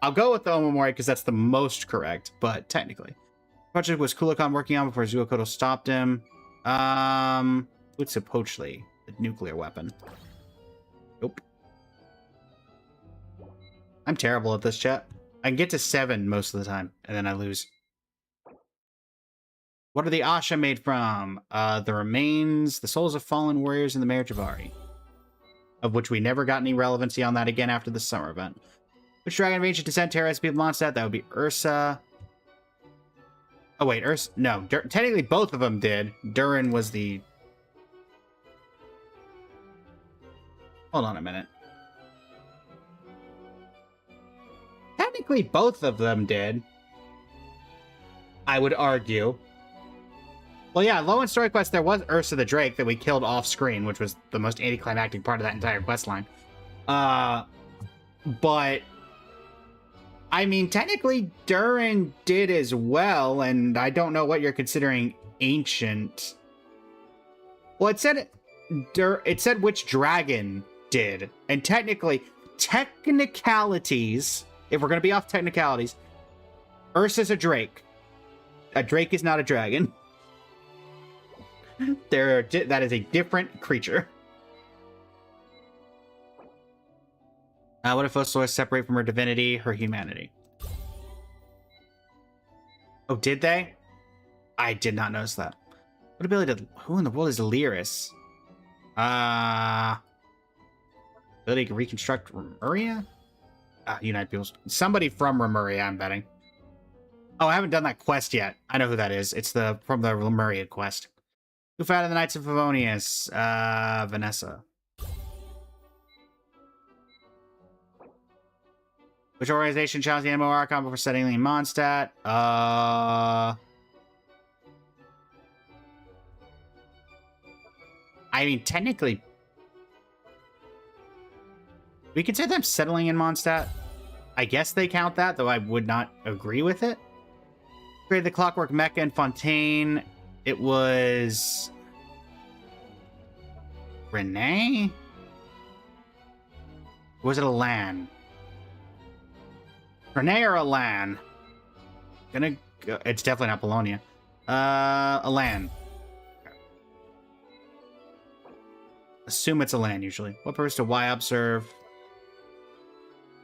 I'll go with the Omamori because that's the most correct, but technically. Project was Kulakan working on before Zuokoto stopped him. Utsupochli, the nuclear weapon. Nope. I'm terrible at this, chat. I can get to 7 most of the time, and then I lose. What are the Asha made from? The remains, the souls of fallen warriors, and the Mare Javari. Of which we never got any relevancy on that again after the summer event. Which dragon of ancient descent Terra has to be Mondstadt? That would be Ursa. Oh wait, Ursa... No, technically both of them did. Durin was the... Hold on a minute. Technically both of them did. I would argue. Well, yeah, low in story quest, there was Ursa the Drake that we killed off screen, which was the most anticlimactic part of that entire quest line. But I mean, technically Durin did as well, and I don't know what you're considering ancient. Well, it said which dragon did, and technicalities. If we're gonna be off technicalities, Ursa's a Drake. A Drake is not a dragon. That is a different creature. What if Osalis separate from her divinity, her humanity? Oh, did they? I did not notice that. What ability did... Who in the world is Lyris? Ability to reconstruct Remuria? Unite Peoples. Somebody from Remuria, I'm betting. Oh, I haven't done that quest yet. I know who that is. It's from the Lemuria quest. Who founded the Knights of Favonius? Vanessa. Which organization challenged the MO Archon before settling in Mondstadt? I mean, technically... We could say them settling in Mondstadt. I guess they count that, though I would not agree with it. Created the Clockwork Mecha in Fontaine. It was... Renee? Or was it Alan? Renee or Alan? Gonna go... It's definitely not Bologna. Alan. Assume it's a land, usually. What purpose do YOP serve?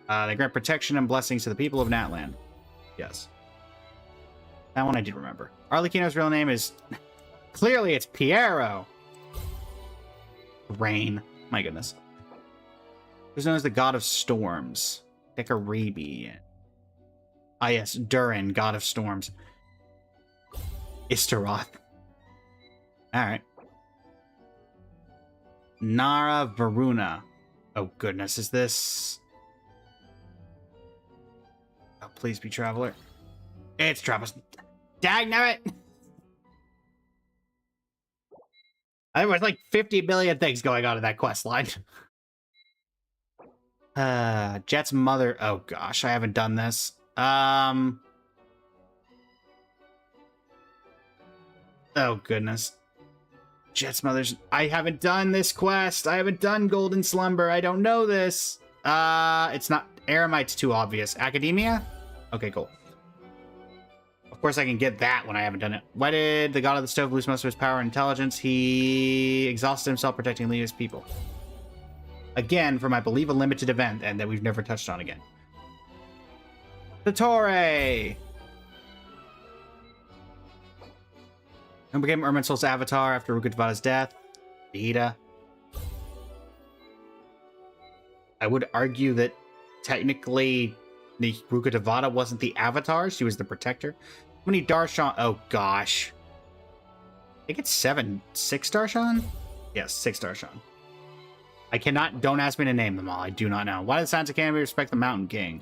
They grant protection and blessings to the people of Natland. Yes. That one I did remember. Arlecchino's real name is... Clearly it's Piero! Rain. My goodness. Who's known as the god of storms? Dekarabi. Ah yes, Durin, god of storms. Istaroth. Alright. Nara Varuna. Oh goodness, is this... Oh, please be Traveler. It's Travis. Dagnabbit! There was like 50 million things going on in that quest line. Jet's mother. Oh gosh, I haven't done this. Oh goodness. Jet's mother's. I haven't done this quest. I haven't done Golden Slumber. I don't know this. It's not. Aramite's too obvious. Academia? Okay, cool. Of course, I can get that when I haven't done it. Why did the god of the stove lose most of his power and intelligence? He exhausted himself protecting Leo's people. Again, from, I believe, a limited event, and that we've never touched on again. The Torre! Who became Irminsul's avatar after Rukkhadevata's death? Vegeta. I would argue that technically Rukkhadevata wasn't the avatar, she was the protector. How many Darshan? Oh gosh. I think it's 6 Darshan? Yes, 6 Darshan. I cannot, don't ask me to name them all. I do not know. Why do the Science Academy respect the Mountain King?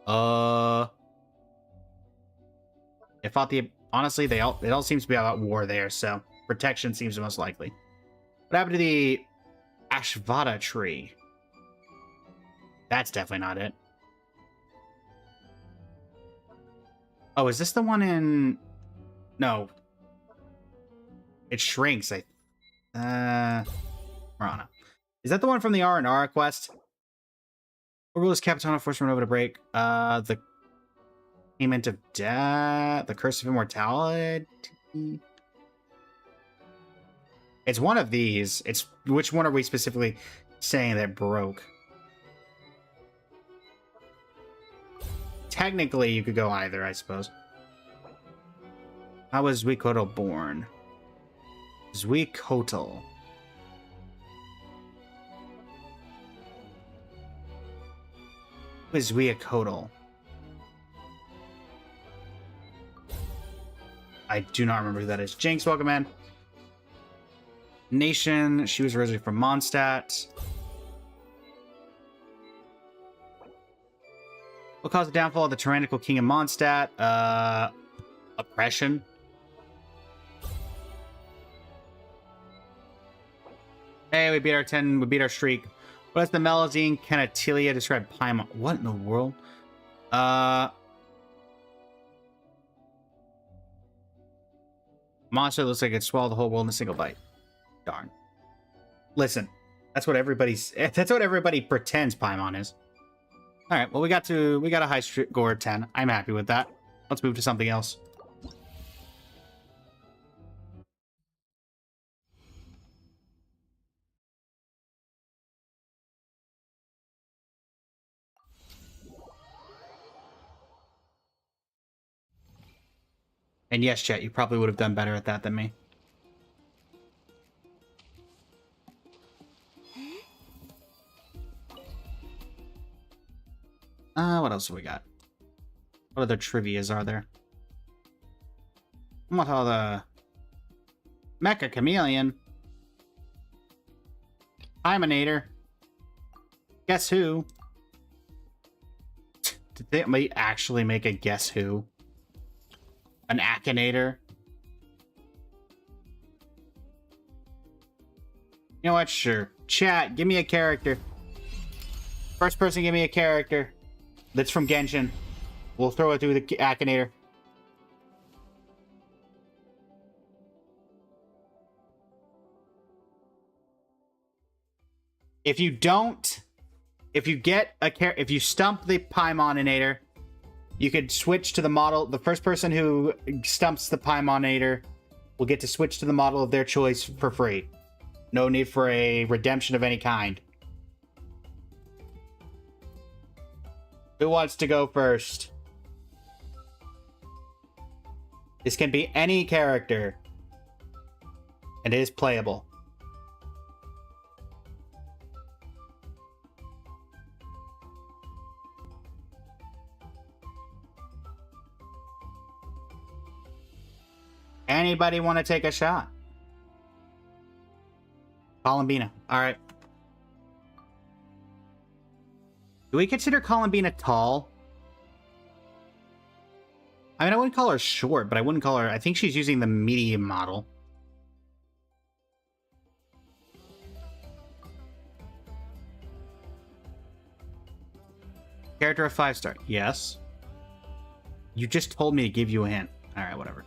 It fought the, honestly, it all seems to be about war there, so protection seems the most likely. What happened to the Ashvata tree? That's definitely not it. Oh, is this the one in... No. It shrinks, Marana. Is that the one from the R&R quest? What rule is Capitano forced Renova to break? The payment of death? The curse of immortality? It's one of these. It's which one are we specifically saying that broke? Technically, you could go either, I suppose. How was Zuikoatl born? Zuikoatl. Who is Zuikoatl? I do not remember who that is. Jinx, welcome in. Nation, she was originally from Mondstadt. What caused the downfall of the tyrannical king of Mondstadt? Oppression. Hey, we beat our streak. What does the Melazine Canatilia describe Paimon? What in the world? Monster looks like it swallowed the whole world in a single bite. Darn. Listen, that's what everybody pretends Paimon is. All right, well, we got a high score of 10. I'm happy with that. Let's move to something else. And yes, chat, you probably would have done better at that than me. What else have we got? What other trivias are there? What other... Mecha Chameleon. Hymenator. Guess who? Did they actually make a Guess Who? An Akinator? You know what? Sure. Chat, give me a character. First person, give me a character. That's from Genshin. We'll throw it through the Akinator. If you don't... If you stump the Paimoninator, you could switch to the model. The first person who stumps the Paimoninator will get to switch to the model of their choice for free. No need for a redemption of any kind. Who wants to go first? This can be any character. And it is playable. Anybody want to take a shot? Columbina. All right. Do we consider Columbina tall? I mean, I wouldn't call her short, but I wouldn't call her... I think she's using the medium model. Character of 5-star. Yes. You just told me to give you a hint. All right, whatever.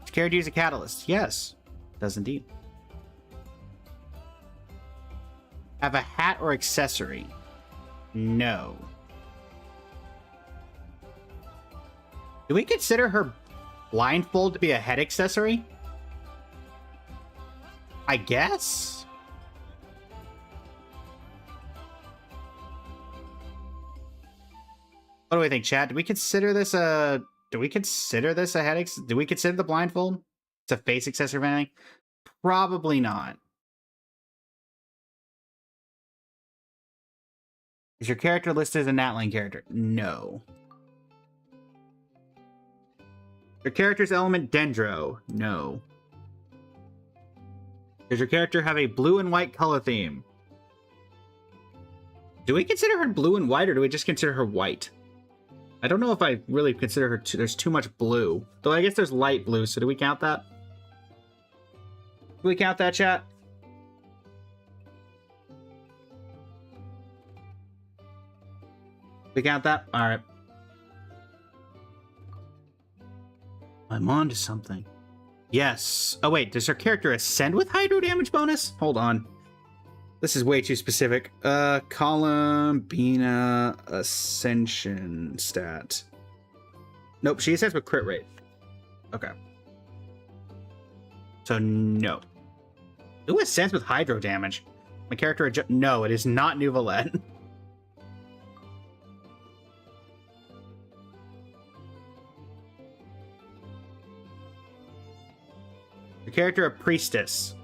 Does character use a catalyst? Yes. Does indeed. Have a hat or accessory? No. Do we consider her blindfold to be a head accessory? I guess? What do we think, chat? Do we consider this a... Do we consider this a head... Do we consider the blindfold? It's a face accessory or anything? Probably not. Is your character listed as a Natling character? No. Your character's element Dendro? No. Does your character have a blue and white color theme? Do we consider her blue and white, or do we just consider her white? I don't know if I really consider her... There's too much blue. Though I guess there's light blue, so do we count that? Do we count that, chat? We count that? Alright. I'm on to something. Yes. Oh, wait. Does her character ascend with hydro damage bonus? Hold on. This is way too specific. Columbina Ascension stat. Nope, she ascends with crit rate. Okay. So, no. Who ascends with hydro damage? My character... No, it is not Nuvalet. The character a priestess.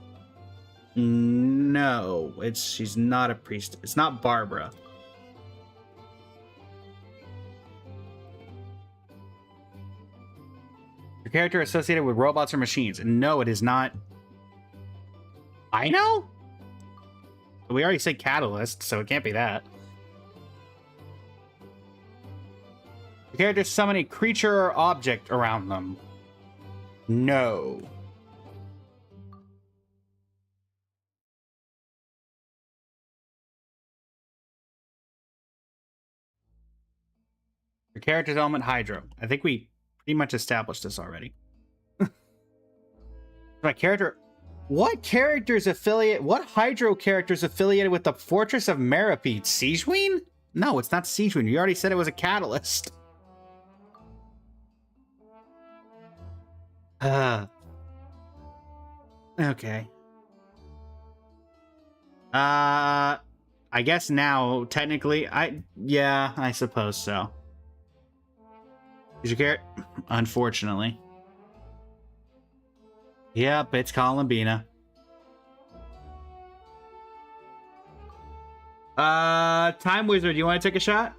No, she's not a priest. It's not Barbara. Your character associated with robots or machines. No, it is not. I know? We already said catalyst, so it can't be that. Your character summon a creature or object around them. No. Your character's element Hydro. I think we pretty much established this already. My character... What characters affiliate... What Hydro characters affiliated with the Fortress of Meripede? Siegeween? No, it's not Siegeween. You already said it was a catalyst. Okay. I guess now, technically, yeah, I suppose so. Is your character? Unfortunately. Yep, it's Columbina. Time Wizard, you want to take a shot?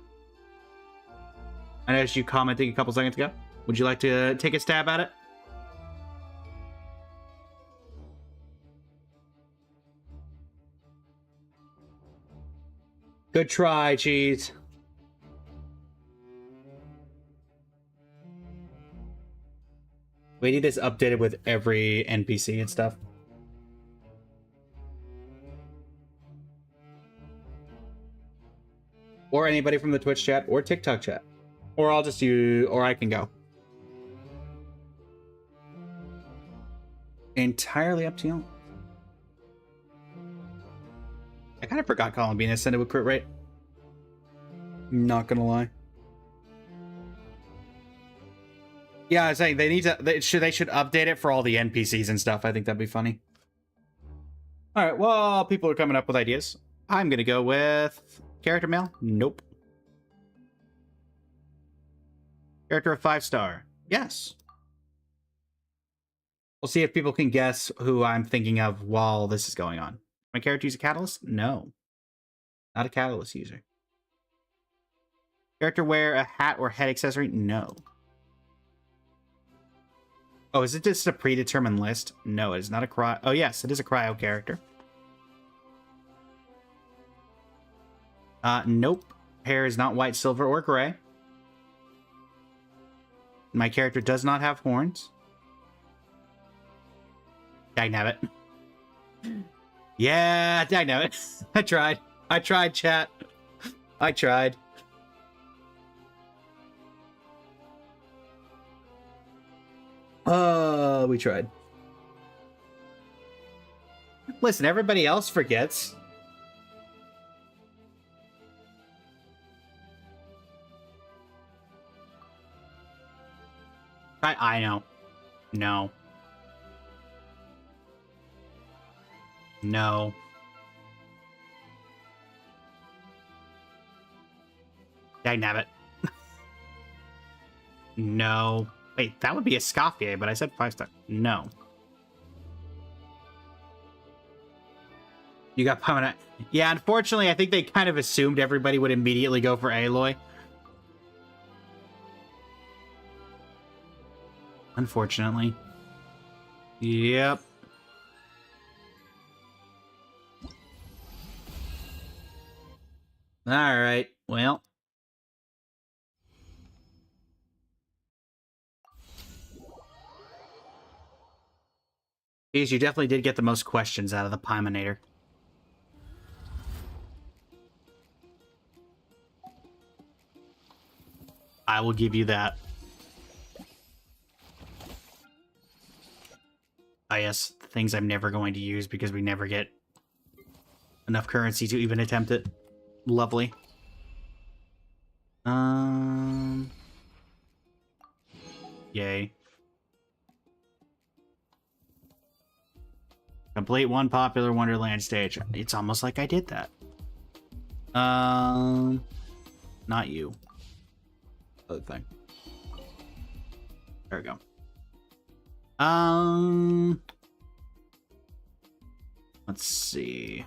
I noticed you commenting a couple seconds ago. Would you like to take a stab at it? Good try, Cheese. We need this updated with every NPC and stuff. Or anybody from the Twitch chat or TikTok chat. Or I'll just use, or I can go. Entirely up to you. I kind of forgot Columbina sent it with crit rate. Not gonna lie. Yeah, I was saying they need to. They should update it for all the NPCs and stuff. I think that'd be funny. All right, well, people are coming up with ideas. I'm going to go with character male. Nope. Character of 5-star. Yes. We'll see if people can guess who I'm thinking of while this is going on. My character use a catalyst? No. Not a catalyst user. Character wear a hat or head accessory? No. Oh, is it just a predetermined list? No, it is not a cryo. Oh, yes, it is a cryo character. Nope. Hair is not white, silver, or gray. My character does not have horns. Dagnabbit. Yeah, dagnabbit. I tried. I tried, chat. I tried. We tried. Listen, everybody else forgets. I know. No. No. Dagnabbit. No. Wait, that would be a Scoffier, but I said 5-star. No. You got Permanent. Yeah, unfortunately, I think they kind of assumed everybody would immediately go for Aloy. Unfortunately. Yep. Alright, well. Geez, you definitely did get the most questions out of the Paiminator. I will give you that. Ah, yes, things I'm never going to use because we never get enough currency to even attempt it. Lovely. Yay. Complete one popular Wonderland stage. It's almost like I did that. Not you. Other thing. There we go. Let's see.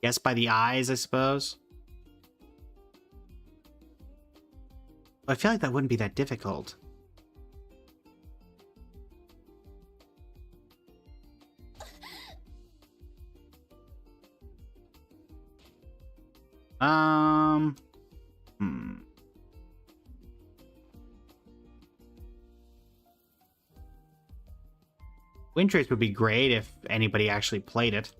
Guess by the eyes, I suppose. I feel like that wouldn't be that difficult. Windtrace would be great if anybody actually played it.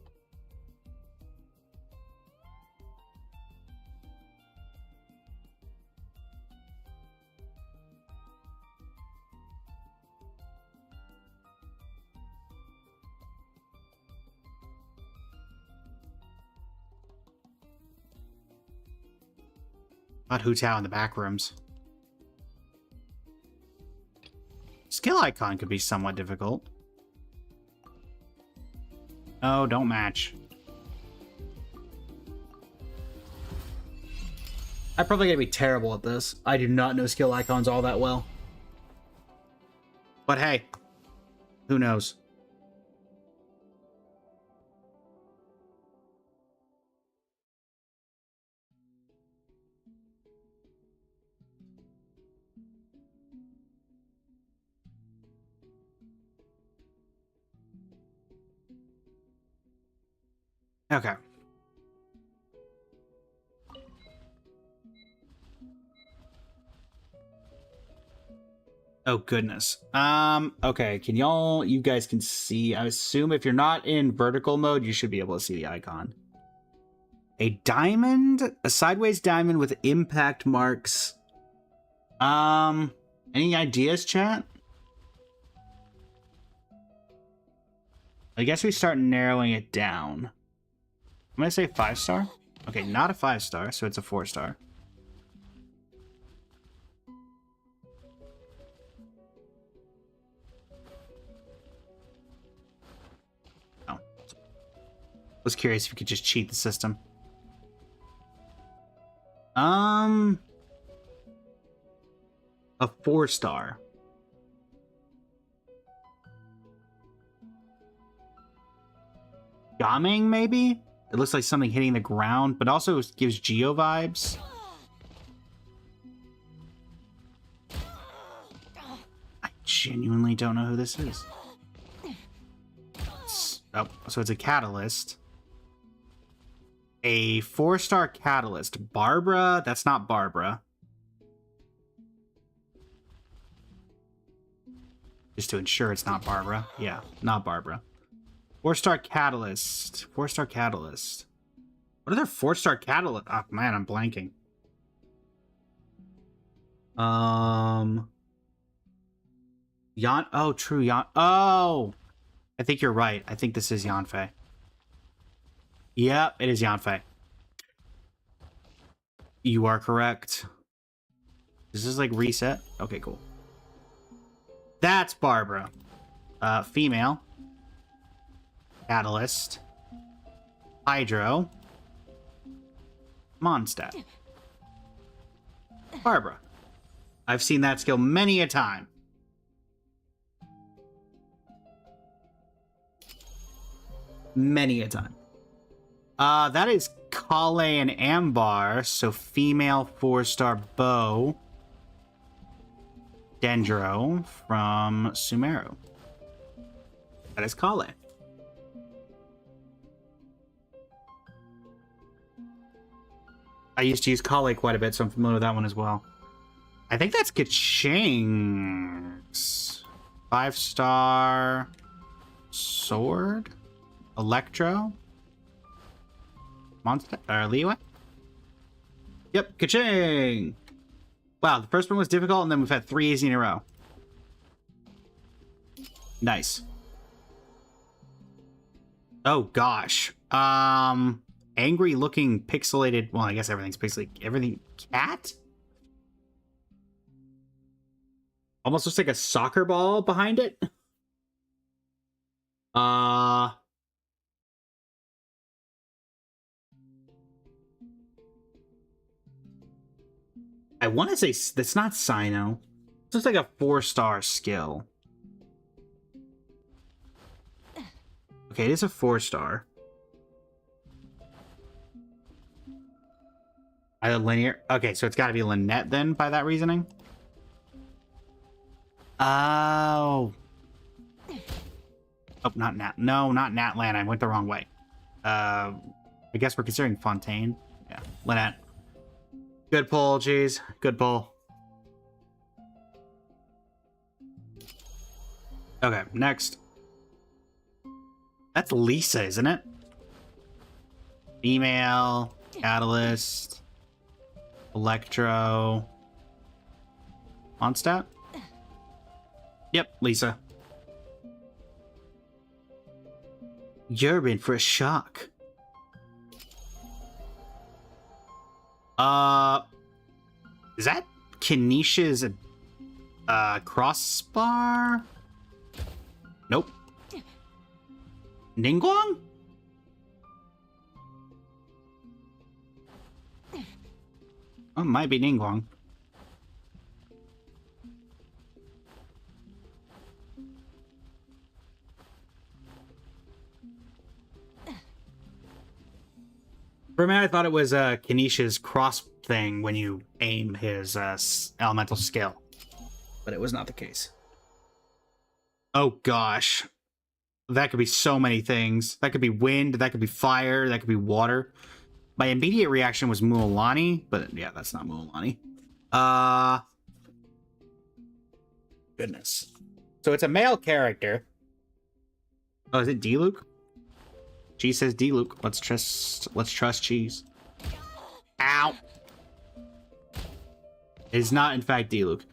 About Hu Tao in the back rooms. Skill icon could be somewhat difficult. Oh, don't match. I'm probably gonna be terrible at this. I do not know skill icons all that well. But hey, who knows? Okay. Oh, goodness. Okay. Can you guys can see, I assume if you're not in vertical mode, you should be able to see the icon. A diamond, a sideways diamond with impact marks. Any ideas, chat? I guess we start narrowing it down. I'm gonna say 5-star. Okay, not a 5-star, so it's a 4-star. Was curious if you could just cheat the system. A 4-star. Gaming, maybe? It looks like something hitting the ground, but also gives Geo vibes. I genuinely don't know who this is. Oh, so it's a catalyst. A 4-star catalyst. Barbara? That's not Barbara. Just to ensure it's not Barbara. Yeah, not Barbara. 4-star catalyst. 4-star catalyst. What are their 4-star catalyst? Oh man, I'm blanking. Yan. Oh, true. Yan. Oh, I think you're right. I think this is Yanfei. Yep, it is Yanfei. You are correct. Does this like reset? Okay, cool. That's Barbara. Female. Catalyst. Hydro. Mondstadt. Barbara. I've seen that skill many a time. Many a time. That is Kale and Ambar, so female 4-star bow. Dendro from Sumeru. That is Kale. I used to use Kale quite a bit, so I'm familiar with that one as well. I think that's Kaching's 5-star sword. Electro. Monster Leeway? Yep, Kaching! Wow, the first one was difficult, and then we've had 3 easy in a row. Nice. Oh gosh. Angry looking pixelated, well, I guess everything's pixelated. Everything cat? Almost looks like a soccer ball behind it. I want to say that's not Sino. It looks like a 4-star skill. Okay, it is a 4-star. Either linear. Okay, so it's got to be Lynette then, by that reasoning. Oh. Oh, not Nat. No, not Natlan. I went the wrong way. I guess we're considering Fontaine. Yeah, Lynette. Good pull, geez. Good pull. Okay, next. That's Lisa, isn't it? Female, Catalyst, Electro, Mondstadt? Yep, Lisa. You're in for a shock. Is that Kenisha's crossbar? Nope. Ningguang? Oh, it might be Ningguang. For a minute, I thought it was Kenisha's cross thing when you aim his elemental skill. But it was not the case. Oh, gosh. That could be so many things. That could be wind, that could be fire, that could be water. My immediate reaction was Mualani, but yeah, that's not Mualani. Goodness. So it's a male character. Oh, is it D-Luke? Cheese says D-Luke. Let's trust Cheese. Ow! It is not, in fact, D-Luke.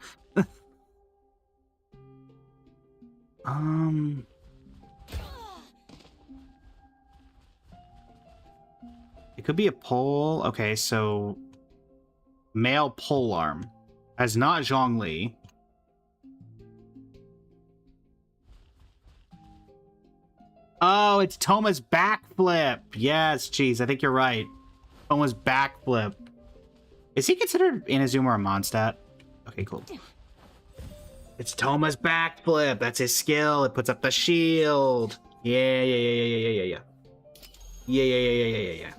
It could be a pole. Okay, so male pole arm has not Zhongli. Oh, it's Toma's backflip. Yes, geez, I think you're right. Toma's backflip. Is he considered Inazuma or Mondstadt? Okay, cool. It's Toma's backflip. That's his skill. It puts up the shield. Yeah. Yeah.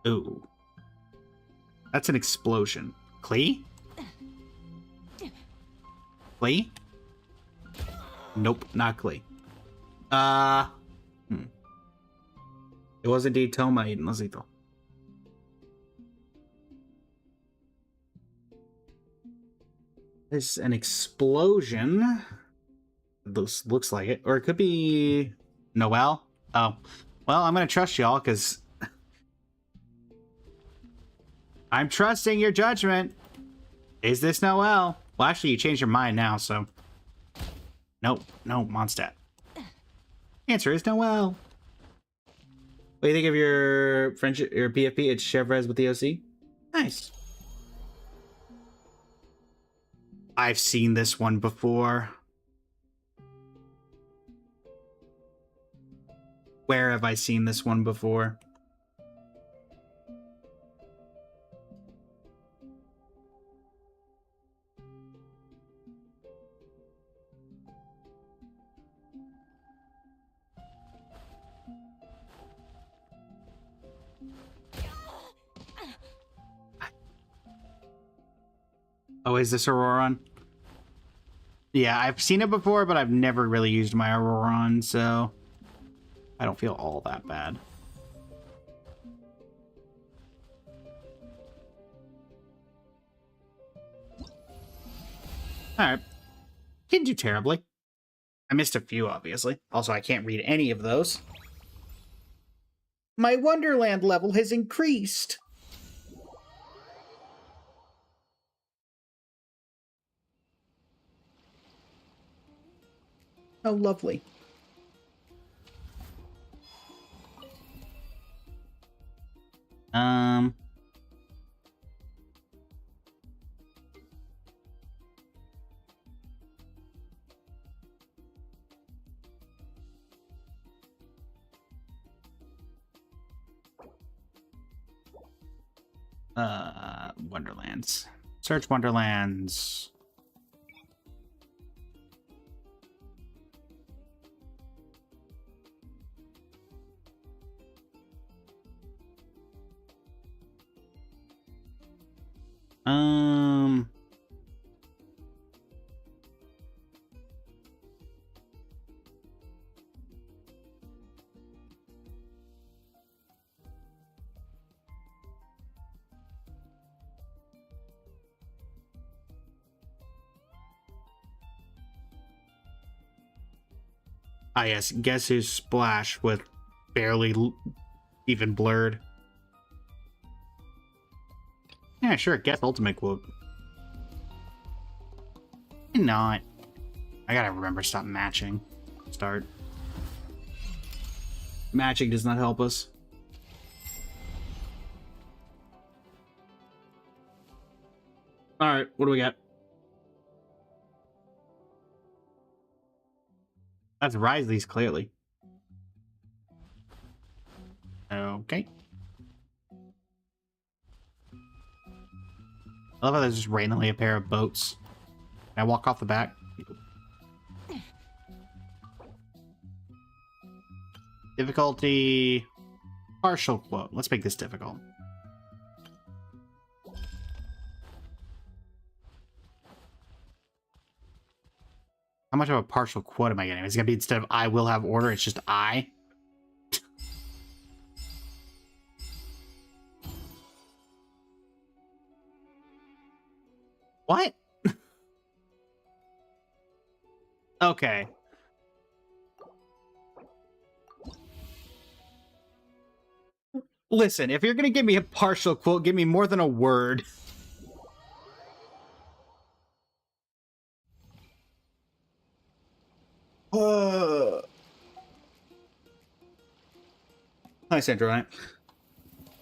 Ooh. That's an explosion. Klee? Klee? Nope, not Klee. It was indeed Toma eating Lazito. There's an explosion. This looks like it. Or it could be Noelle. Oh. Well, I'm gonna trust y'all, because I'm trusting your judgment. Is this Noelle? Well, actually, you changed your mind now, so... Nope. No, Mondstadt. Answer is Noelle. What do you think of your friendship, your PFP? It's Chevres with the OC? Nice. I've seen this one before. Where have I seen this one before? Oh, is this Auroron? Yeah, I've seen it before, but I've never really used my Auroron, so I don't feel all that bad. Alright. Didn't do terribly. I missed a few, obviously. Also, I can't read any of those. My Wonderland level has increased. Oh, lovely. Wonderlands. Search Wonderlands. Ah, yes. Guess who's Splash with barely even blurred? Yeah, sure. Guess Ultimate Quote. Why not? I gotta remember stop matching. Start. Matching does not help us. Alright, what do we got? That's Risley's, clearly. Okay. I love how there's just randomly a pair of boats. Can I walk off the back? Difficulty... Partial quote. Let's make this difficult. How much of a partial quote am I getting? Is it going to be instead of I will have order, it's just I? What? Okay. Listen, if you're going to give me a partial quote, give me more than a word. Hi, Sandra.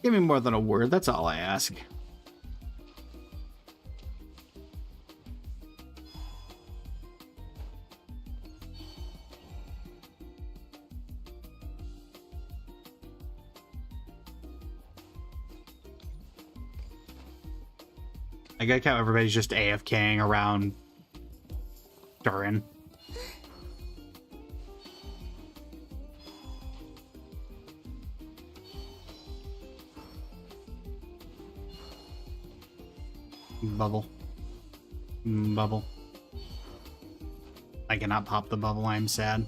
Give me more than a word. That's all I ask. I like how everybody's just AFKing around Durin. Bubble. Bubble. I cannot pop the bubble, I'm sad.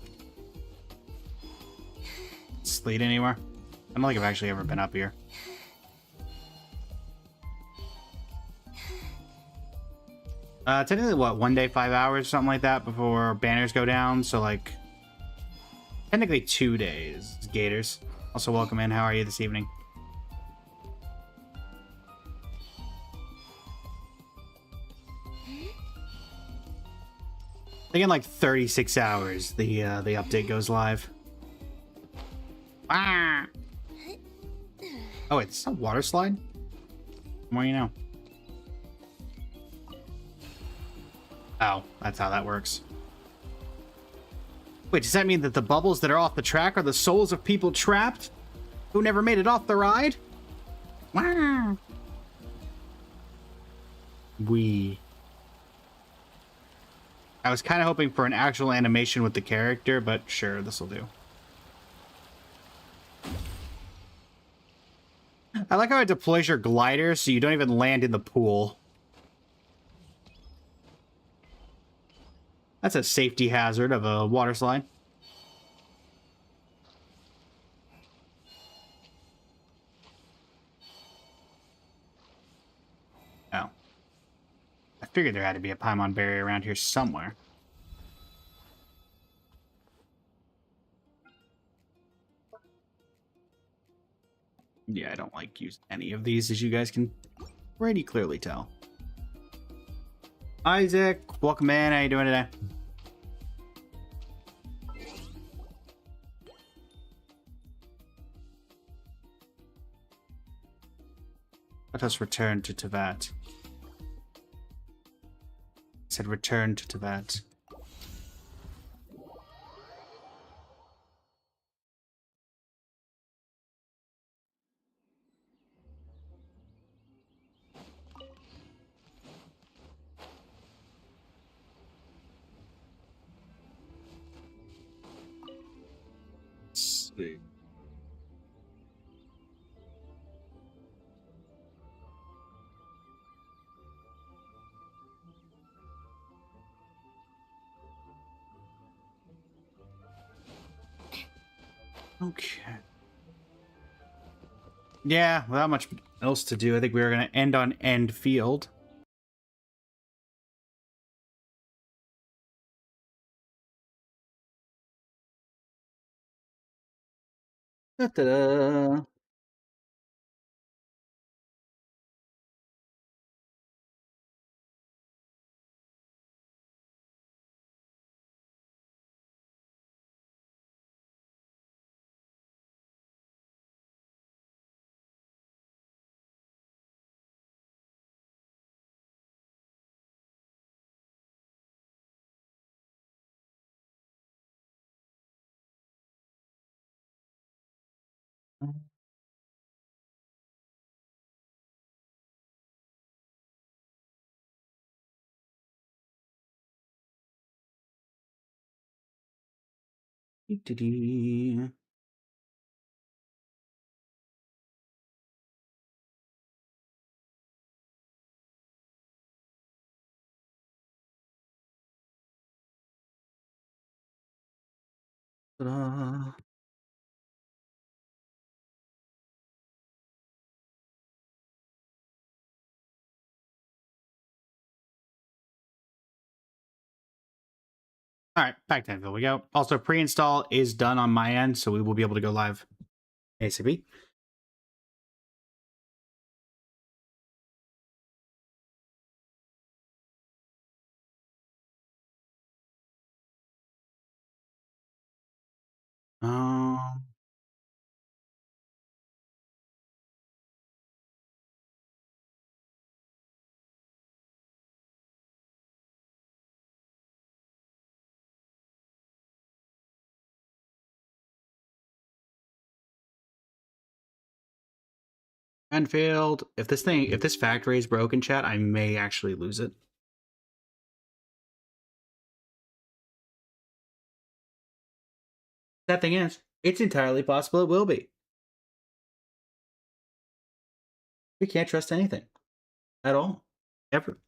Sleet anywhere? I don't think I've actually ever been up here. Technically, what, 1 day, 5 hours, something like that, before banners go down, so, like, technically 2 days, Gators. Also, welcome in, how are you this evening? I think in, like, 36 hours, the update goes live. Ah! Oh, it's a water slide? The more you know. Oh, that's how that works. Wait, does that mean that the bubbles that are off the track are the souls of people trapped who never made it off the ride? Wow. I was kind of hoping for an actual animation with the character, but sure, this will do. I like how it deploys your glider so you don't even land in the pool. That's a safety hazard of a water slide. Oh. I figured there had to be a Paimon berry around here somewhere. Yeah, I don't like use any of these, as you guys can pretty clearly tell. Isaac, welcome in. How you doing today? Let us return to Teyvat. I said return to Teyvat. See. Okay. Yeah, without much else to do, I think we were going to end on end field. Da-da-da. Dee-dee-dee. Ta-da. All right, back to Enfield we go. Also, pre-install is done on my end, so we will be able to go live ASAP. Um, Enfield. If this factory is broken, chat, I may actually lose it. That thing is, it's entirely possible it will be. We can't trust anything. At all. Ever.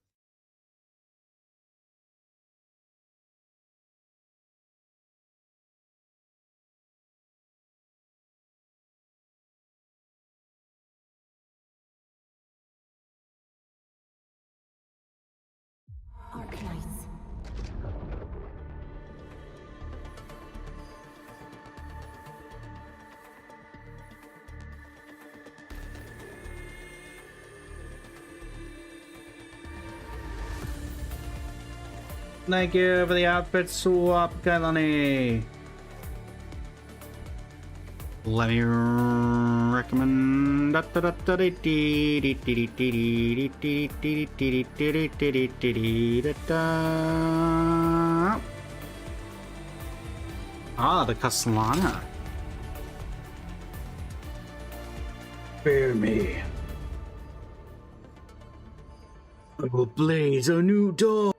Arkanites. Thank you for the outfit swap, Kailani. Let me recommend. Ah, the Castellana. Bear me. I will blaze a new dawn.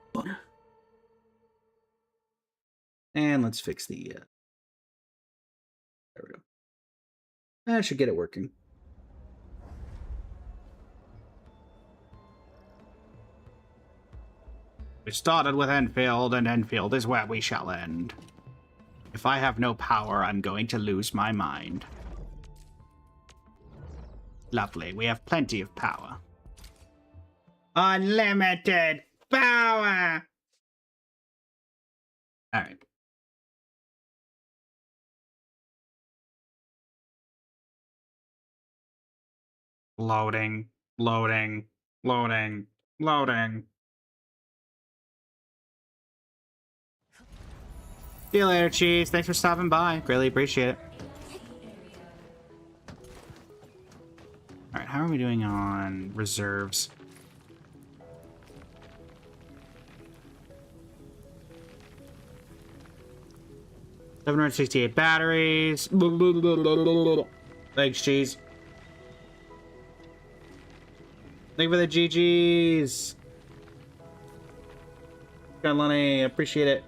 And let's fix the. There we go. I should get it working. We started with Enfield, and Enfield is where we shall end. If I have no power, I'm going to lose my mind. Lovely, we have plenty of power. Unlimited power! Alright. Loading, loading, loading, loading. See you later, Cheese. Thanks for stopping by. Greatly appreciate it. Alright, how are we doing on reserves? $768 batteries. Thanks, Cheese. Thank you for the GGs. Got Lonnie, appreciate it.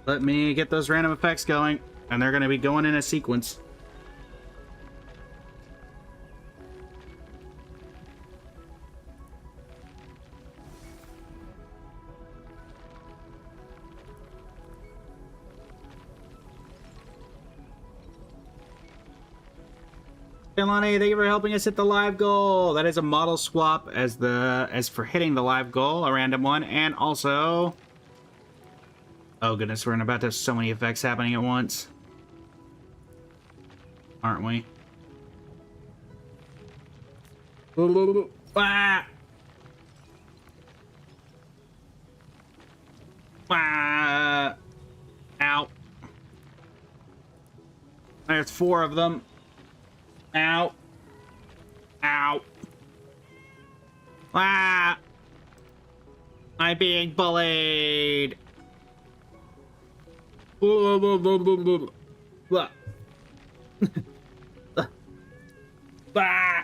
Let me get those random effects going, and they're going to be going in a sequence. Lonnie, thank you for helping us hit the live goal. That is a model swap as for hitting the live goal, a random one, and also, oh goodness, we're about to have so many effects happening at once, aren't we? Ah! Ah! Ow! There's 4 of them. Ow. Ow. Ah! I'm being bullied. Bah. Ah!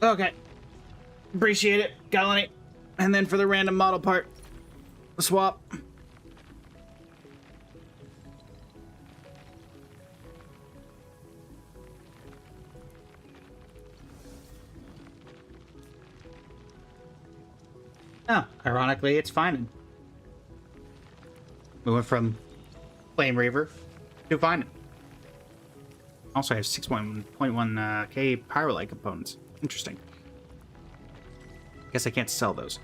Okay. Appreciate it, Galani. And then for the random model part swap. Oh, ironically, it's fine. We went from Flame Reaver to fine. Also, I have 6.1 K Pyrolite components. Interesting. Guess I can't sell those.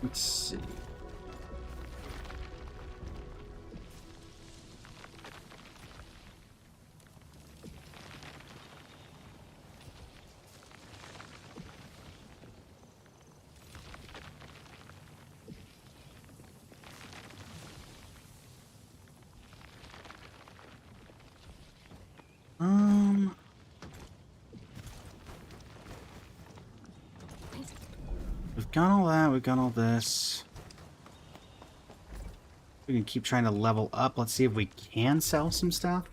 Let's see. We've got all that, we've got all this. We can keep trying to level up. Let's see if we can sell some stuff.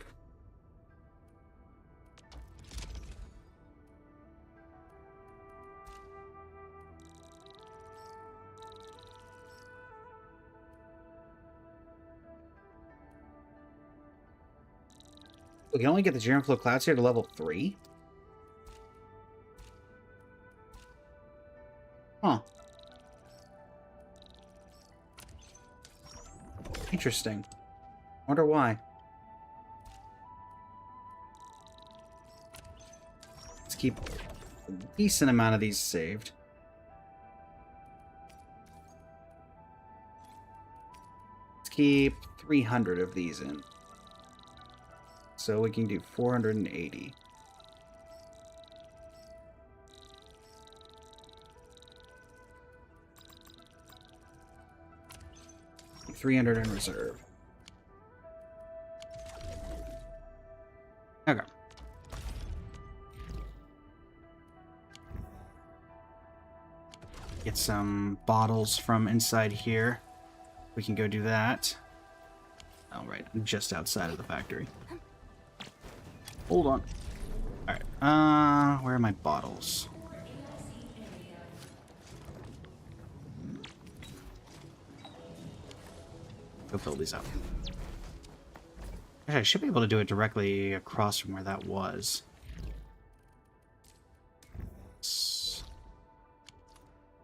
We can only get the Geronflow Cloud Seer to level 3? Huh. Interesting. Wonder why. Let's keep a decent amount of these saved. Let's keep 300 of these in. So we can do 480. $300 in reserve. Okay. Get some bottles from inside here. We can go do that. Oh, right. Just outside of the factory. Hold on. Alright. Where are my bottles? Go fill these up. Actually, I should be able to do it directly across from where that was.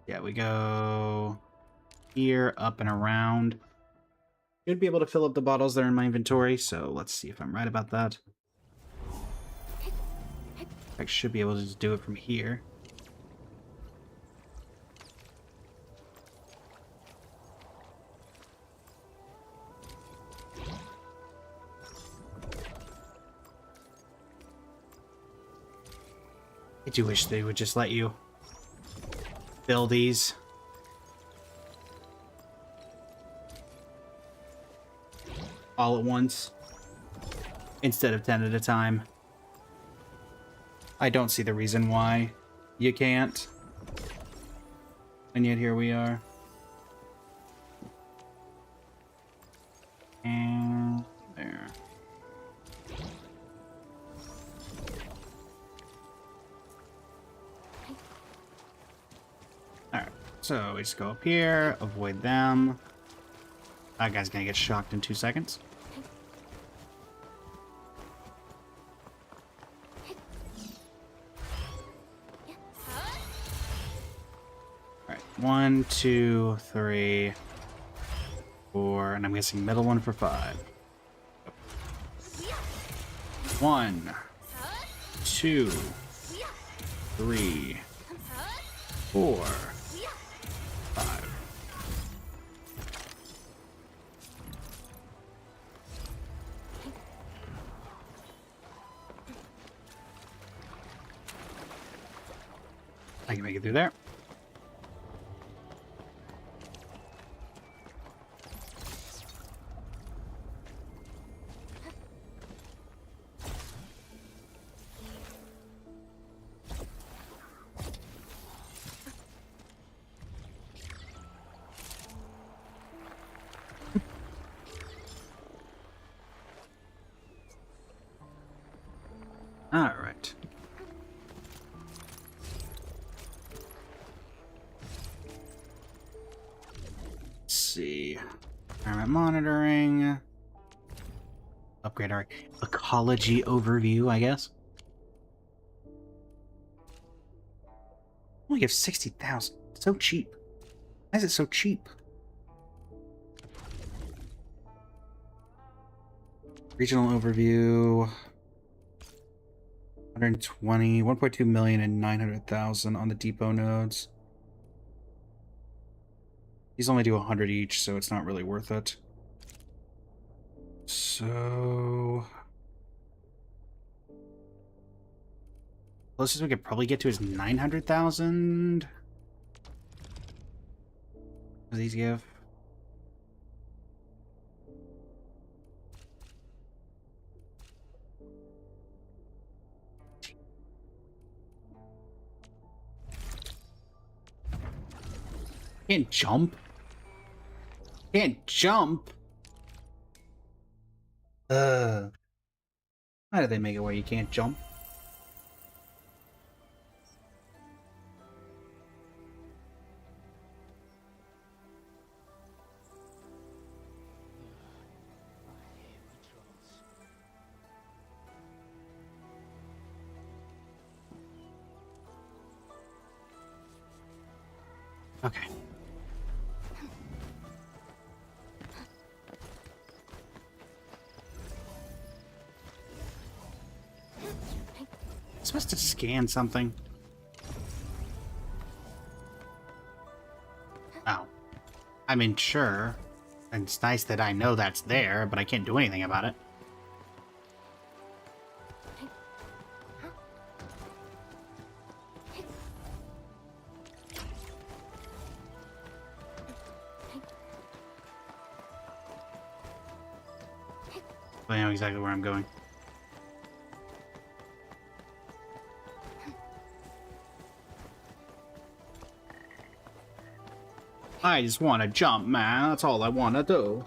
Yeah, we go here, up and around. Should be able to fill up the bottles that are in my inventory, so let's see if I'm right about that. I should be able to just do it from here. I do wish they would just let you fill these. All at once. Instead of 10 at a time. I don't see the reason why you can't. And yet here we are. And there. Alright, so we just go up here, avoid them. That guy's gonna get shocked in 2 seconds. Alright, 1, 2, 3, 4, and I'm guessing middle one for 5. 1, 2, 3, 4, 5. I can make it through there. All right. Let's see. Environment monitoring. Upgrade our ecology overview, I guess. Only give 60,000. So cheap. Why is it so cheap? Regional overview. 120, 1.2 million and 900,000 on the depot nodes. These only do 100 each, so it's not really worth it. So... closest we could probably get to is 900,000. What do these give? Can't jump. Can't jump. How did they make it where you can't jump? Okay. I'm supposed to scan something. Oh. I mean, sure. And it's nice that I know that's there, but I can't do anything about it. I know exactly where I'm going. I just want to jump, man. That's all I want to do.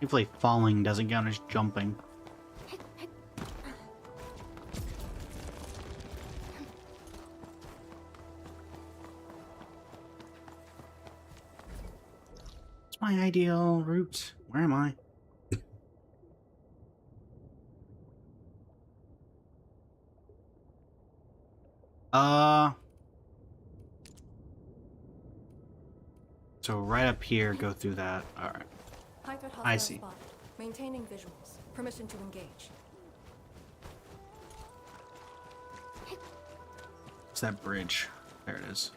Hopefully falling doesn't count as jumping. What's my ideal route? Where am I? So right up here, go through that. All right. High-threat I hostile see. spot. Maintaining visuals. Permission to engage. It's that bridge. There it is.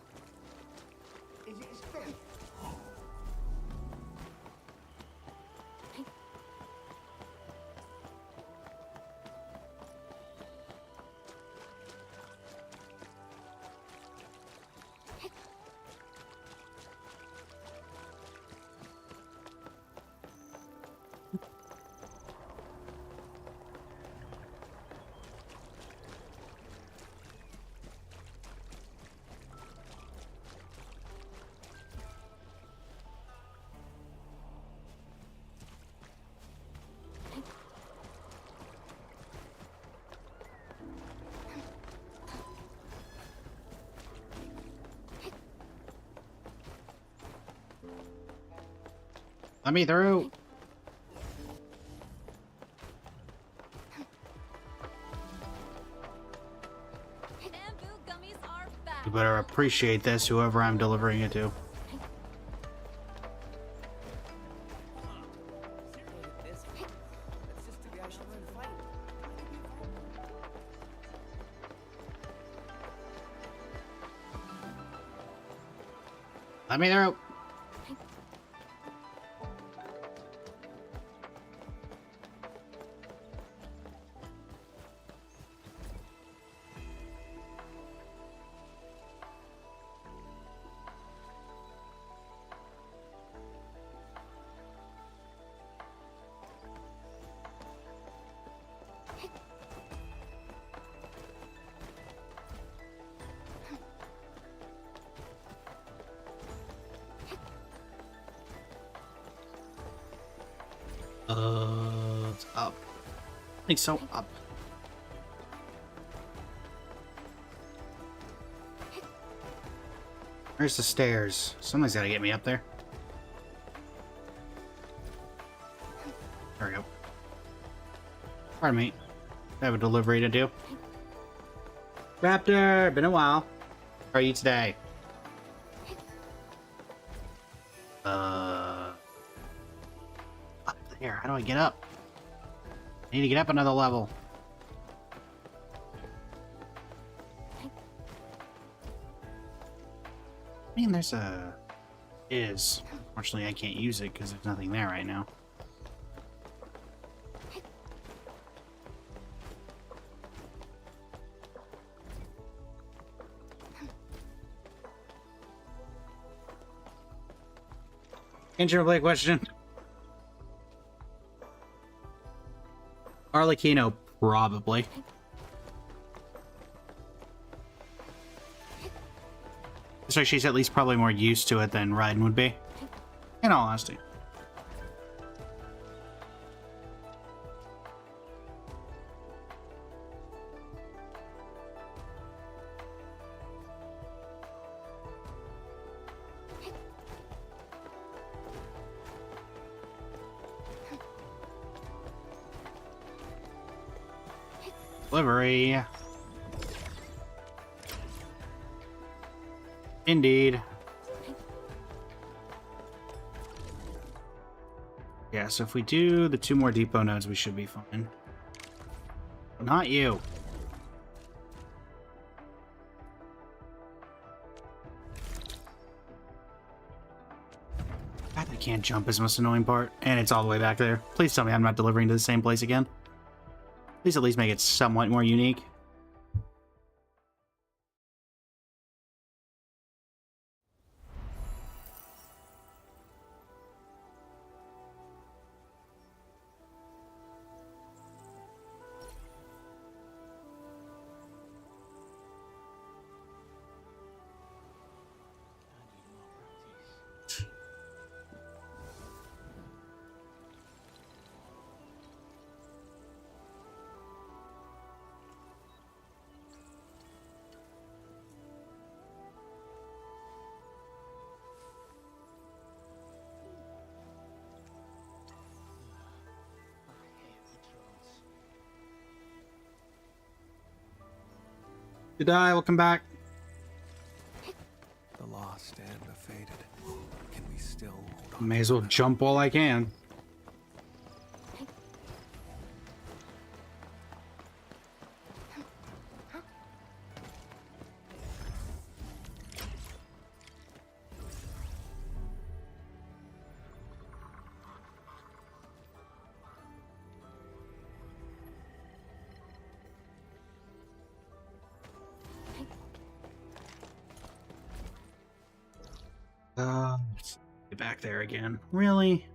Let me through. Bamboo gummies are back. You better appreciate this, whoever I'm delivering it to. Let me through. It's up. I think so. Up. Where's the stairs? Somebody's gotta get me up there. There we go. Pardon me. I have a delivery to do. Raptor, been a while. How are you today? Up there. How do I get up? I need to get up another level. I mean, there's a... is. Unfortunately, I can't use it because there's nothing there right now. Interplay question. Arlecchino, probably. So she's at least probably more used to it than Raiden would be. In all honesty. Delivery. Indeed. Yeah, so if we do the 2 more depot nodes, we should be fine. Not you. God, I can't jump is the most annoying part. And it's all the way back there. Please tell me I'm not delivering to the same place again. Please at least make it somewhat more unique. Jedi, welcome back. The lost and the fated. Can we still hold on? May as well jump while I can. Let's get back there again. Really?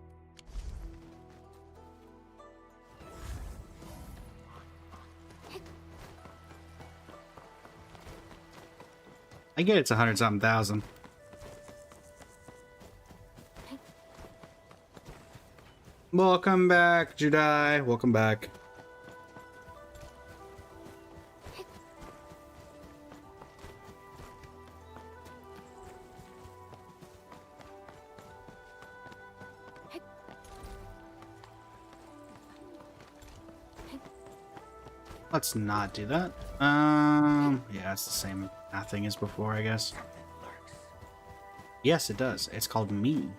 I get it's 100-something thousand. Welcome back, Jedi. Welcome back. Let's not do that. Yeah, it's the same thing as before, I guess. Yes, it does. It's called me.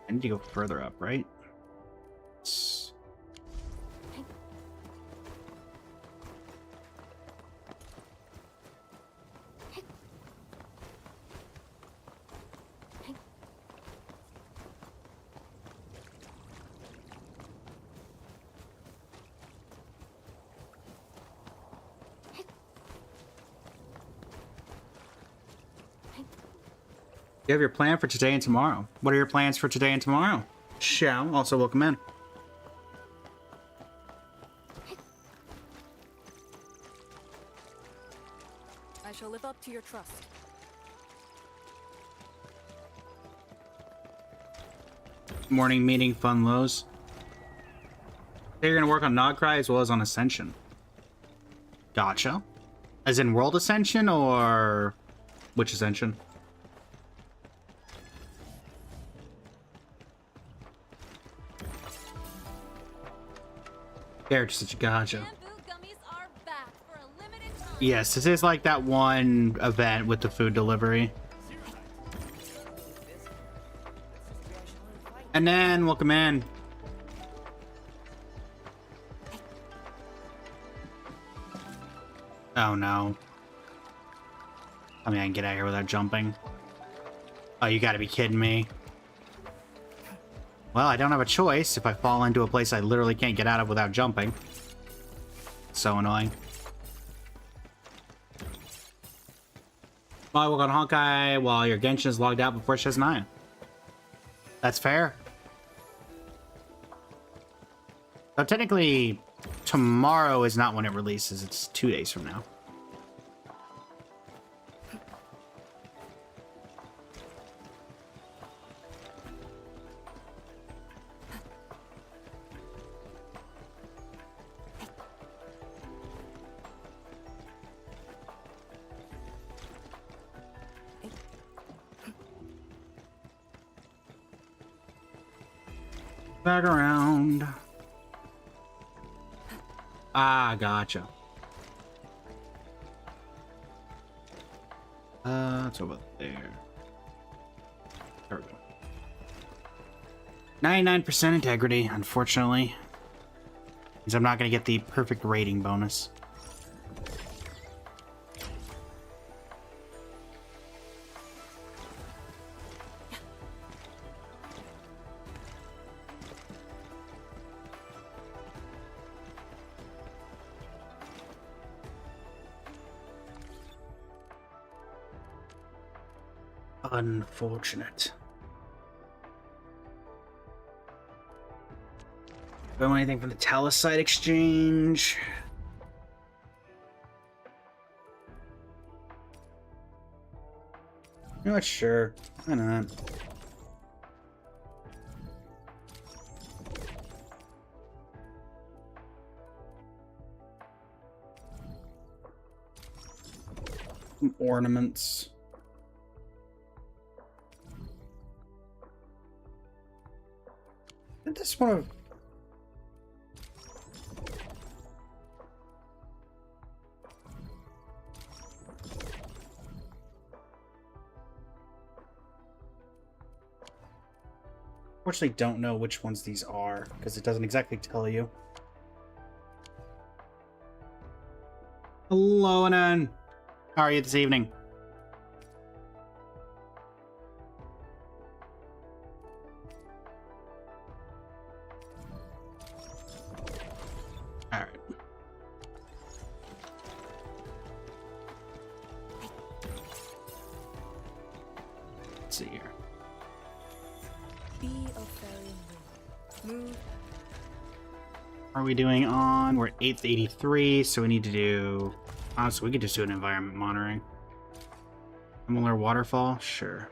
I need to go further up, right? You have your plan for today and tomorrow. What are your plans for today and tomorrow? Xiao, also welcome in. I shall live up to your trust. Morning meeting, fun lows. You're gonna work on Nogcry as well as on Ascension. Gotcha. As in World Ascension or which Ascension? They're just such a gotcha. Bamboo gummies are back for a limited time. Yes, this is like that one event with the food delivery. And then welcome in. Oh no. I mean, I can get out of here without jumping. Oh, you gotta be kidding me. Well, I don't have a choice if I fall into a place I literally can't get out of without jumping. So annoying. Well, I work on Honkai while your Genshin is logged out before it says 9. That's fair. So technically, tomorrow is not when it releases. It's 2 days from now. Back around. Ah, gotcha. It's over there. There we go. 99% integrity, unfortunately. Means I'm not gonna get the perfect rating bonus. Unfortunate. Don't want anything from the Talasite exchange. Not sure. Why not? Some ornaments. I just want to. Unfortunately, don't know which ones these are because it doesn't exactly tell you. Hello, Anan. How are you this evening? All right. Let's see here. Be a fairy moon. Move. Are we doing on? We're at 883, so we need to do. Honestly, we could just do an environment monitoring. Similar waterfall? Sure.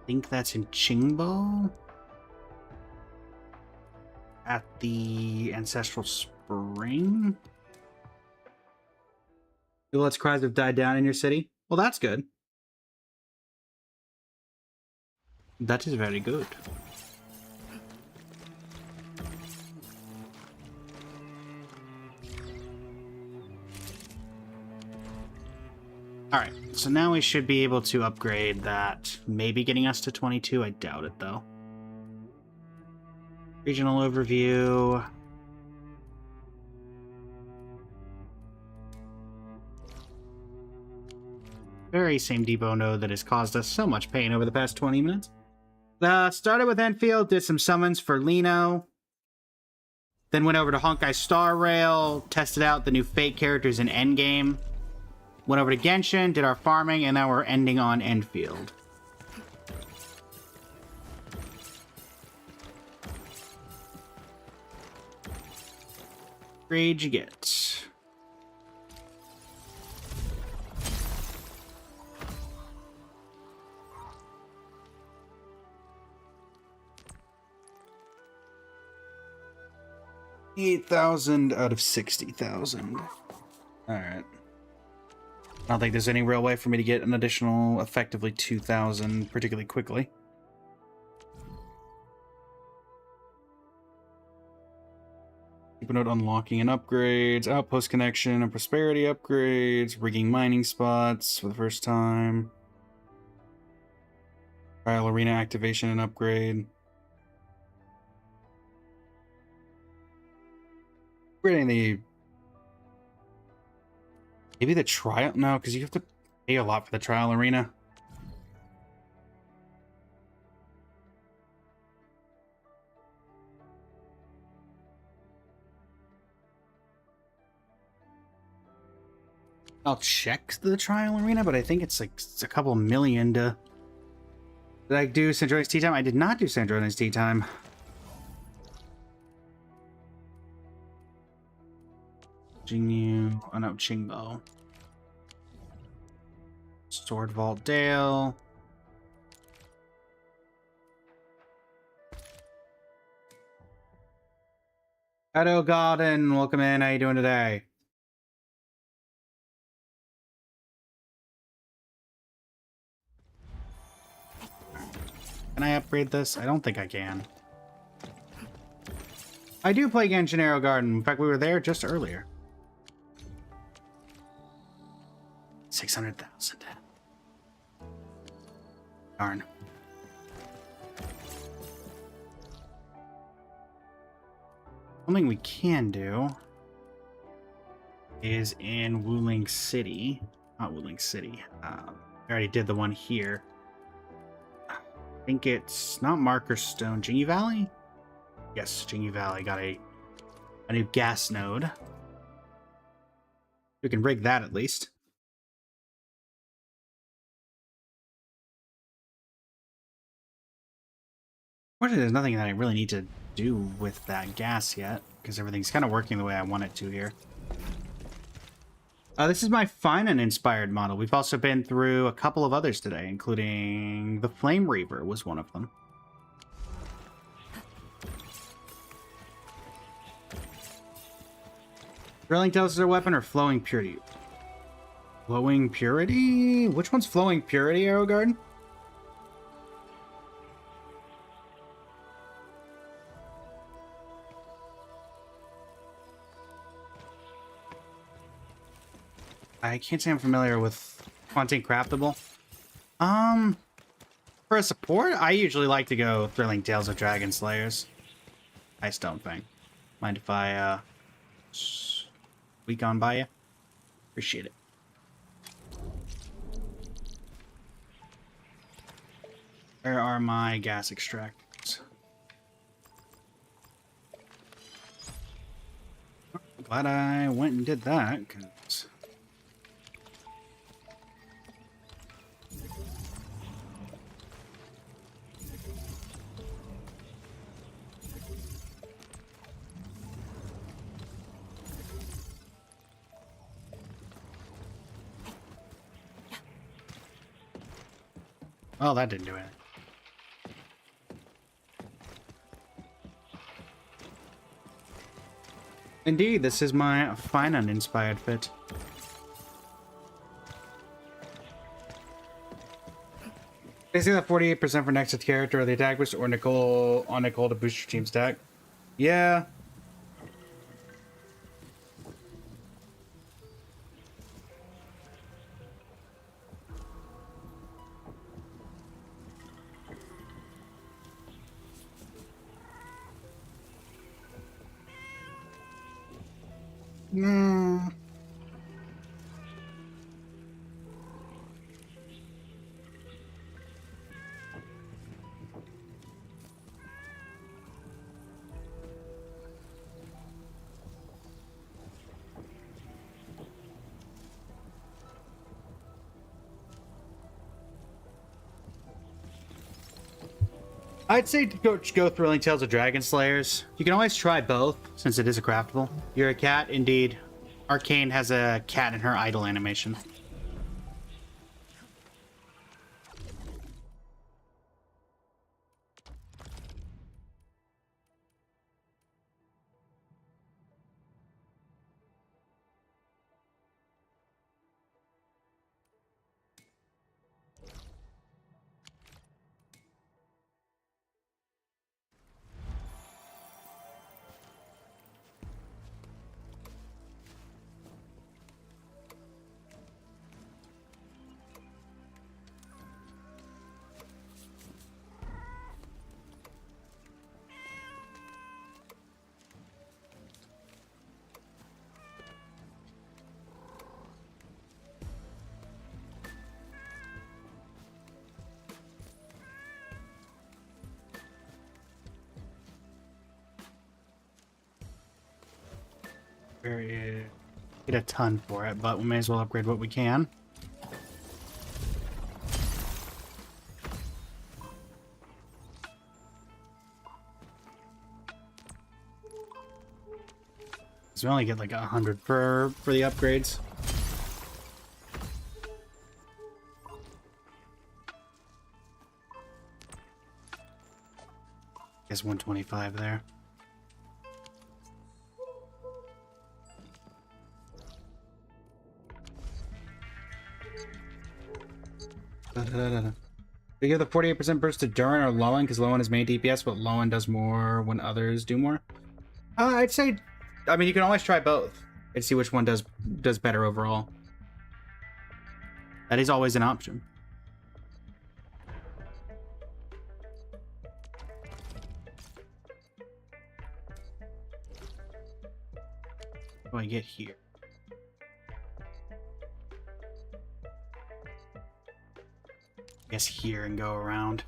I think that's in Chingbo? At the Ancestral Spring? Let's cries have died down in your city? Well, that's good. That is very good. Alright, so now we should be able to upgrade that. Maybe getting us to 22. I doubt it, though. Regional overview. Very same depot node that has caused us so much pain over the past 20 minutes. Started with Enfield, did some summons for Lino. Then went over to Honkai Star Rail, tested out the new fake characters in Endgame. Went over to Genshin, did our farming, and now we're ending on Enfield. Grade you get. $8,000 out of 60,000. Alright. I don't think there's any real way for me to get an additional, effectively, 2,000 particularly quickly. Keep a note unlocking and upgrades, outpost connection and prosperity upgrades, rigging mining spots for the first time. Trial arena activation and upgrade. Upgrading the... Maybe the trial? No, because you have to pay a lot for the trial arena. I'll check the trial arena, but I think it's like it's a couple million to... Did I do Sandroni's Tea Time? I did not do Sandroni's Tea Time. Jingyu... Oh no, Qingbo. Sword Vault Dale. Edo Garden, welcome in. How you doing today? Can I upgrade this? I don't think I can. I do play Genshin Arrow Garden. In fact, we were there just earlier. 600,000. Darn. Something we can do is in Wuling City. Not Wuling City. I already did the one here. I think it's not Marker Stone. Jingy Valley? Yes, Jingy Valley got a new gas node. We can rig that at least. Fortunately, there's nothing that I really need to do with that gas yet, because everything's kind of working the way I want it to here. This is my Finan-inspired model. We've also been through a couple of others today, including the Flame Reaver was one of them. Drilling Tales is their weapon or Flowing Purity? Flowing Purity? Which one's Flowing Purity, Arrow Garden? I can't say I'm familiar with Haunting Craftable. For a support, I usually like to go Thrilling Tales of Dragon Slayers. Nice stone thing. Mind if I, week on by you? Appreciate it. Where are my gas extractors? Glad I went and did that, because... Oh, that didn't do anything. Indeed, this is my Finan-inspired fit. They say that 48% for next character or the attack boost or Nicole on Nicole to boost your team's attack. Yeah. Hmm. I'd say to go Thrilling Tales of Dragon Slayers. You can always try both, since it is a craftable. You're a cat, indeed. Arcane has a cat in her idle animation. Get a ton for it, but we may as well upgrade what we can. So we only get like 100 for the upgrades. Guess 125 there. We give the 48% burst to Durin or Lowen because Lowen is main DPS, but Lowen does more when others do more. I'd say, I mean, you can always try both and see which one does better overall. That is always an option. What do I get here? I guess here and go around.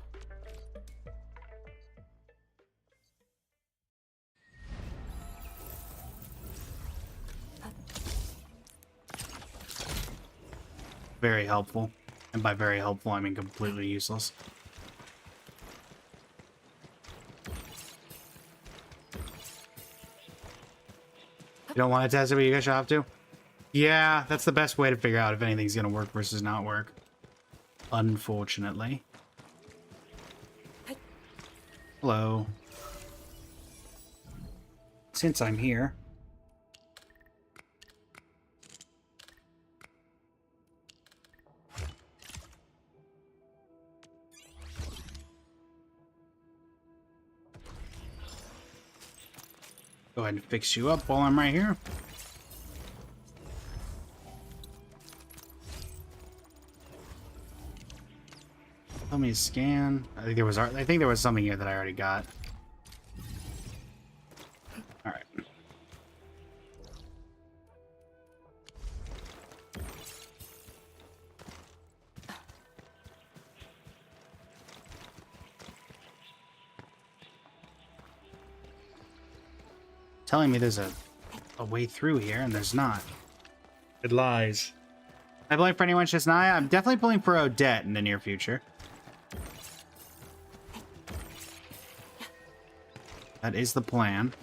Very helpful. And by very helpful, I mean completely useless. You don't want to test it, but you guys have to? Yeah, that's the best way to figure out if anything's going to work versus not work. Unfortunately. Hello. Since I'm here. Go ahead and fix you up while I'm right here. Tell me to scan. I think there was something here that I already got. All right. Telling me there's a way through here, and there's not. It lies. I blame for anyone just Naya. I'm definitely pulling for Odette in the near future. That is the plan.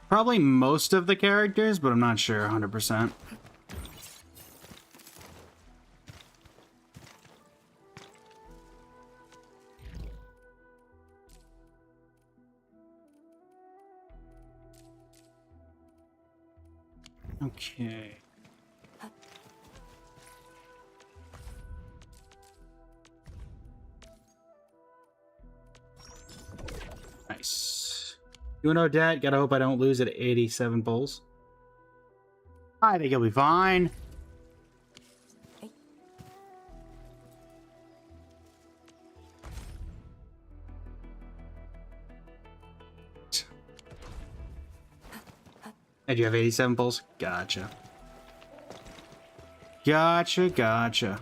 Probably most of the characters, but I'm not sure 100%. Okay. Nice. You know, Dad, gotta hope I don't lose at 87 bulls. I think you'll be fine. And you have 87 bulls? Gotcha. Gotcha.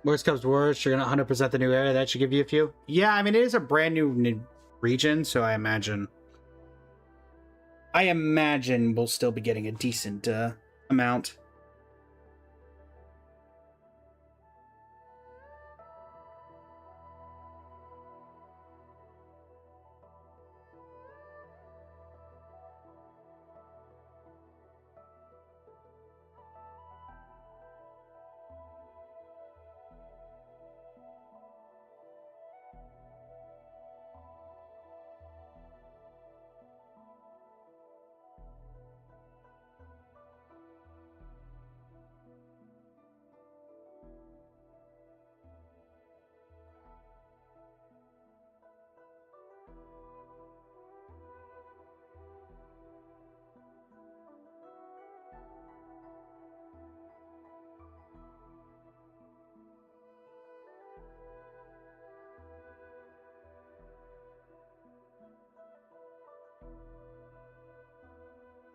Worst comes to worst, you're gonna 100% the new area. That should give you a few. Yeah, I mean, it is a brand new region, so I imagine we'll still be getting a decent amount.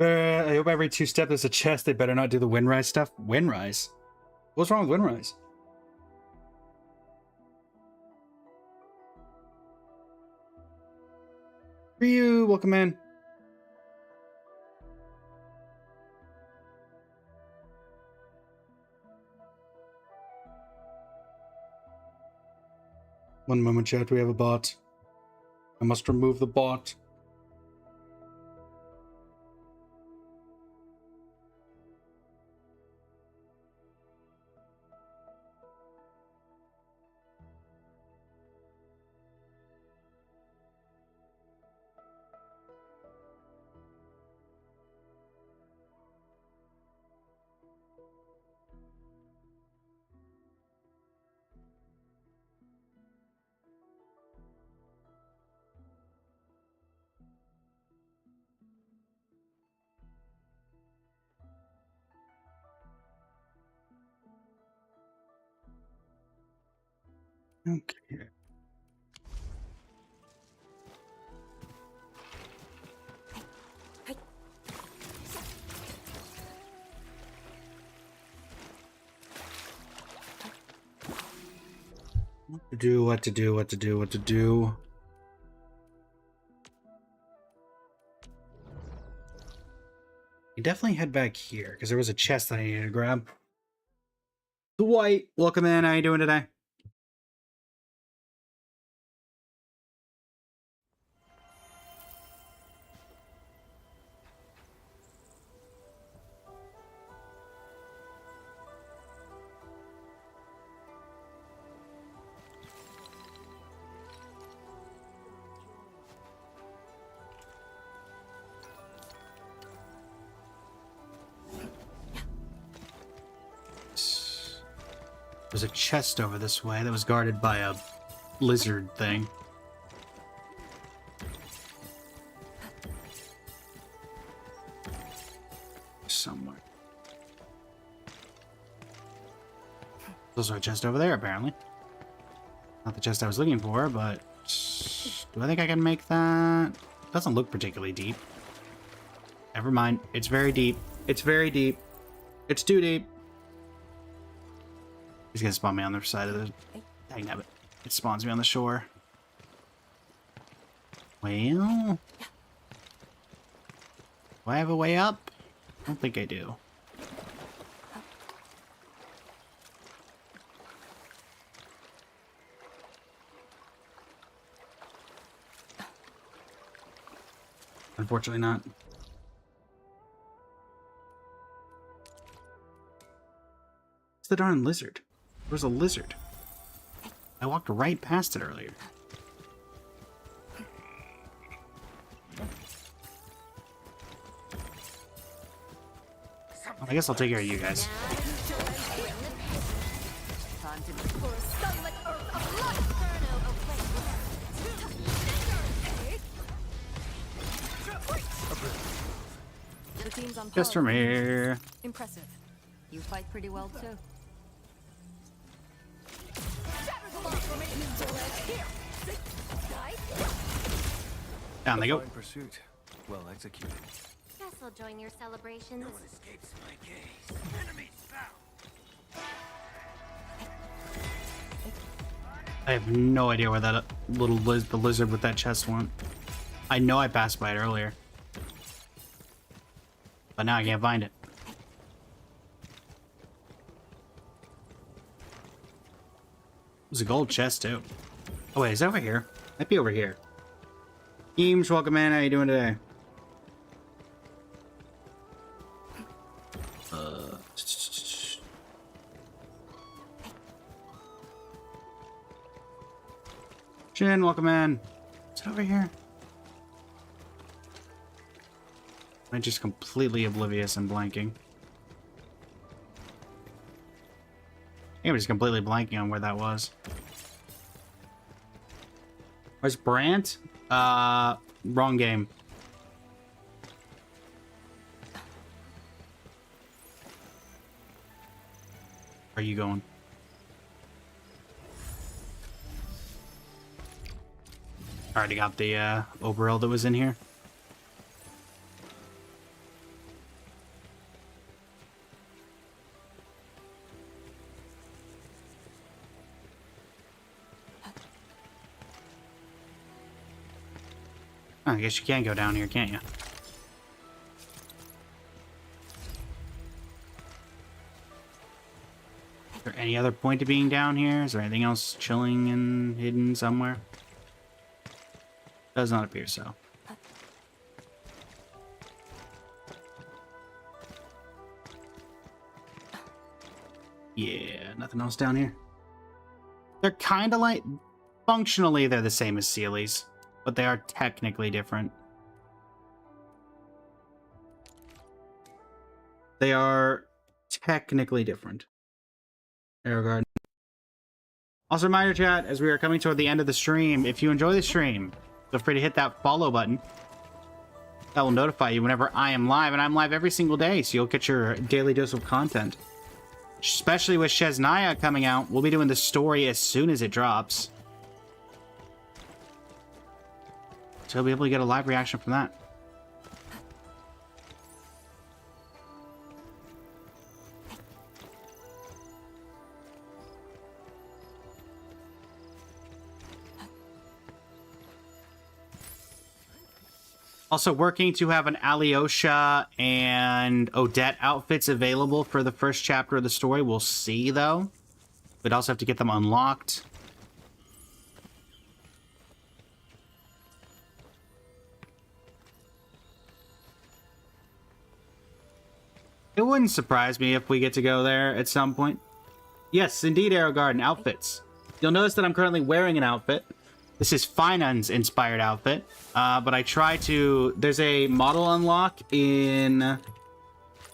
I hope every 2 step there's a chest. They better not do the Windrise stuff. Windrise? What's wrong with Windrise? Ryu, welcome in. One moment, chat. We have a bot. I must remove the bot. Okay. What to do. You definitely head back here, because there was a chest that I needed to grab. Dwight, welcome in. How you doing today? There's a chest over this way that was guarded by a lizard thing. Somewhere. There's a chest over there, apparently. Not the chest I was looking for, but... do I think I can make that? Doesn't look particularly deep. Never mind. It's very deep. It's very deep. It's too deep. He's gonna spawn me on the side of the... Dang it. It spawns me on the shore. Well... do I have a way up? I don't think I do. Unfortunately not. It's the darn lizard. There's a lizard. I walked right past it earlier. Well, I guess I'll take care of you guys. The team's on Just from here. Impressive. You fight pretty well too. Down they go. Fine pursuit. Well executed. Guess I'll join your celebrations. Escapes my gaze. Enemies found. I have no idea where that little the lizard with that chest went. I know I passed by it earlier. But now I can't find it. There's a gold chest too. Oh wait, is that over here? Might be over here. Eames, welcome in. How you doing today? Jin, welcome in. Is it over here? I'm just completely oblivious and blanking. I'm just completely blanking on where that was. Where's Brant? Wrong game. Where are you going? Already got the overall that was in here. I guess you can go down here, can't you? Is there any other point to being down here? Is there anything else chilling and hidden somewhere? Does not appear so. Yeah, nothing else down here. They're kind of like... Functionally, they're the same as Sealy's, but they are technically different. They are technically different. Aragorn. Also, reminder chat, as we are coming toward the end of the stream, if you enjoy the stream, feel free to hit that follow button. That will notify you whenever I am live, and I'm live every single day, so you'll get your daily dose of content. Especially with Shesnaya coming out, we'll be doing the story as soon as it drops. So you'll be able to get a live reaction from that. Also working to have an Alyosha and Odette outfits available for the first chapter of the story. We'll see, though. We'd also have to get them unlocked. It wouldn't surprise me if we get to go there at some point. Yes, indeed, Aragorn, outfits. You'll notice that I'm currently wearing an outfit. This is Finun's inspired outfit, but I try to... There's a model unlock in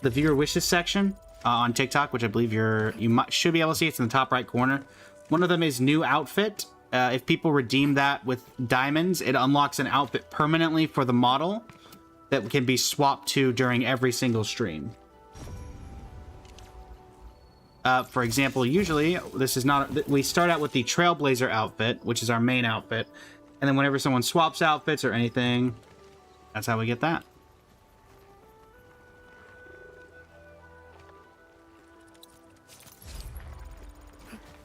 the viewer wishes section on TikTok, which I believe should be able to see. It's in the top right corner. One of them is new outfit. If people redeem that with diamonds, it unlocks an outfit permanently for the model that can be swapped to during every single stream. For example, usually this is not... We start out with the Trailblazer outfit, which is our main outfit. And then whenever someone swaps outfits or anything, that's how we get that.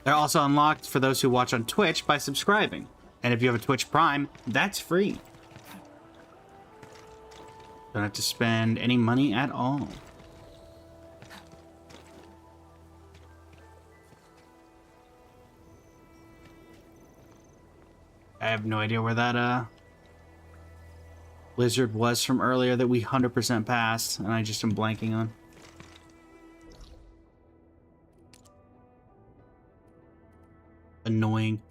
They're also unlocked for those who watch on Twitch by subscribing. And if you have a Twitch Prime, that's free. Don't have to spend any money at all. I have no idea where that lizard was from earlier that we 100% passed, and I just am blanking on. Annoying.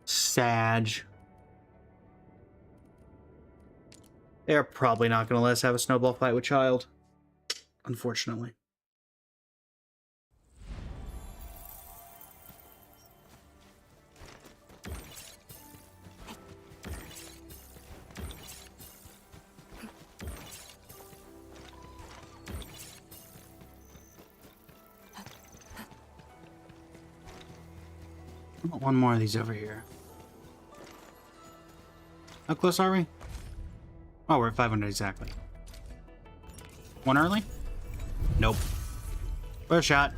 Sag. They're probably not going to let us have a snowball fight with Child, unfortunately. One more of these over here. How close are we? Oh, we're at 500 exactly. One early? Nope. First shot.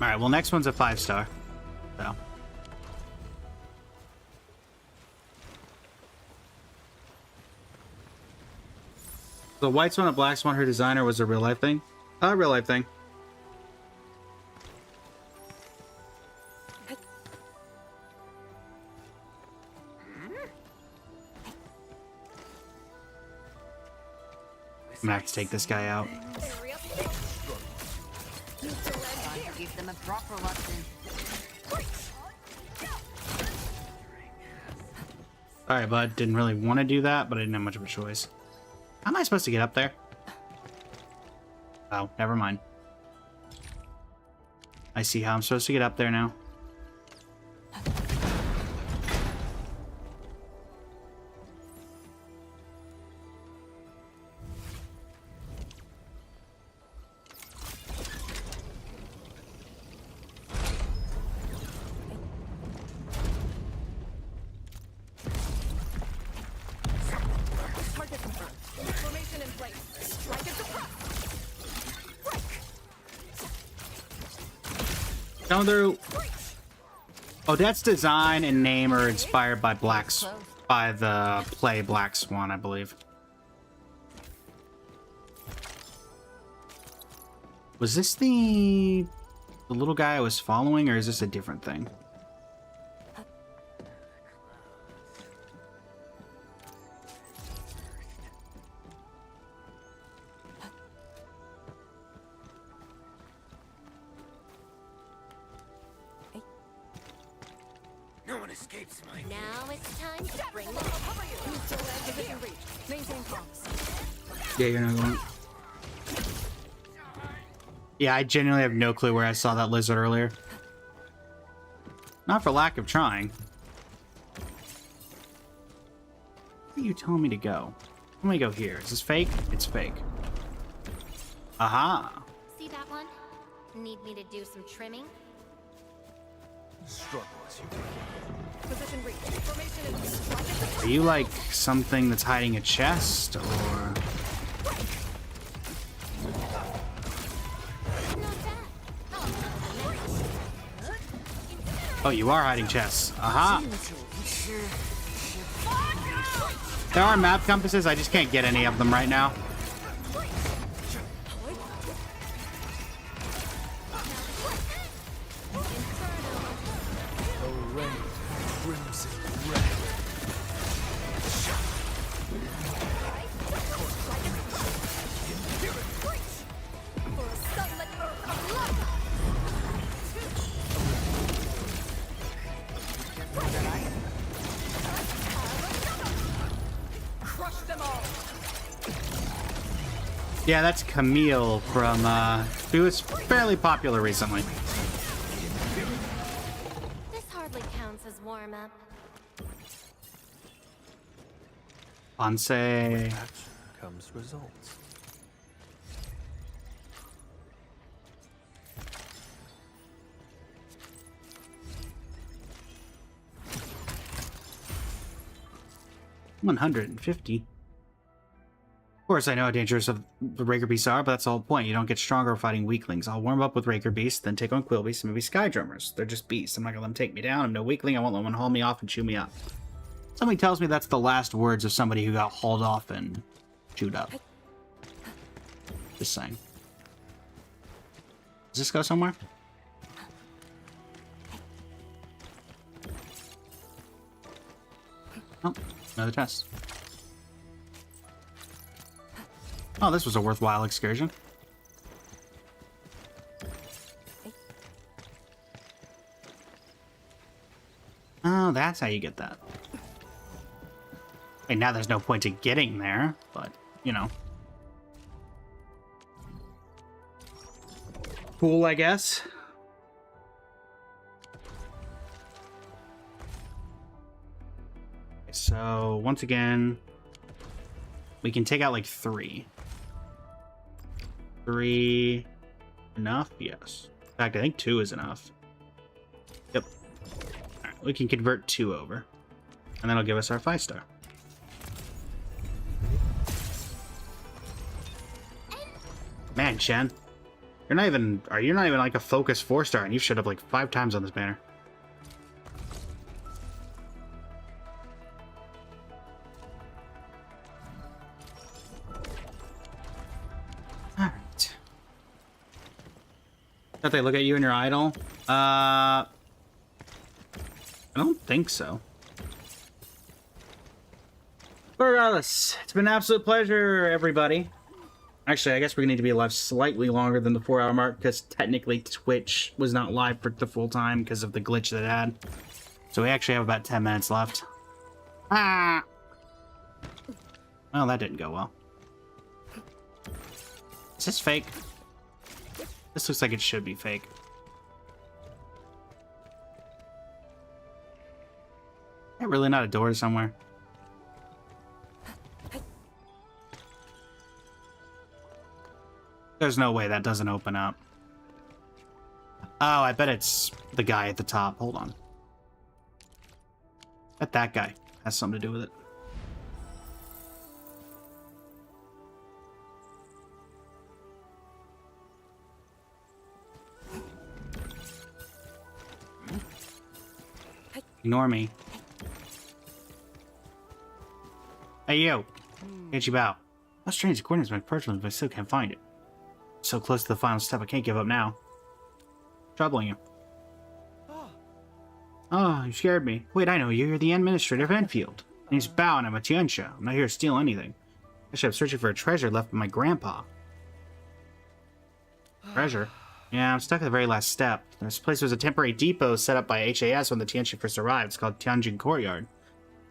Alright, well, next one's a 5-star. So. The white swan and black swan, her designer, was a real life thing? Real life thing. I'm gonna have to take this guy out. Give them a proper lesson. Alright, bud. Didn't really want to do that, but I didn't have much of a choice. How am I supposed to get up there? Oh, never mind. I see how I'm supposed to get up there now. Coming through. Odette's design and name are inspired by Black's By the play Black Swan, I believe. Was this the little guy I was following, or is this a different thing? No one escapes my... Now it's time to bring the Position reached. Maintain comms. Yeah, you're not going. Yeah, I genuinely have no clue where I saw that lizard earlier. Not for lack of trying. Where are you telling me to go? Let me go here. Is this fake? It's fake. Aha! See that one? Need me to do some trimming? Struggle as you Position reached. Formation is strike. Are you like something that's hiding a chest, or... Not bad. Oh, you are hiding chests. Aha! There are map compasses, I just can't get any of them right now. Yeah, that's Camille from, who was fairly popular recently. This hardly counts as warm-up. Ponce. action comes results. $150. Of course, I know how dangerous the Raker Beasts are, but that's the whole point. You don't get stronger fighting weaklings. I'll warm up with Raker Beasts, then take on Quill Beasts and maybe Sky Drummers. They're just beasts. I'm not gonna let them take me down. I'm no weakling. I won't let one haul me off and chew me up. Somebody tells me that's the last words of somebody who got hauled off and chewed up. Just saying. Does this go somewhere? Oh, another test. Oh, this was a worthwhile excursion. Oh, that's how you get that. I mean, now there's no point to getting there, but, you know. Cool, I guess. So, once again, we can take out like 3. 3 enough? Yes. In fact, I think 2 is enough. Yep. Alright, we can convert 2 over. And that'll give us our 5-star. Man, Shen. You're not even like a focus 4-star, and you've showed up like 5 times on this banner. Alright. That they look at you and your idol? I don't think so. But regardless, it's been an absolute pleasure, everybody. Actually, I guess we need to be alive slightly longer than the 4-hour mark, because technically Twitch was not live for the full time because of the glitch that it had. So we actually have about 10 minutes left. Ah! Well, that didn't go well. Is this fake? This looks like it should be fake. Is that really not a door somewhere? There's no way that doesn't open up. Oh, I bet it's the guy at the top. Hold on. I bet that guy has something to do with it. Ignore me. Hey, yo. Can't you bow? How strange the coordinates my personal, but I still can't find it. So close to the final step, I can't give up now. Troubling you. Oh, you scared me. Wait, I know you. You're the administrator of Enfield. Name's Bao and I'm a Tianxia. I'm not here to steal anything. Actually, I'm searching for a treasure left by my grandpa. Treasure? Yeah, I'm stuck at the very last step. This place was a temporary depot set up by HAS when the Tianxia first arrived. It's called Tianjin Courtyard.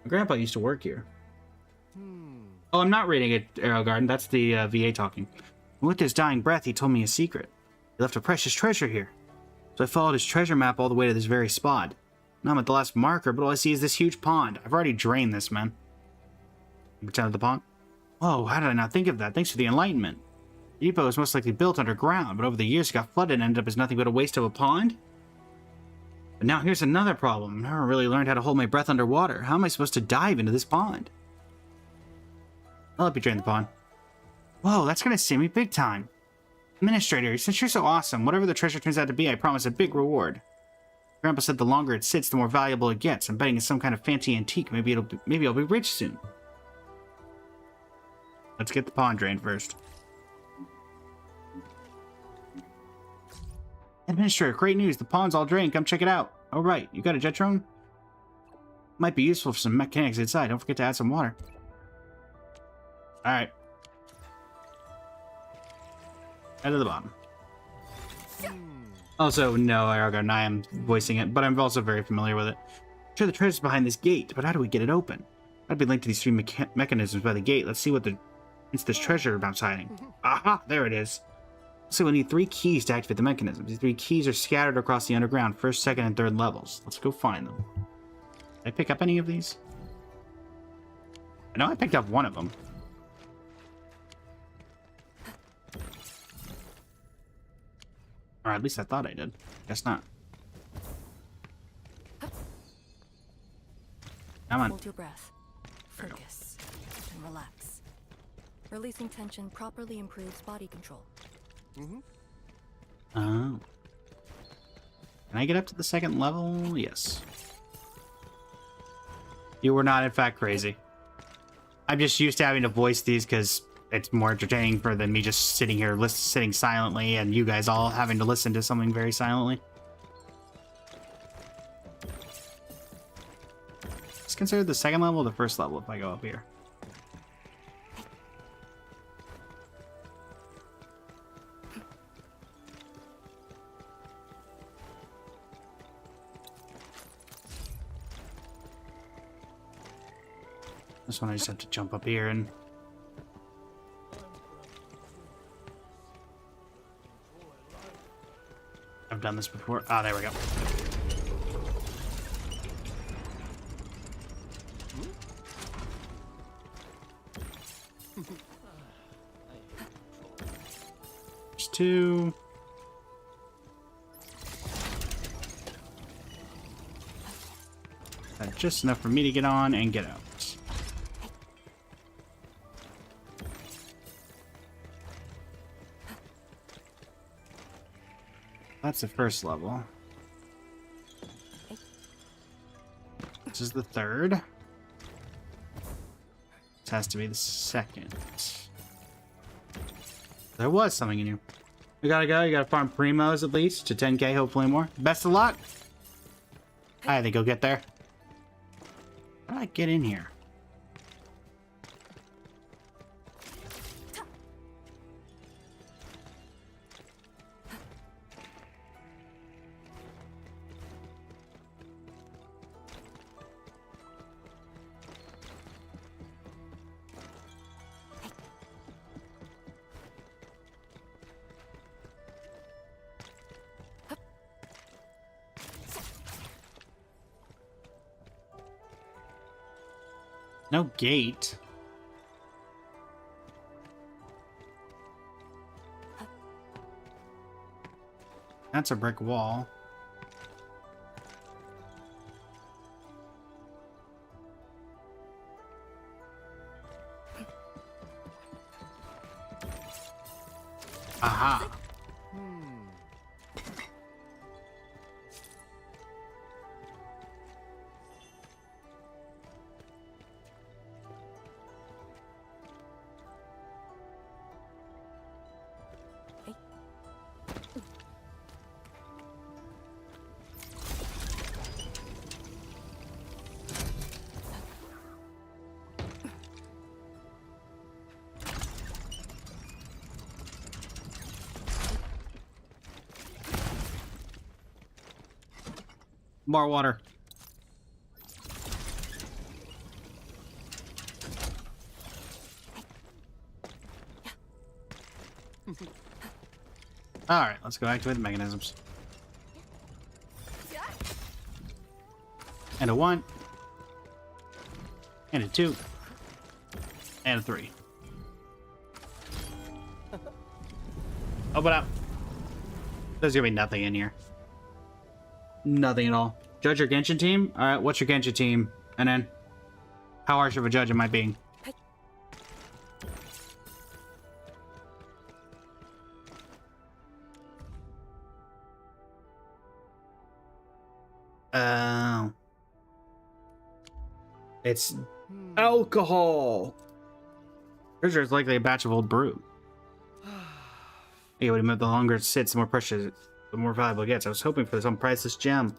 My grandpa used to work here. Oh, I'm not reading it, Arrow Garden. That's the VA talking. And with his dying breath, he told me a secret. He left a precious treasure here. So I followed his treasure map all the way to this very spot. Now I'm at the last marker, but all I see is this huge pond. I've already drained this, man. You pretended the pond? Whoa, how did I not think of that? Thanks for the enlightenment. The depot was most likely built underground, but over the years it got flooded and ended up as nothing but a waste of a pond? But now here's another problem. I never really learned how to hold my breath underwater. How am I supposed to dive into this pond? I'll help you drain the pond. Whoa, that's gonna save me big time. Administrator, since you're so awesome, whatever the treasure turns out to be, I promise a big reward. Grandpa said the longer it sits, the more valuable it gets. I'm betting it's some kind of fancy antique. Maybe I'll be rich soon. Let's get the pond drained first. Administrator, great news. The pond's all drained. Come check it out. All right, you got a Jetrone? Might be useful for some mechanics inside. Don't forget to add some water. All right. Head to the bottom. Also, no, Aragorn, I am voicing it, but I'm also very familiar with it. Sure, the treasure's behind this gate, but how do we get it open? I'd be linked to these three mechanisms by the gate. Let's see what this treasure about's hiding. Aha, there it is. So we need 3 keys to activate the mechanism. These 3 keys are scattered across the underground, 1st, 2nd, and 3rd levels. Let's go find them. Did I pick up any of these? I know I picked up one of them. Or at least I thought I did. Guess not. Come on. Hold your breath. Focus. And relax. Releasing tension properly improves body control. Oh. Can I get up to the 2nd level? Yes. You were not, in fact, crazy. I'm just used to having to voice these because it's more entertaining than me just sitting here sitting silently and you guys all having to listen to something very silently. It's considered the 2nd level or the 1st level if I go up here. This one I just have to jump up here and... I've done this before. Ah, there we go. There's 2. That's just enough for me to get on and get out. That's the 1st level. This is the 3rd. This has to be the 2nd. There was something in here. We gotta go. You gotta farm primos at least to 10k, hopefully more. Best of luck. I think you'll get there. How do I get in here? No gate. That's a brick wall. Aha. More water. Alright, let's go activate the mechanisms. And a 1. And a 2. And a 3. Open up. There's gonna be nothing in here. Nothing at all. Judge your Genshin team? Alright, what's your Genshin team? And then, how harsh of a judge am I being? It's alcohol. Treasure is likely a batch of old brew. Yeah, the longer it sits, the more precious, the more valuable it gets. I was hoping for some priceless gem.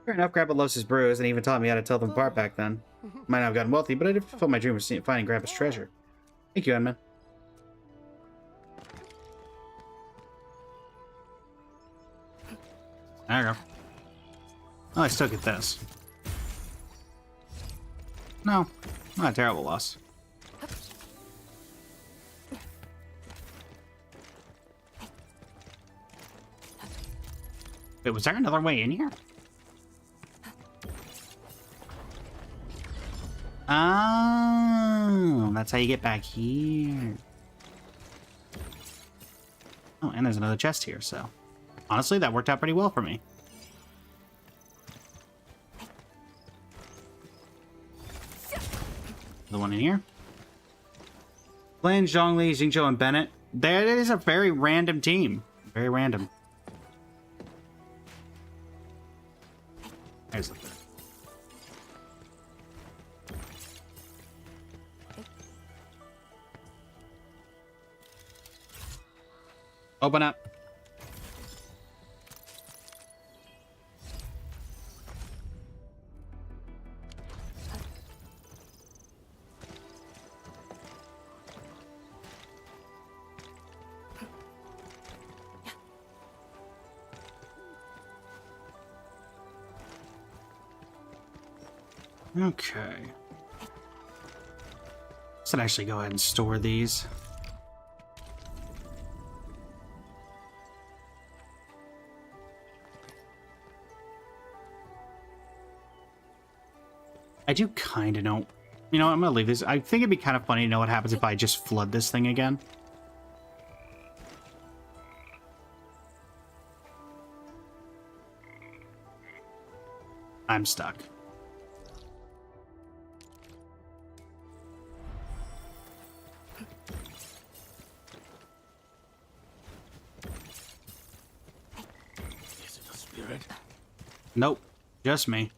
Fair enough, Grandpa loves his brews, and even taught me how to tell them apart back then. Might not have gotten wealthy, but I did fulfill my dream of finding Grandpa's treasure. Thank you, Edmund. There you go. Oh, I still get this. No, not a terrible loss. Wait, was there another way in here? Oh, that's how you get back here. Oh, and there's another chest here, so... Honestly, that worked out pretty well for me. The one in here. Lin, Zhongli, Xingqiu, and Bennett. That is a very random team. Very random. There's the third. Open up. Okay. Let's actually go ahead and store these. I do kind of know. You know what, I'm going to leave this. I think it'd be kind of funny to know what happens if I just flood this thing again. I'm stuck. Is it a spirit? Nope, just me.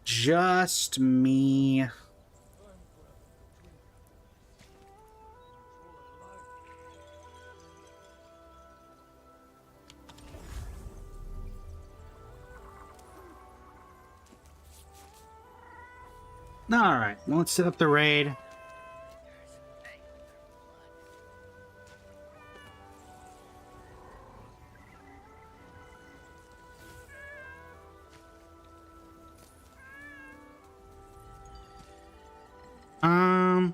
Just me. All right, well, let's set up the raid. I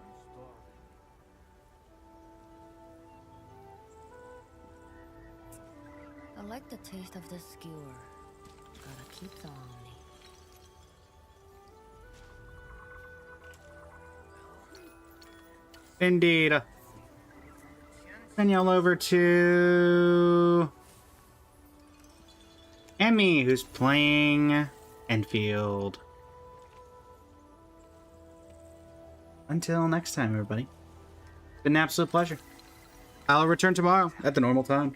like the taste of this skewer. Gotta keep them on me. Indeed. Send y'all over to Emmy, who's playing Enfield. Until next time, everybody. It's been an absolute pleasure. I'll return tomorrow at the normal time.